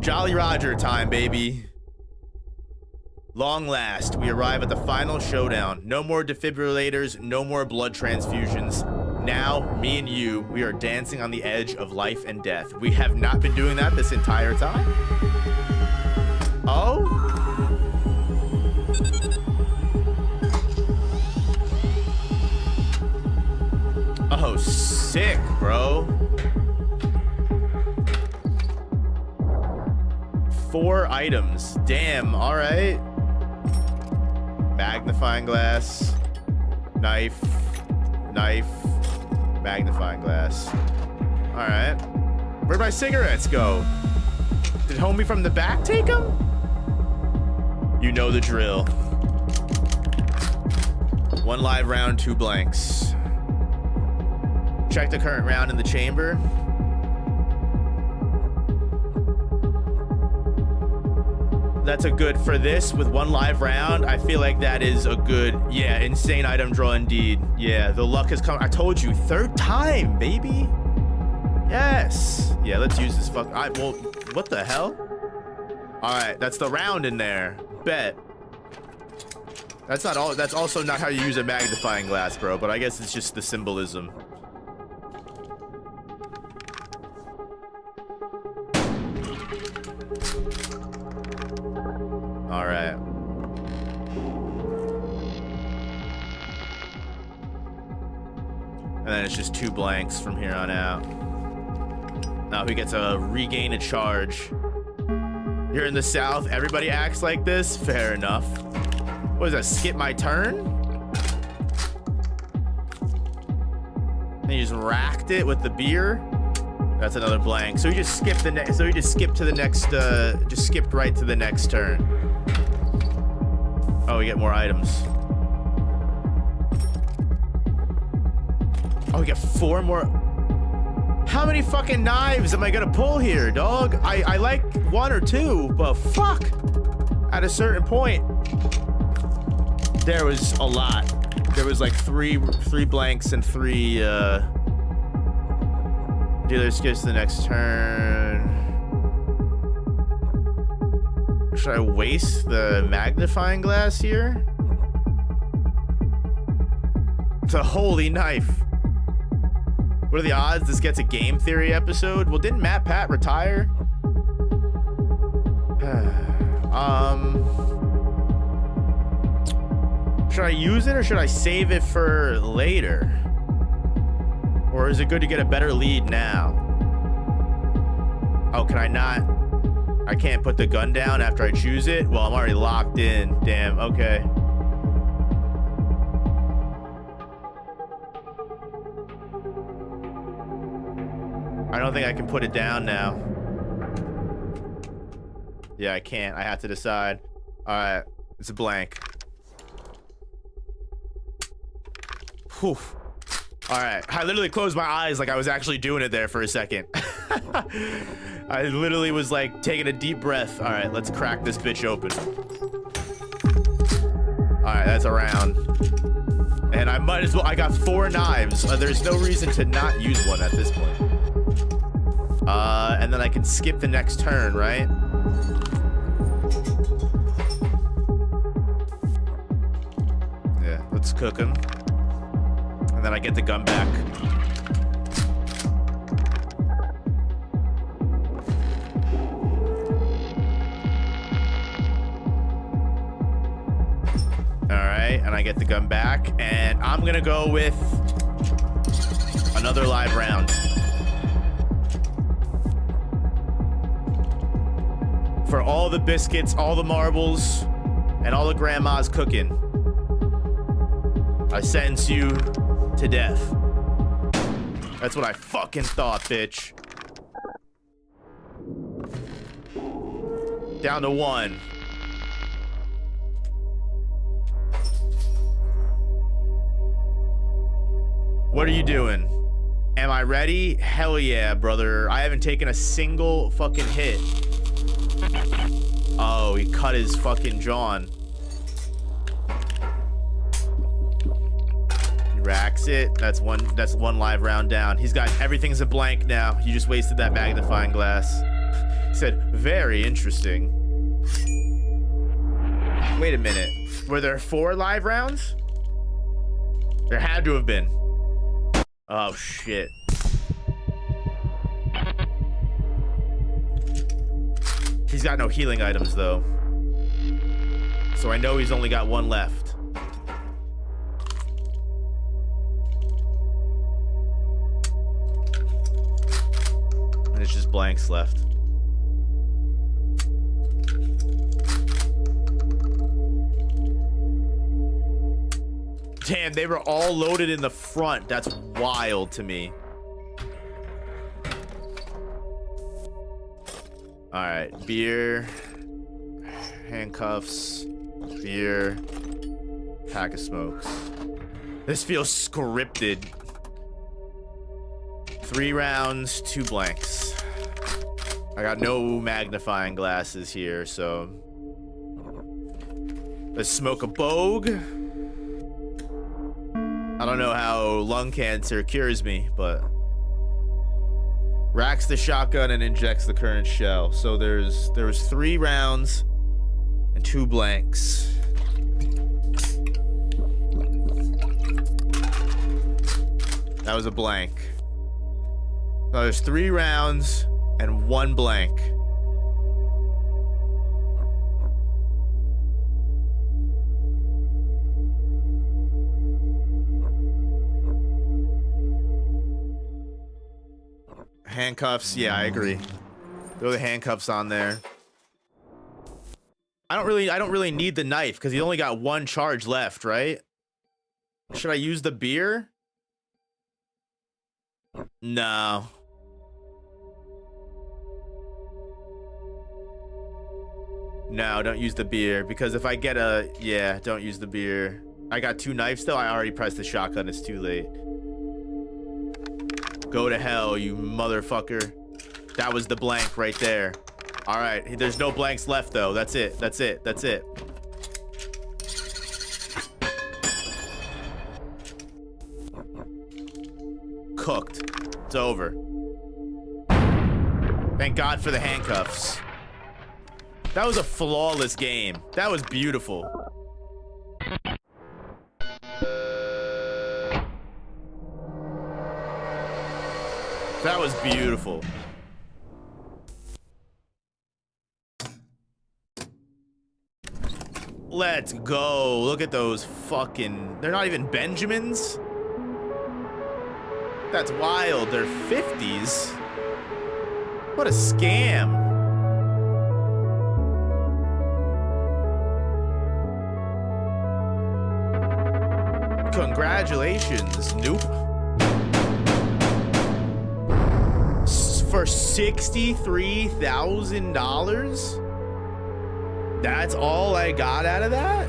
Jolly Roger time, baby. Long last, we arrive at the final showdown. No more defibrillators, no more blood transfusions. Now, me and you, we are dancing on the edge of life and death. We have not been doing that this entire time. Oh? Oh, sick, bro. 4 items. Damn, all right. Magnifying glass, knife, magnifying glass. All right. Where'd my cigarettes go? Did homie from the back take them? You know the drill. 1 live round, 2 blanks. Check the current round in the chamber. That's a good for this with 1 live round. I feel like that is a good, yeah, insane item draw indeed. Yeah, the luck has come. I told you, 3rd time, baby. Yes. Yeah, let's use this fuck. Well, what the hell? All right, that's the round in there. Bet. That's not all. That's also not how you use a magnifying glass, bro. But I guess it's just the symbolism. All right. And then it's just 2 blanks from here on out. Now he gets a regain a charge. You're in the South. Everybody acts like this. Fair enough. What is that? Skip my turn? And you just racked it with the beer. That's another blank. So you just skipped the next. So you just skipped to the next. Just skipped right to the next turn. Oh, we get more items. Oh, we get 4 more. How many fucking knives am I gonna pull here, dog? I like 1 or 2, but fuck. At a certain point, there was a lot. There was like 3 blanks and 3 dealer skips to the next turn. Should I waste the magnifying glass here? It's a holy knife. What are the odds this gets a game theory episode? Well, didn't Matt Pat retire? Should I use it or should I save it for later? Or is it good to get a better lead now? Oh, can I not? I can't put the gun down after I choose it? Well, I'm already locked in. Damn, okay. I don't think I can put it down now. Yeah, I can't. I have to decide. All right, it's a blank. Whew. All right, I literally closed my eyes like I was actually doing it there for a second. I literally was like taking a deep breath. All right, let's crack this bitch open. All right, that's a round. And I might as well, I got 4 knives. There's no reason to not use one at this point. And then I can skip the next turn, right? Yeah, let's cook him. And then I get the gun back. All right, and I get the gun back, and I'm gonna go with another live round. For all the biscuits, all the marbles, and all the grandma's cooking, I sentence you to death. That's what I fucking thought, bitch. Down to 1. What are you doing? Am I ready? Hell yeah, brother. I haven't taken a single fucking hit. Oh, he cut his fucking John. He racks it. That's one live round down. He's got everything's a blank now. You just wasted that magnifying glass. Said, very interesting. Wait a minute. Were there 4 live rounds? There had to have been. Oh, shit. He's got no healing items, though. So I know he's only got 1 left. And it's just blanks left. Damn, they were all loaded in the front. That's wild to me. All right, beer, handcuffs, beer, pack of smokes. This feels scripted. 3 rounds, 2 blanks. I got no magnifying glasses here, so let's smoke a bogue. I don't know how lung cancer cures me, but racks the shotgun and injects the current shell. So there was 3 rounds and 2 blanks. That was a blank. So there's 3 rounds and 1 blank. Handcuffs, yeah, I agree. Throw the handcuffs on there. I don't really need the knife because he only got 1 charge left, right? Should I use the beer? No. No, don't use the beer because if I get a, yeah, don't use the beer. I got 2 knives still. I already pressed the shotgun. It's too late. Go to hell, you motherfucker. That was the blank right there. All right, there's no blanks left though. That's it, that's it, that's it. Cooked. It's over. Thank God for the handcuffs. That was a flawless game. That was beautiful. That was beautiful. Let's go. Look at those fucking... They're not even Benjamins? That's wild. They're 50s. What a scam. Congratulations, Nope. For $63,000? That's all I got out of that?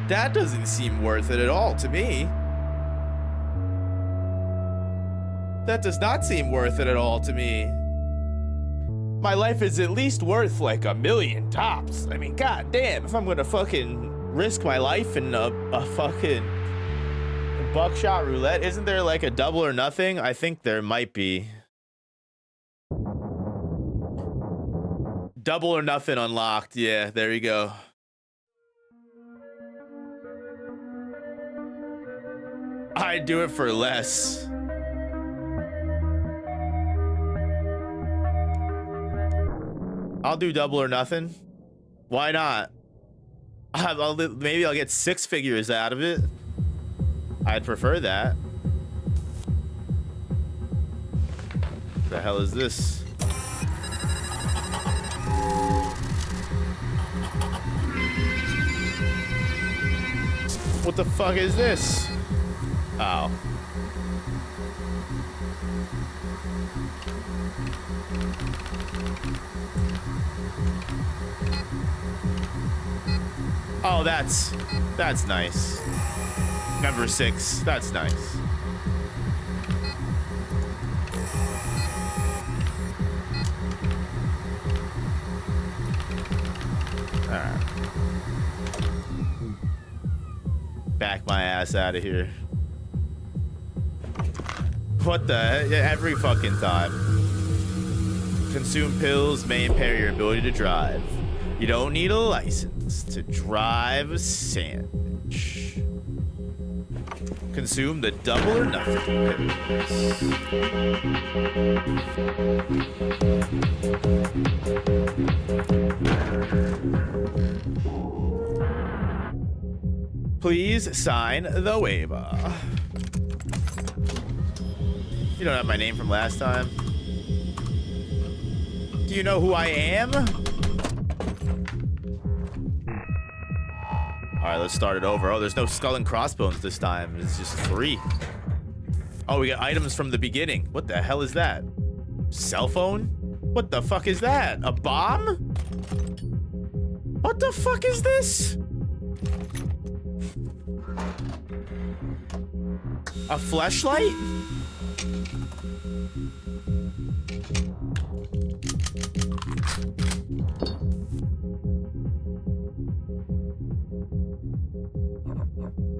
That doesn't seem worth it at all to me. That does not seem worth it at all to me. My life is at least worth like $1 million tops. I mean, god damn, if I'm gonna fucking risk my life in a fucking buckshot roulette, isn't there like a double or nothing? I think there might be. Double or nothing unlocked. Yeah, there you go. I'd do it for less. I'll do double or nothing. Why not? Maybe I'll get 6 figures out of it. I'd prefer that. The hell is this? What the fuck is this? Oh. Oh, that's nice. Number 6, that's nice. Alright. Back my ass out of here. What the heck? Every fucking time. Consume pills may impair your ability to drive. You don't need a license to drive a sandwich. Consume the double or nothing pills. Please sign the waiver. You don't have my name from last time. Do you know who I am? Alright, let's start it over. Oh, there's no skull and crossbones this time. It's just 3. Oh, we got items from the beginning. What the hell is that? Cell phone? What the fuck is that? A bomb? What the fuck is this? A fleshlight?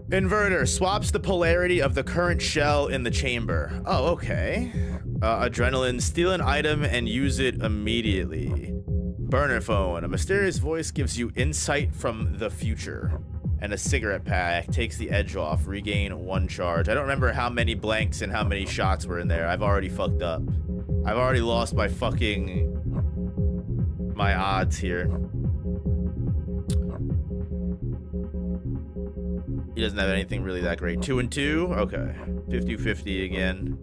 Inverter swaps the polarity of the current shell in the chamber. Oh, okay. Adrenaline, steal an item and use it immediately. Burner phone, a mysterious voice gives you insight from the future. And a cigarette pack takes the edge off. Regain 1 charge. I don't remember how many blanks and how many shots were in there. I've already fucked up. I've already lost my odds here. He doesn't have anything really that great. 2 and 2? Okay. 50-50 again.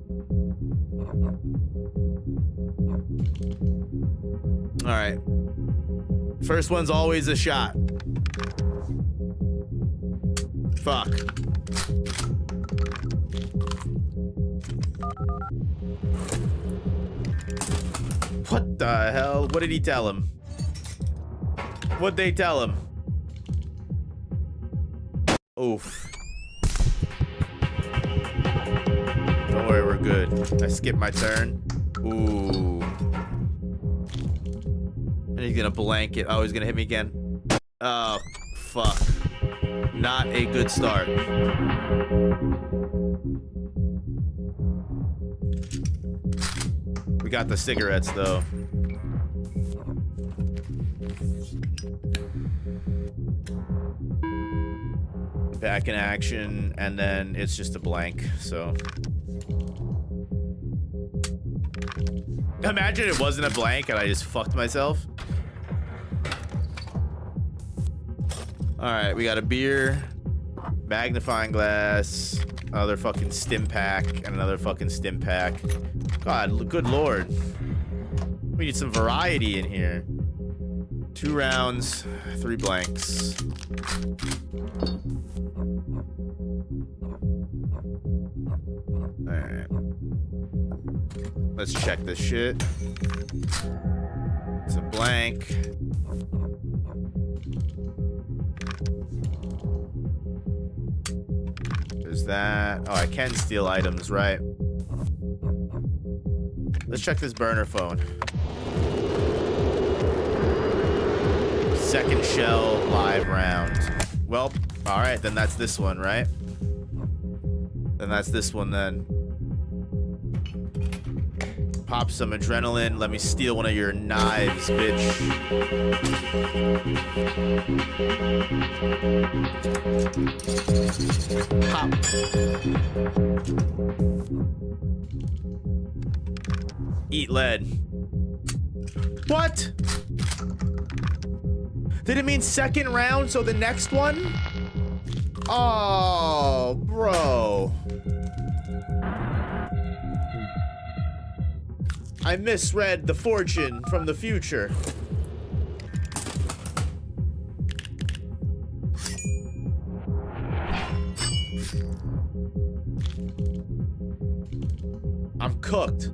Alright. First one's always a shot. Fuck. What the hell? What did he tell him? What'd they tell him? Oof. Don't worry, we're good. I skipped my turn. Ooh. And he's gonna blanket. Oh, he's gonna hit me again. Oh, fuck. Not a good start. We got the cigarettes, though. Back in action, and then it's just a blank, so. Imagine it wasn't a blank and I just fucked myself. Alright, we got a beer, magnifying glass, another fucking stim pack, and another fucking stim pack. God, good lord. We need some variety in here. 2 rounds, 3 blanks. Alright. Let's check this shit. It's a blank. There's that. Oh, I can steal items, right? Let's check this burner phone. Second shell live round. Well, alright, then that's this one, right? Then that's this one then. Pop some adrenaline. Let me steal one of your knives, bitch. Pop. Eat lead. What? Did it mean second round, so the next one? Oh, bro. I misread the fortune from the future. I'm cooked.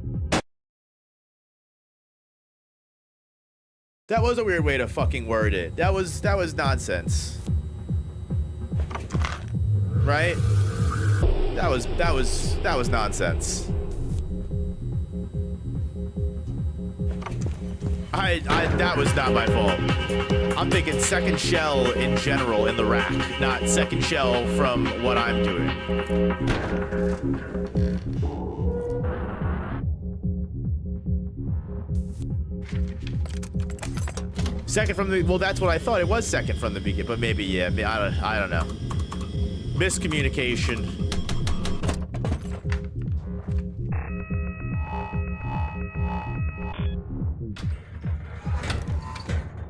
That was a weird way to fucking word it. That was nonsense. Right? That was nonsense. That was not my fault. I'm thinking second shell in general in the rack, not second shell from what I'm doing. Second from the, well, that's what I thought. It was second from the beginning, but maybe, yeah, I don't know. Miscommunication.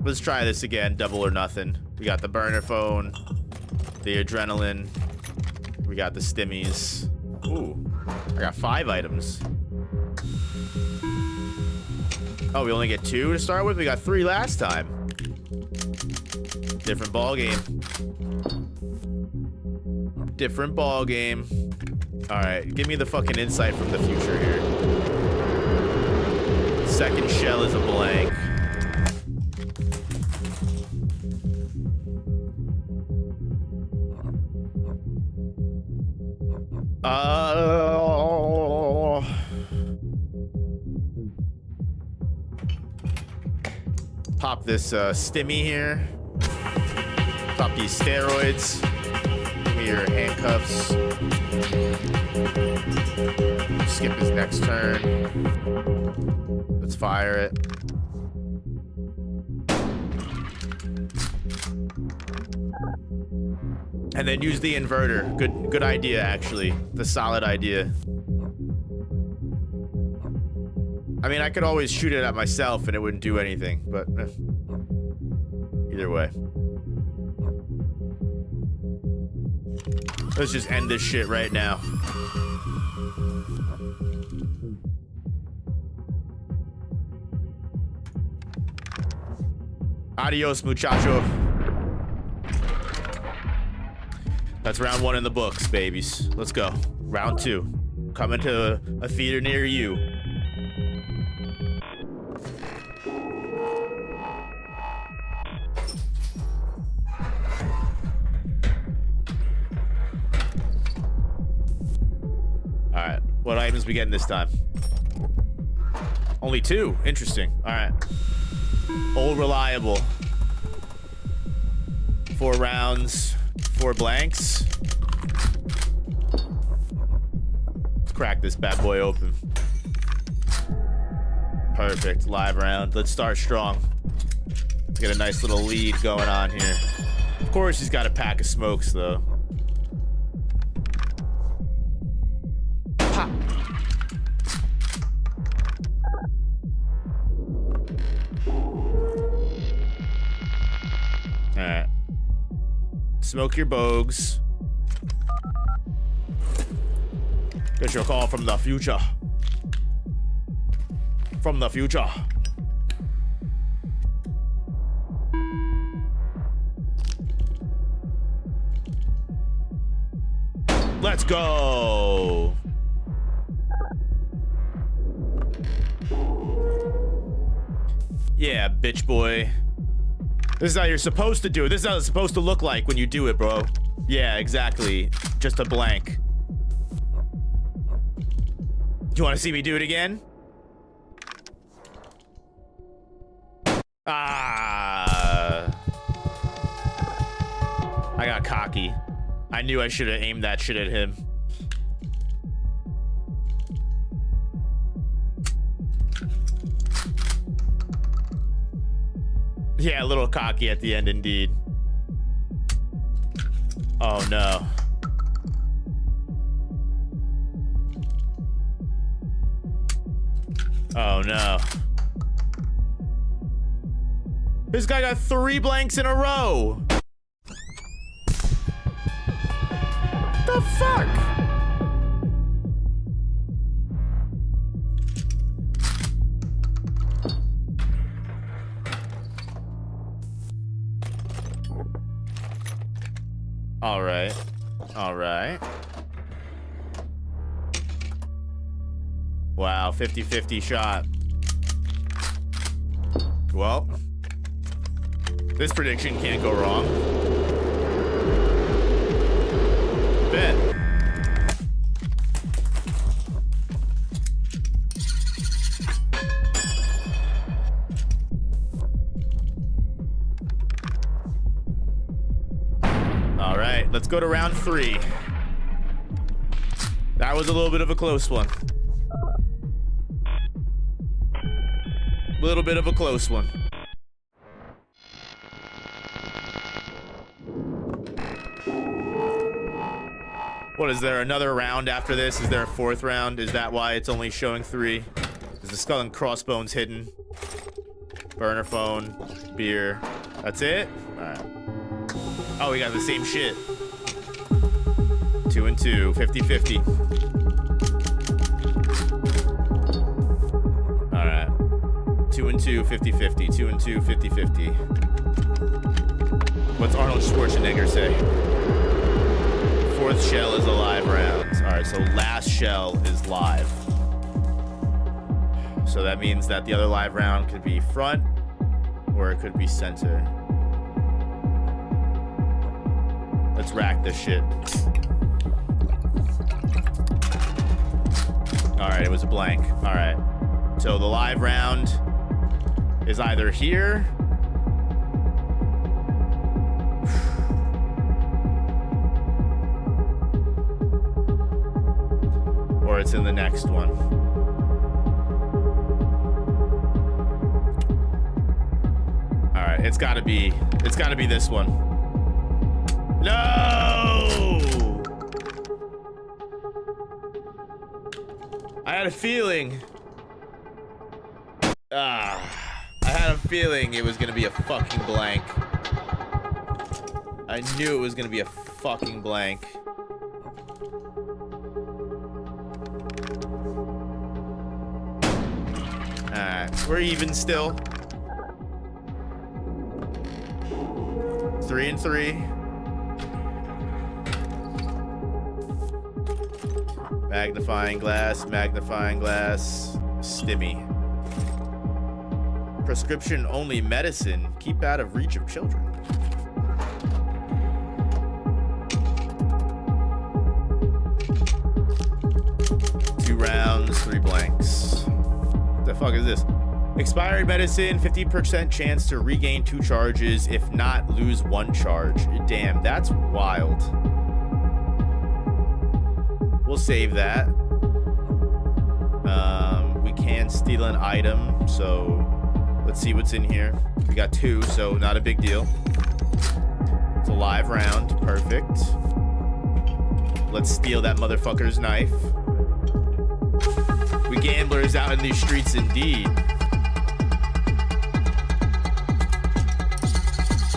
Let's try this again, double or nothing. We got the burner phone, the adrenaline, we got the stimmies. Ooh, I got 5 items. Oh, we only get 2 to start with? We got 3 last time. Different ball game. Different ball game. Alright, give me the fucking insight from the future here. Second shell is a blank. Pop this stimmy here. Pop these steroids. Give me your handcuffs. Skip his next turn. Let's fire it. And then use the inverter. Good idea, actually. The solid idea. I mean, I could always shoot it at myself and it wouldn't do anything, but either way. Let's just end this shit right now. Adios, muchacho. That's round 1 in the books, babies. Let's go. Round 2. Coming to a theater near you. Alright. What items we getting this time? Only 2. Interesting. Alright. Old reliable. 4 rounds. 4 blanks. Let's crack this bad boy open. Perfect. Live round. Let's start strong. Let's get a nice little lead going on here. Of course, he's got a pack of smokes, though. Pop. Alright. Smoke your bogues. Get your call from the future. From the future. Let's go. Yeah, bitch boy. This is how you're supposed to do it. This is how it's supposed to look like when you do it, bro. Yeah, exactly. Just a blank. Do you want to see me do it again? Ah. I got cocky. I knew I should have aimed that shit at him. Yeah, a little cocky at the end, indeed. Oh, no. Oh, no. This guy got 3 blanks in a row. The fuck? All right. All right. Wow, 50-50 shot. Well, this prediction can't go wrong. Bet. All right, let's go to round 3. That was a little bit of a close one. Little bit of a close one. What, is there another round after this? Is there a fourth round? Is that why it's only showing 3? Is the skull and crossbones hidden? Burner phone, beer. That's it? Alright. Oh, we got the same shit. 2 and 2, 50-50. Alright. 2 and 2, 50-50. 2 and 2, 50-50. What's Arnold Schwarzenegger say? 4th shell is a live round. Alright, so last shell is live. So that means that the other live round could be front, or it could be center. Let's rack this shit. Alright, it was a blank. Alright. So the live round is either here. Or it's in the next one. Alright, it's gotta be this one. No! I had a feeling. I had a feeling it was gonna be a fucking blank. I knew it was gonna be a fucking blank. Alright, we're even still. 3 and 3. Magnifying glass, stimmy. Prescription only medicine, keep out of reach of children. Two rounds, 3 blanks. What the fuck is this? Expired medicine, 50% chance to regain 2 charges, if not lose 1 charge. Damn, that's wild. We'll save that. We can steal an item, so let's see what's in here. We got 2, so not a big deal. It's a live round, perfect. Let's steal that motherfucker's knife. We gamblers out in these streets indeed.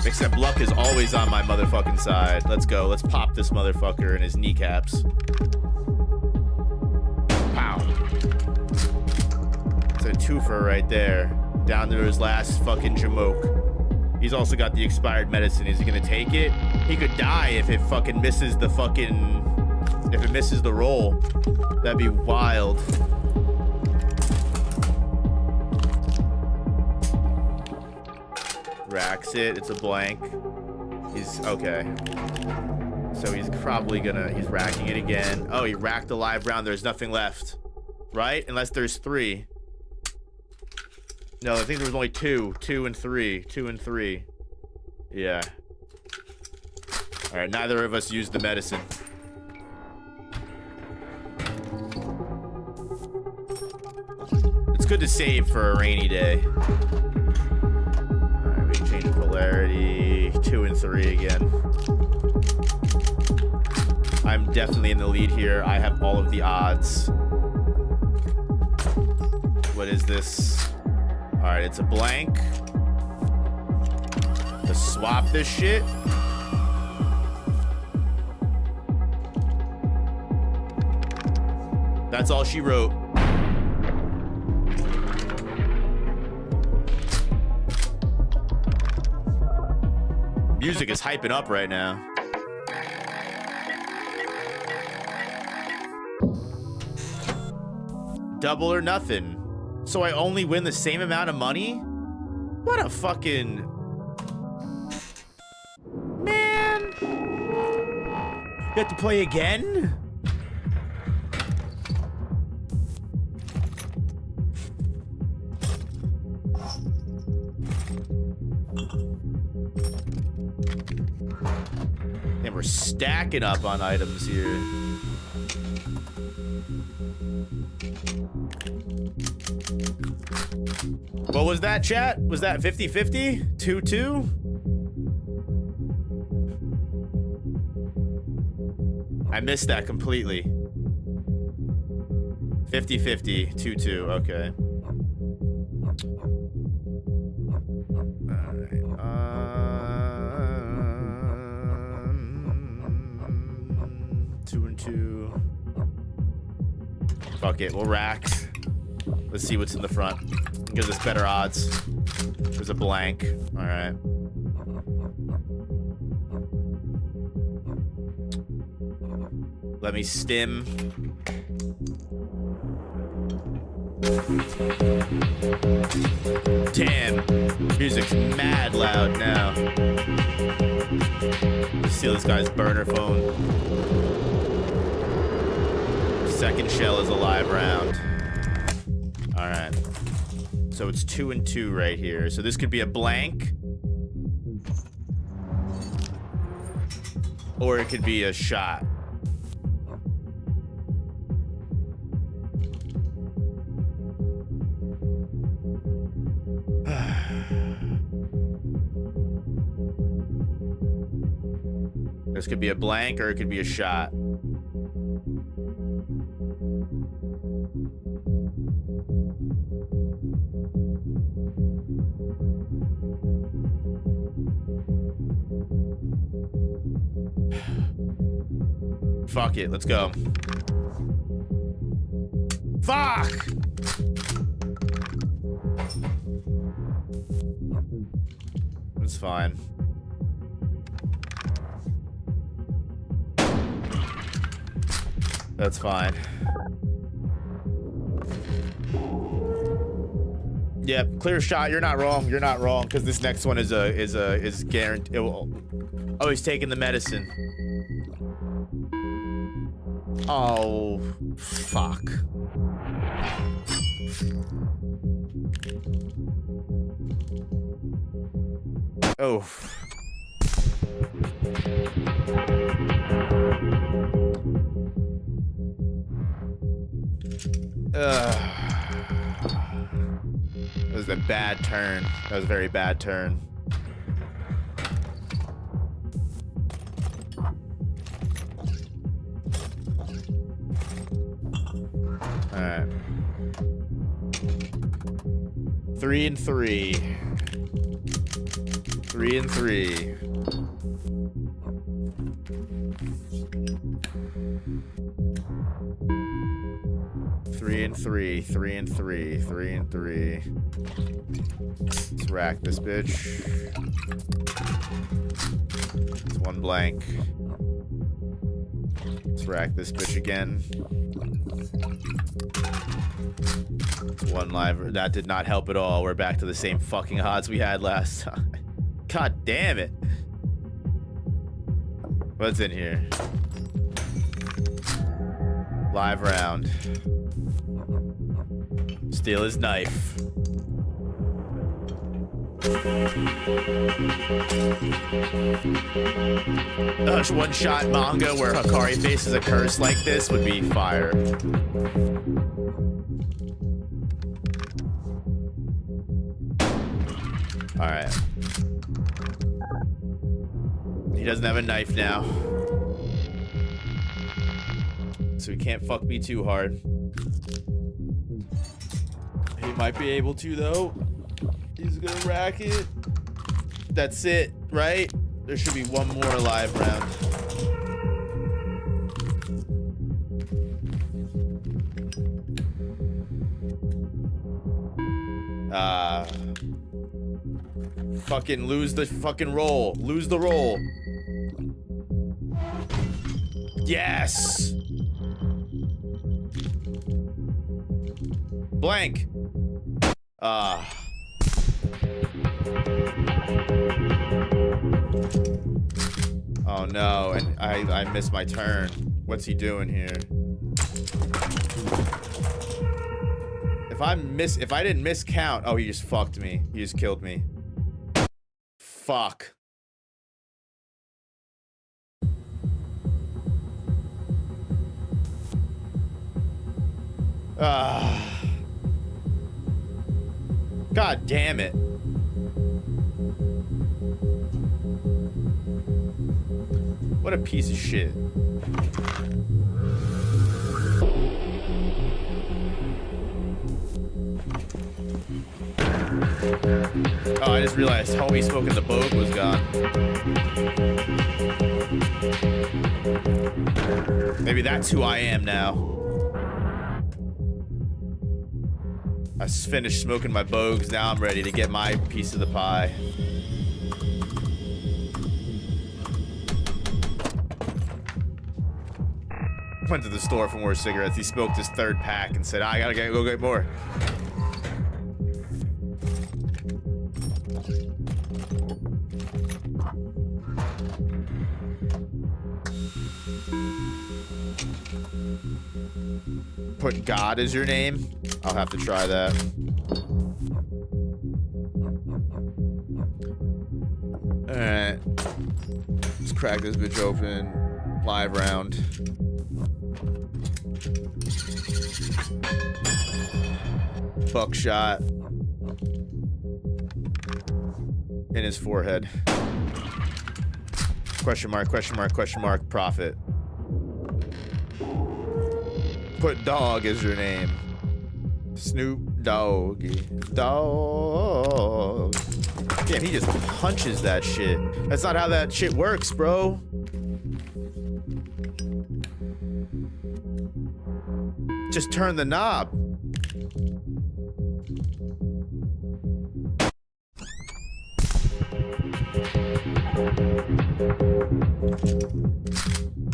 Except luck is always on my motherfucking side. Let's go. Let's pop this motherfucker in his kneecaps. Pow. It's a twofer right there. Down to his last fucking jamoke. He's also got the expired medicine. Is he gonna take it? He could die if it fucking misses the fucking... If it misses the roll. That'd be wild. Racks it. It's a blank. He's okay. So he's probably gonna... He's racking it again. Oh, he racked the live round. There's nothing left. Right? Unless there's 3. No, I think there was only 2. 2 and 3. 2 and 3. Yeah. Alright, neither of us used the medicine. It's good to save for a rainy day. Alright, we can change polarity. 2 and 3 again. I'm definitely in the lead here. I have all of the odds. What is this? Alright, it's a blank. Let's swap this shit. That's all she wrote. Music is hyping up right now. Double or nothing. So I only win the same amount of money? What a fucking... Man! You have to play again? And we're stacking up on items here. What was that, chat? Was that 50-50? 2-2? I missed that completely. 50-50, 2-2, okay. Alright, 2 and 2. Fuck it, we'll rack. Let's see what's in the front. Gives us better odds. There's a blank. Alright. Let me stim. Damn, music's mad loud now. Let's steal this guy's burner phone. Second shell is a live round. All right. So it's 2 and 2 right here. So this could be a blank. Or it could be a shot. This could be a blank or it could be a shot. Fuck it, let's go. Fuck! It's fine. That's fine. Yep, clear shot. You're not wrong. You're not wrong, because this next one is guaranteed. Oh, he's taking the medicine. Oh, fuck. Oh. That was a bad turn. That was a very bad turn. All right. 3 and 3. 3 and 3. Three and three, 3 and 3, 3 and 3. Let's rack this bitch. It's one blank. Let's rack this bitch again. It's one live. That did not help at all. We're back to the same fucking odds we had last time. God damn it. What's in here? Live round. Steal his knife. One-shot manga where Hikari faces a curse like this would be fire. Alright. He doesn't have a knife now. So he can't fuck me too hard. He might be able to, though. He's gonna rack it. That's it, right? There should be one more live round. Fucking lose the fucking roll. Lose the roll. Yes! Blank. Oh no, and I missed my turn. What's he doing here? If I didn't miscount, oh, he just fucked me. He just killed me. Fuck. God damn it. What a piece of shit. Oh, I just realized homie smoking the bogue was gone. Maybe that's who I am now. I finished smoking my bogues, now I'm ready to get my piece of the pie. Went to the store for more cigarettes. He smoked his third pack and said, I gotta go get more. Put God as your name? I'll have to try that. Alright. Let's crack this bitch open. Live round. Buckshot. In his forehead. Question mark, question mark, question mark, profit. Put dog as your name. Snoop Doggy. Dog. Damn, he just punches that shit. That's not how that shit works, bro. Just turn the knob.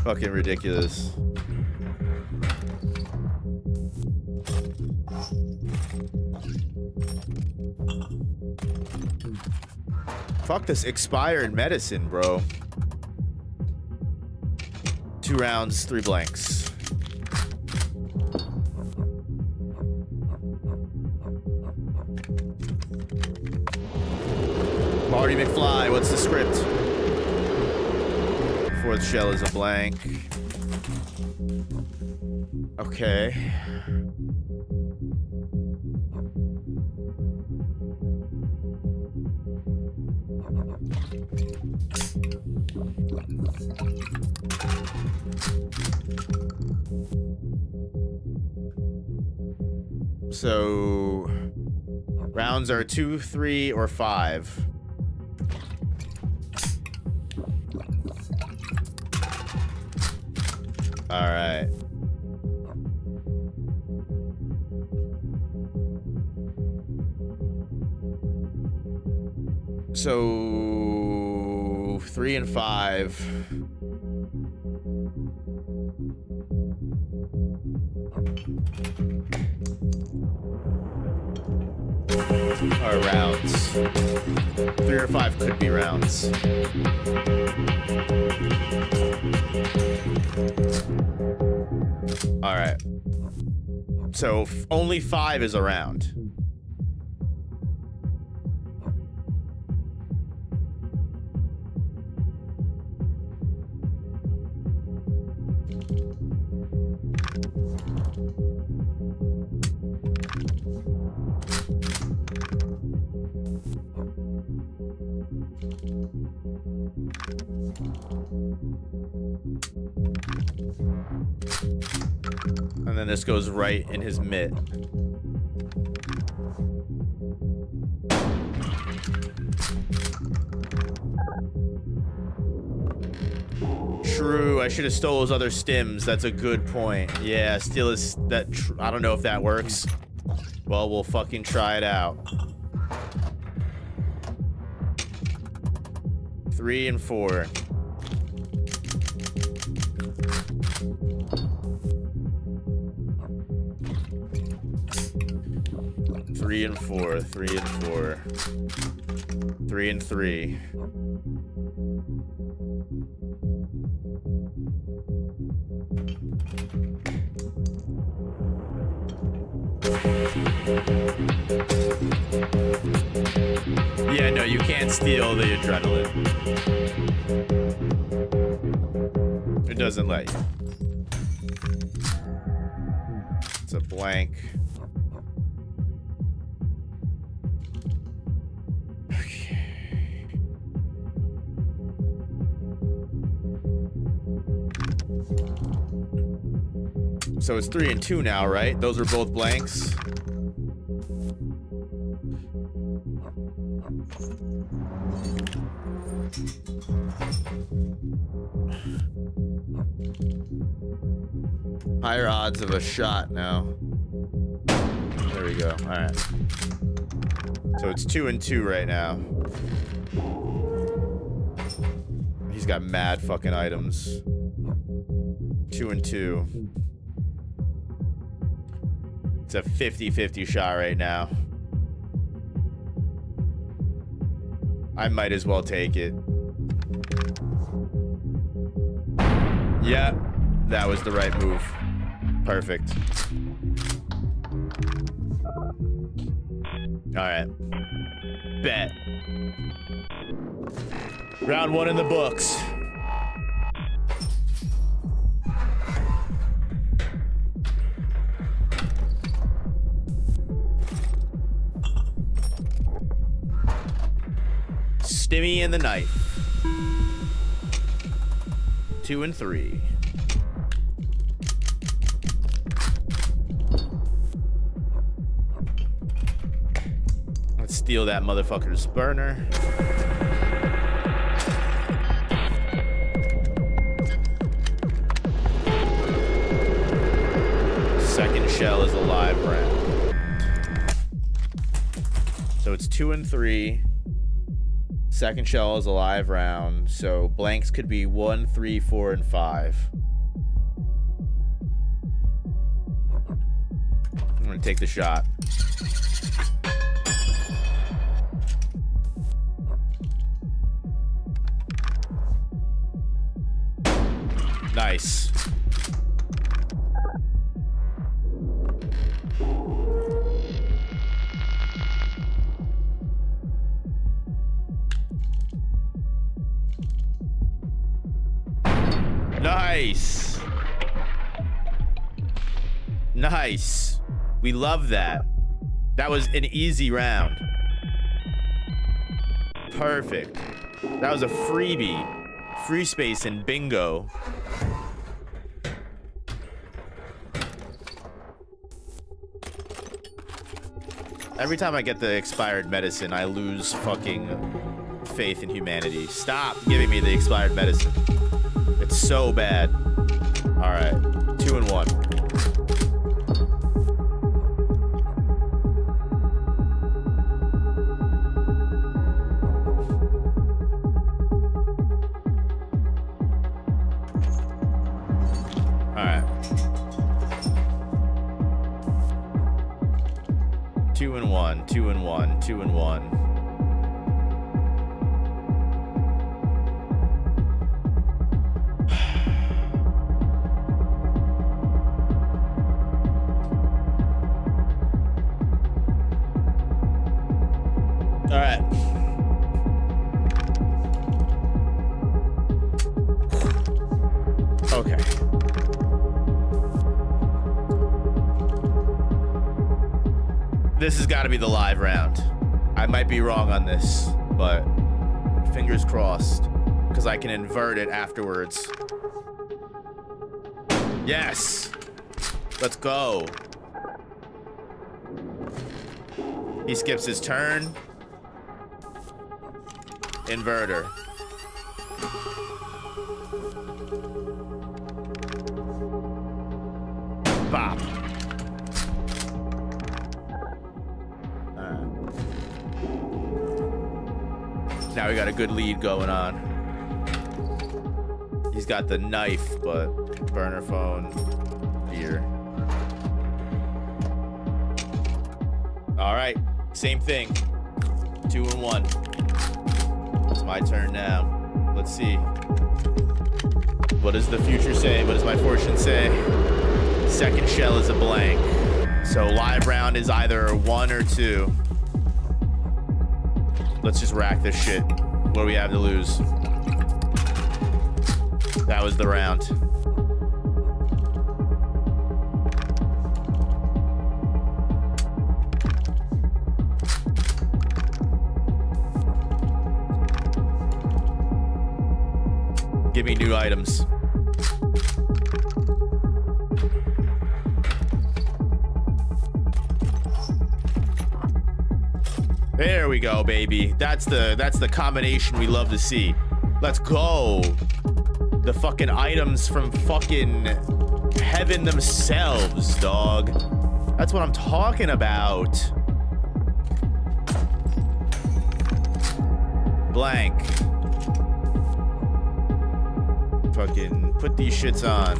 Fucking ridiculous. Fuck this expired medicine, bro. 2 rounds, 3 blanks. Marty McFly, what's the script? 4th shell is a blank. Okay. So rounds are 2, 3, or 5. All right. So 3 and 5. Are rounds. 3 or 5 could be rounds. All right. So only 5 is a round. And then this goes right in his mitt. True, I should have stole his other stims. That's a good point. Yeah, steal his... I don't know if that works. Well, we'll fucking try it out. 3 and 4. Three and 4, 3 and 4, 3 and 3. Yeah, no, you can't steal the adrenaline. It doesn't let you. It's a blank. So it's 3 and 2 now, right? Those are both blanks. Higher odds of a shot now. There we go. All right. So it's 2 and 2 right now. He's got mad fucking items. 2 and 2. It's a 50-50 shot right now. I might as well take it. Yeah, that was the right move. Perfect. All right. Bet. Round 1 in the books. Stimmy and the knife. 2 and 3. Let's steal that motherfucker's burner. Second shell is a live round. So it's 2 and 3. Second shell is a live round, so blanks could be 1, 3, 4, and 5. I'm gonna take the shot. Nice. Nice. Nice. We love that. That was an easy round. Perfect. That was a freebie. Free space and bingo. Every time I get the expired medicine, I lose fucking faith in humanity. Stop giving me the expired medicine. It's so bad. All right, 2 and 1. All right. 2 and 1, 2 and 1, 2 and 1. All right. Okay. This has got to be the live round. I might be wrong on this, but fingers crossed, because I can invert it afterwards. Yes. Let's go. He skips his turn. Inverter. Bop. Now we got a good lead going on. He's got the knife, but burner phone, beer. All right, same thing. 2 and 1. It's my turn now. Let's see. What does the future say? What does my fortune say? Second shell is a blank. So live round is either 1 or 2. Let's just rack this shit. What do we have to lose? That was the round. Give me new items. There we go, baby. That's the combination we love to see. Let's go. The fucking items from fucking heaven themselves, dog. That's what I'm talking about. Blank. Fucking put these shits on.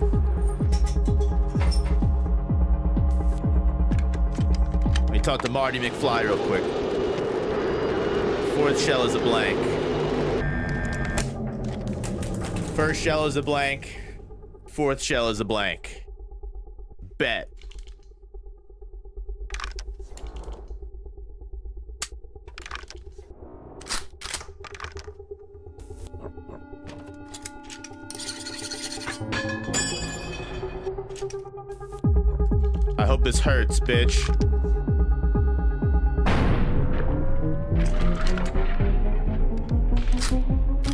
Let me talk to Marty McFly real quick. Fourth shell is a blank. First shell is a blank. Fourth shell is a blank. Bet. I hope this hurts, bitch.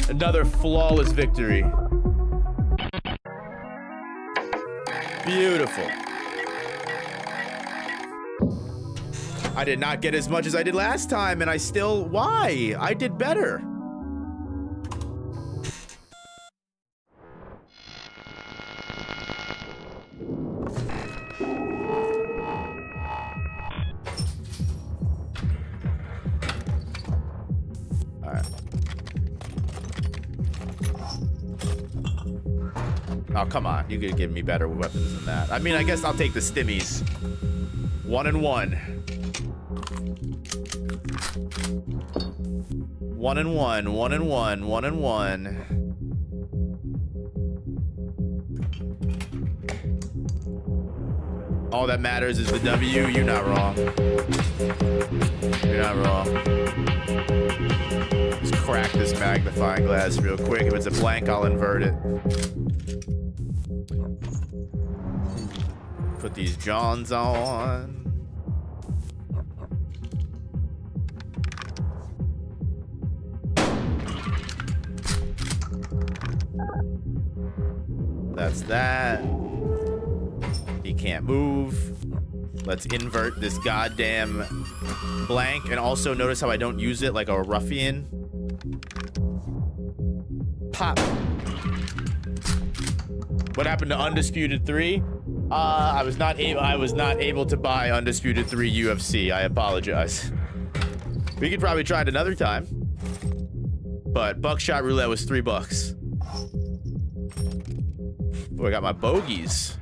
Another flawless victory. Beautiful. I did not get as much as I did last time, and I still... Why? I did better. Oh, come on. You could give me better weapons than that. I mean, I guess I'll take the stimmies. 1 and 1. 1 and 1. 1 and 1. 1 and 1. All that matters is the W. You're not wrong. You're not wrong. Let's crack this magnifying glass real quick. If it's a blank, I'll invert it. Put these Johns on. That's that. He can't move. Let's invert this goddamn blank. And also notice how I don't use it like a ruffian. Pop. What happened to Undisputed 3? I was not able to buy Undisputed 3 UFC. I apologize. We could probably try it another time. But Buckshot Roulette was $3. Boy, I got my bogeys.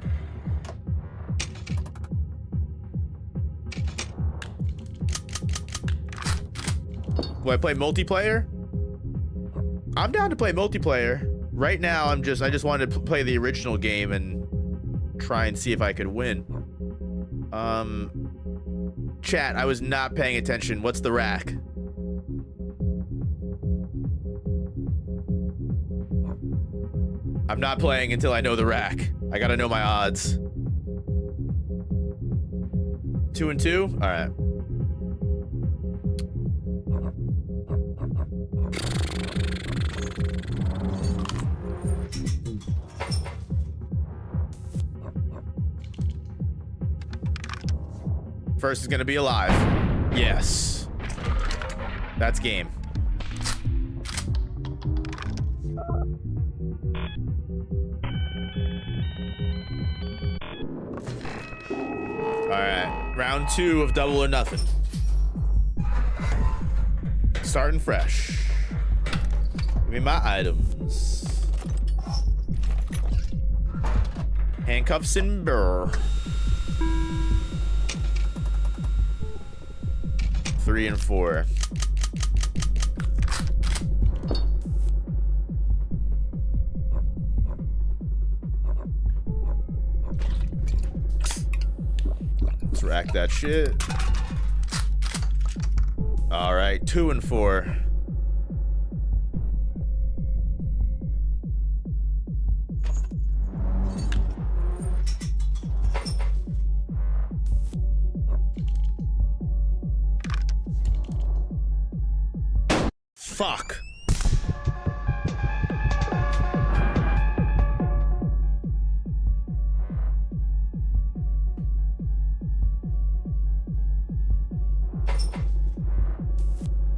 Will I play multiplayer? I'm down to play multiplayer. Right now, I just wanted to play the original game and try and see if I could win. Chat, I was not paying attention. What's the rack? I'm not playing until I know the rack. I gotta know my odds. 2 and 2? All right. First is gonna be alive. Yes. That's game. Alright. Round 2 of Double or Nothing. Starting fresh. Give me my items. Handcuffs and burr. 3 and 4. Let's rack that shit. All right, 2 and 4. Fuck.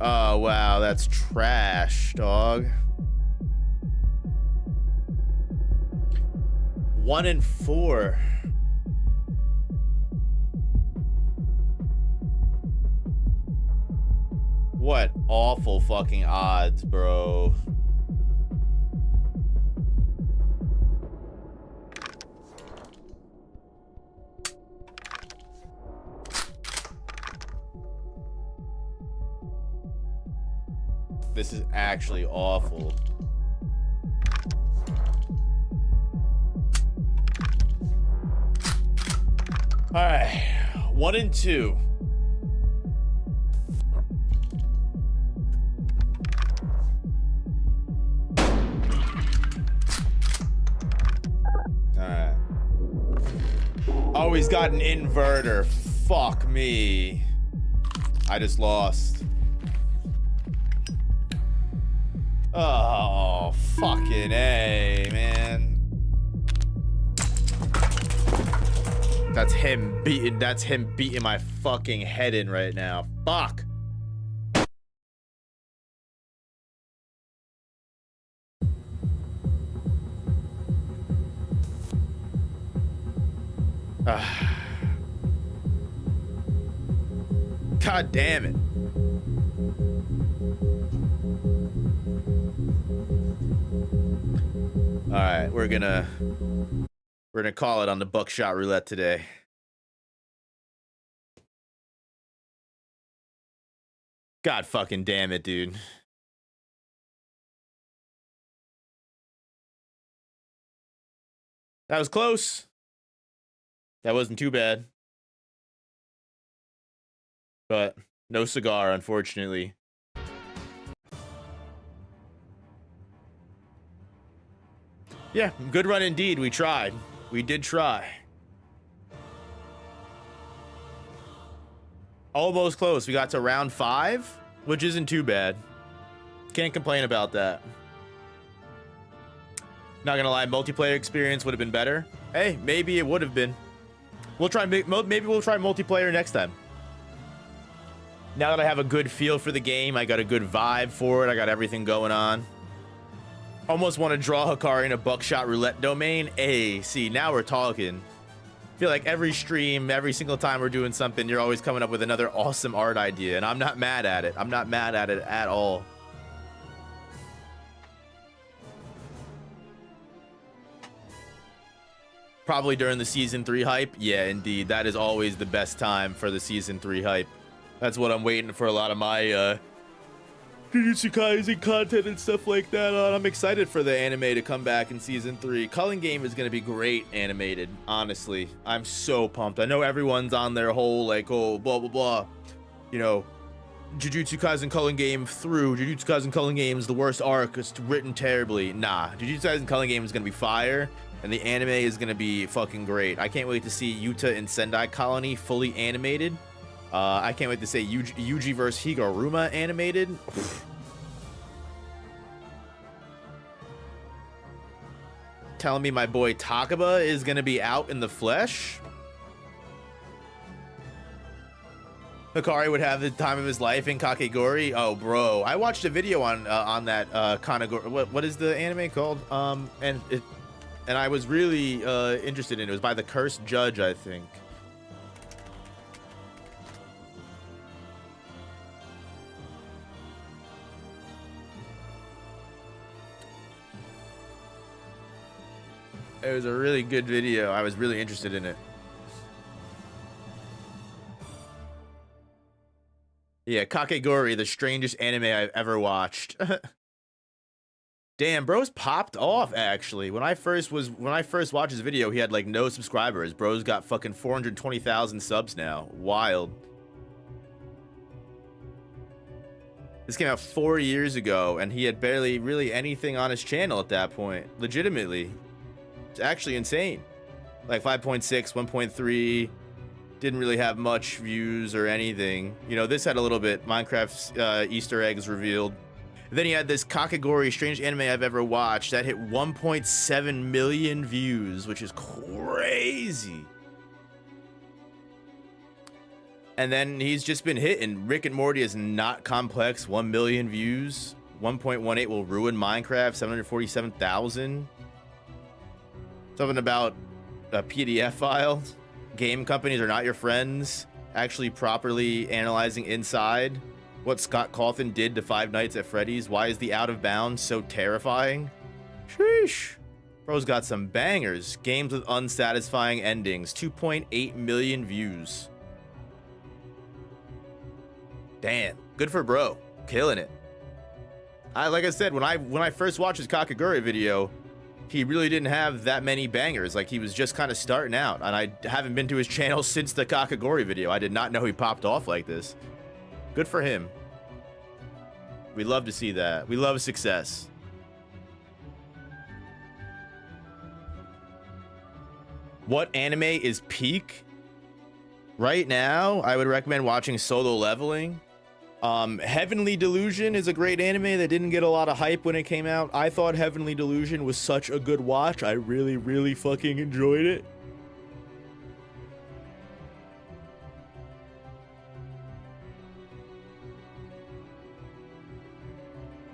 Oh, wow, that's trash, dog. 1 in 4. What awful fucking odds, bro. This is actually awful. All right, 1 and 2. All right. Oh, he's got an inverter. Fuck me. I just lost. Oh, fucking A, man. That's him beating my fucking head in right now. Fuck. God damn it. All right, we're gonna call it on the buckshot roulette today. God fucking damn it, dude. That was close. That wasn't too bad. But no cigar, unfortunately. Yeah, good run indeed. We tried. We did try. Almost close. We got to round 5, which isn't too bad. Can't complain about that. Not gonna lie, multiplayer experience would have been better. Hey, maybe it would have been. We'll try. Maybe we'll try multiplayer next time. Now that I have a good feel for the game, I got a good vibe for it. I got everything going on. Almost want to draw Hikari in a buckshot roulette domain. Hey, see, now we're talking. Feel like every stream, every single time we're doing something, you're always coming up with another awesome art idea, and I'm not mad at it. I'm not mad at it at all. Probably during the season 3 hype. Yeah, indeed. That is always the best time for the season 3 hype. That's what I'm waiting for a lot of my Jujutsu Kaisen content and stuff like that on. I'm excited for the anime to come back in season 3. Culling Game is going to be great animated, honestly. I'm so pumped. I know everyone's on their whole, like, oh, blah, blah, blah. You know, Jujutsu Kaisen Culling Game through. Jujutsu Kaisen Culling Game is the worst arc. It's written terribly. Nah, Jujutsu Kaisen Culling Game is going to be fire, and the anime is going to be fucking great. I can't wait to see Yuta and Sendai Colony fully animated. I can't wait to say Yuji vs. Higuruma animated. Telling me my boy Takaba is gonna be out in the flesh. Hikari would have the time of his life in Kakegurui. Oh, bro, I watched a video on that Kanaguri. What is the anime called? And I was really interested in it. It was by the Cursed Judge, I think. It was a really good video. I was really interested in it. Yeah, Kakegurui, the strangest anime I've ever watched. Damn, bro's popped off actually. When I first watched his video, he had like no subscribers. Bro's got fucking 420,000 subs now. Wild. This came out 4 years ago, and he had barely really anything on his channel at that point. Legitimately. Actually insane. Like 5.6, 1.3, didn't really have much views or anything. You know, this had a little bit. Minecraft's Easter eggs revealed. Then you had this Kakegurui, strangest anime I've ever watched, that hit 1.7 million views, which is crazy. And then he's just been hitting. Rick and Morty is not complex. 1 million views. 1.18 will ruin Minecraft. 747,000. Something about a PDF file. Game companies are not your friends. Actually properly analyzing inside. What Scott Cawthon did to Five Nights at Freddy's. Why is the Out of Bounds so terrifying? Sheesh. Bro's got some bangers. Games with unsatisfying endings. 2.8 million views. Damn, good for bro, killing it. Like I said, when I first watched his Kakaguri video, he really didn't have that many bangers. Like, he was just kind of starting out, and I haven't been to his channel since the Kakaguri video. I did not know he popped off like this. Good for him. We love to see that. We love success. What anime is peak? Right now, I would recommend watching Solo Leveling. Heavenly Delusion is a great anime that didn't get a lot of hype when it came out. I thought Heavenly Delusion was such a good watch. I really, really fucking enjoyed it.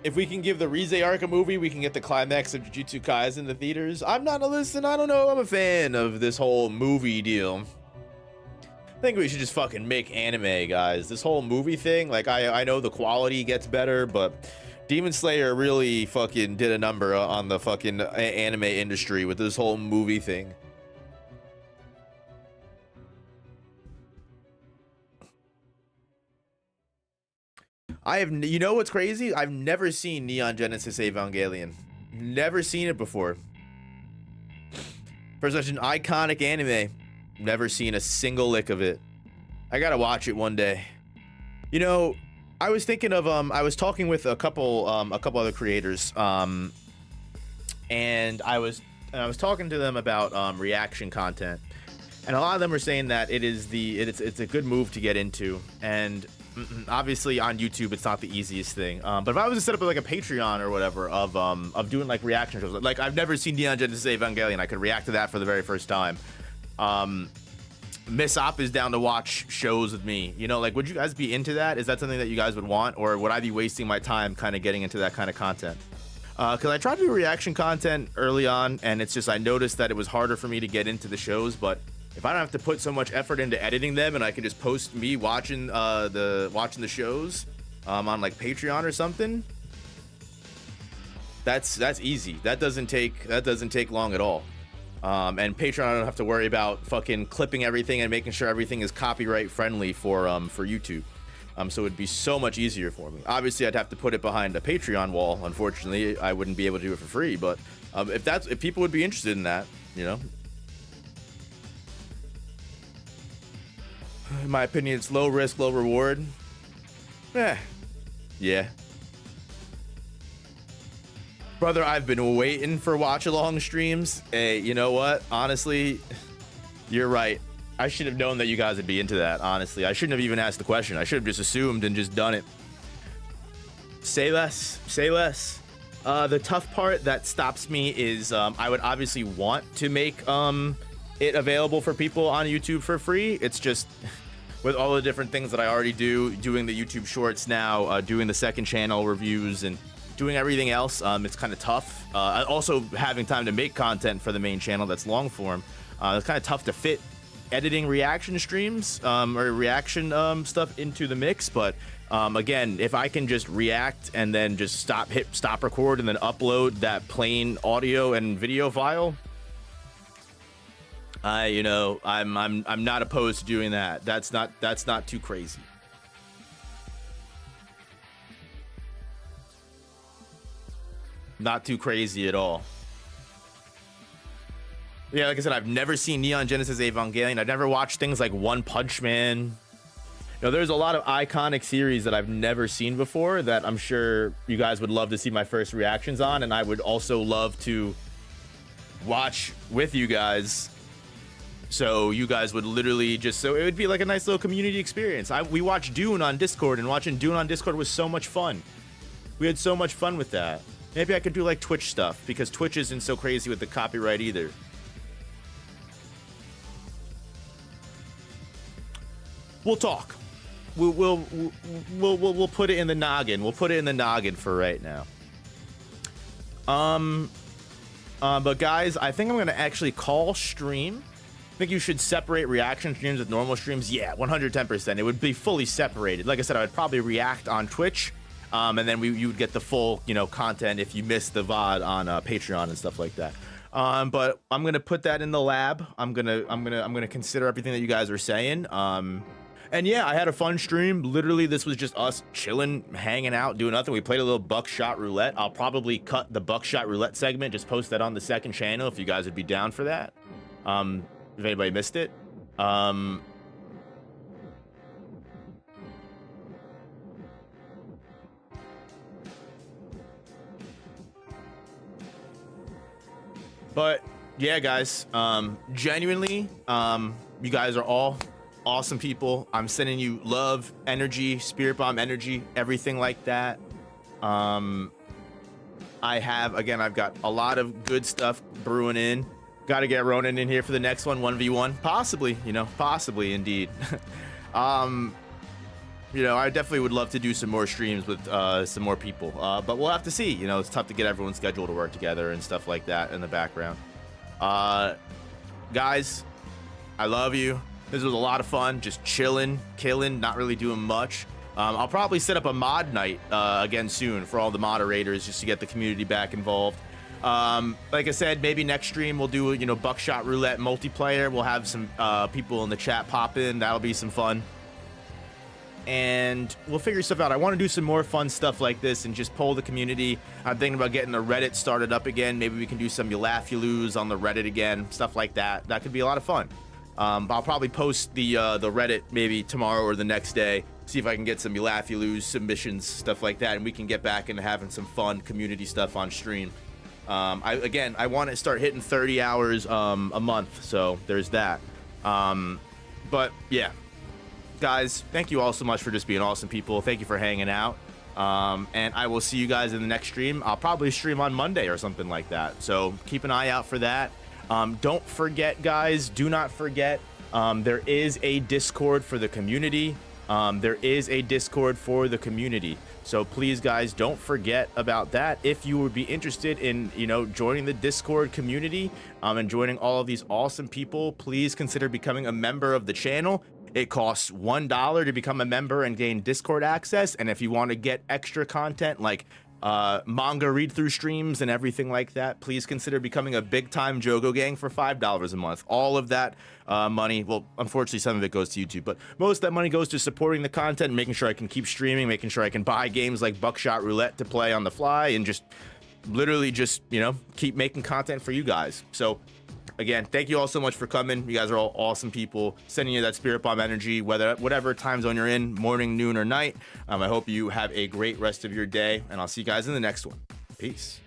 If we can give the Rize arc a movie, we can get the climax of Jujutsu Kaisen in the theaters. I'm not a listen. I don't know. I'm a fan of this whole movie deal. I think we should just fucking make anime, guys. This whole movie thing, like, I know the quality gets better, but Demon Slayer really fucking did a number on the fucking anime industry with this whole movie thing. You know what's crazy? I've never seen Neon Genesis Evangelion. Never seen it before. For such an iconic anime, never seen a single lick of it. I gotta watch it one day. You know, I was thinking of I was talking with a couple other creators, and I was talking to them about reaction content, and a lot of them were saying that it's a good move to get into, and obviously on YouTube it's not the easiest thing. But if I was to set up like a Patreon or whatever of doing like reaction shows, like I've never seen Neon Genesis Evangelion, I could react to that for the very first time. Miss Op is down to watch shows with me. You know, like, would you guys be into that? Is that something that you guys would want, or would I be wasting my time kind of getting into that kind of content? Because I tried to do reaction content early on, and it's just I noticed that it was harder for me to get into the shows. But if I don't have to put so much effort into editing them, and I can just post me watching the shows on like Patreon or something, that's easy. That doesn't take long at all. And Patreon, I don't have to worry about fucking clipping everything and making sure everything is copyright friendly for YouTube. So it'd be so much easier for me. Obviously, I'd have to put it behind a Patreon wall. Unfortunately, I wouldn't be able to do it for free. But if people would be interested in that, you know. In my opinion, it's low risk, low reward. Yeah. Brother, I've been waiting for watch-along streams. Hey, you know what? Honestly, you're right. I should have known that you guys would be into that, honestly. I shouldn't have even asked the question. I should have just assumed and just done it. Say less. Say less. The tough part that stops me is I would obviously want to make it available for people on YouTube for free. It's just with all the different things that I already do, doing the YouTube shorts now, doing the second channel reviews, and doing everything else, it's kind of tough. Also having time to make content for the main channel that's long form, it's kind of tough to fit editing reaction streams or reaction stuff into the mix. But again, if I can just react and then just hit stop record and then upload that plain audio and video file, I'm not opposed to doing that. That's not too crazy. Not too crazy at all. Yeah, like I said, I've never seen Neon Genesis Evangelion. I've never watched things like One Punch Man. You know, there's a lot of iconic series that I've never seen before that I'm sure you guys would love to see my first reactions on, and I would also love to watch with you guys. So you guys would literally so it would be like a nice little community experience. We watched Dune on Discord, and watching Dune on Discord was so much fun. We had so much fun with that. Maybe I could do like Twitch stuff, because Twitch isn't so crazy with the copyright either. we'll talk. We'll put it in the noggin. We'll put it in the noggin for right now. But guys, I think I'm gonna actually call stream. I think you should separate reaction streams with normal streams. Yeah, 110%. It would be fully separated. Like I said, I would probably react on Twitch, and then you would get the full, content if you missed the VOD on Patreon and stuff like that. But I'm gonna put that in the lab. I'm gonna consider everything that you guys are saying. And yeah, I had a fun stream. Literally, this was just us chilling, hanging out, doing nothing. We played a little buckshot roulette. I'll probably cut the buckshot roulette segment, just post that on the second channel if you guys would be down for that. If anybody missed it. But yeah, guys, genuinely, you guys are all awesome people. I'm sending you love, energy, spirit bomb energy, everything like that. I've got a lot of good stuff brewing in. Got to get Ronan in here for the next one, 1v1, possibly, possibly indeed. I definitely would love to do some more streams with some more people, but we'll have to see. It's tough to get everyone's schedule to work together and stuff like that in the background. Guys, I love you. This was a lot of fun, just chilling, killing, not really doing much. I'll probably set up a mod night again soon for all the moderators, just to get the community back involved. Like I said, maybe next stream we'll do buckshot roulette multiplayer. We'll have some people in the chat pop in. That'll be some fun, and we'll figure stuff out. I want to do some more fun stuff like this and just poll the community. I'm thinking about getting the Reddit started up again. Maybe we can do some you laugh you lose on the Reddit again, stuff like that. That could be a lot of fun. I'll probably post the Reddit maybe tomorrow or the next day, see if I can get some you laugh you lose submissions, stuff like that, and we can get back into having some fun community stuff on stream. I want to start hitting 30 hours a month, so there's that. But yeah, guys, thank you all so much for just being awesome people. Thank you for hanging out, and I will see you guys in the next stream. I'll probably stream on Monday or something like that, so keep an eye out for that. Don't forget, guys, do not forget, there is a Discord for the community. So please, guys, don't forget about that. If you would be interested in, joining the Discord community, and joining all of these awesome people, please consider becoming a member of the channel. It costs $1 to become a member and gain Discord access. And if you want to get extra content like manga read-through streams and everything like that, please consider becoming a big-time Jogo Gang for $5 a month. All of that money, well, unfortunately some of it goes to YouTube, but most of that money goes to supporting the content and making sure I can keep streaming, making sure I can buy games like Buckshot Roulette to play on the fly, and just literally just, keep making content for you guys. So again, thank you all so much for coming. You guys are all awesome people. Sending you that spirit bomb energy, whatever time zone you're in, morning, noon, or night. I hope you have a great rest of your day, and I'll see you guys in the next one. Peace.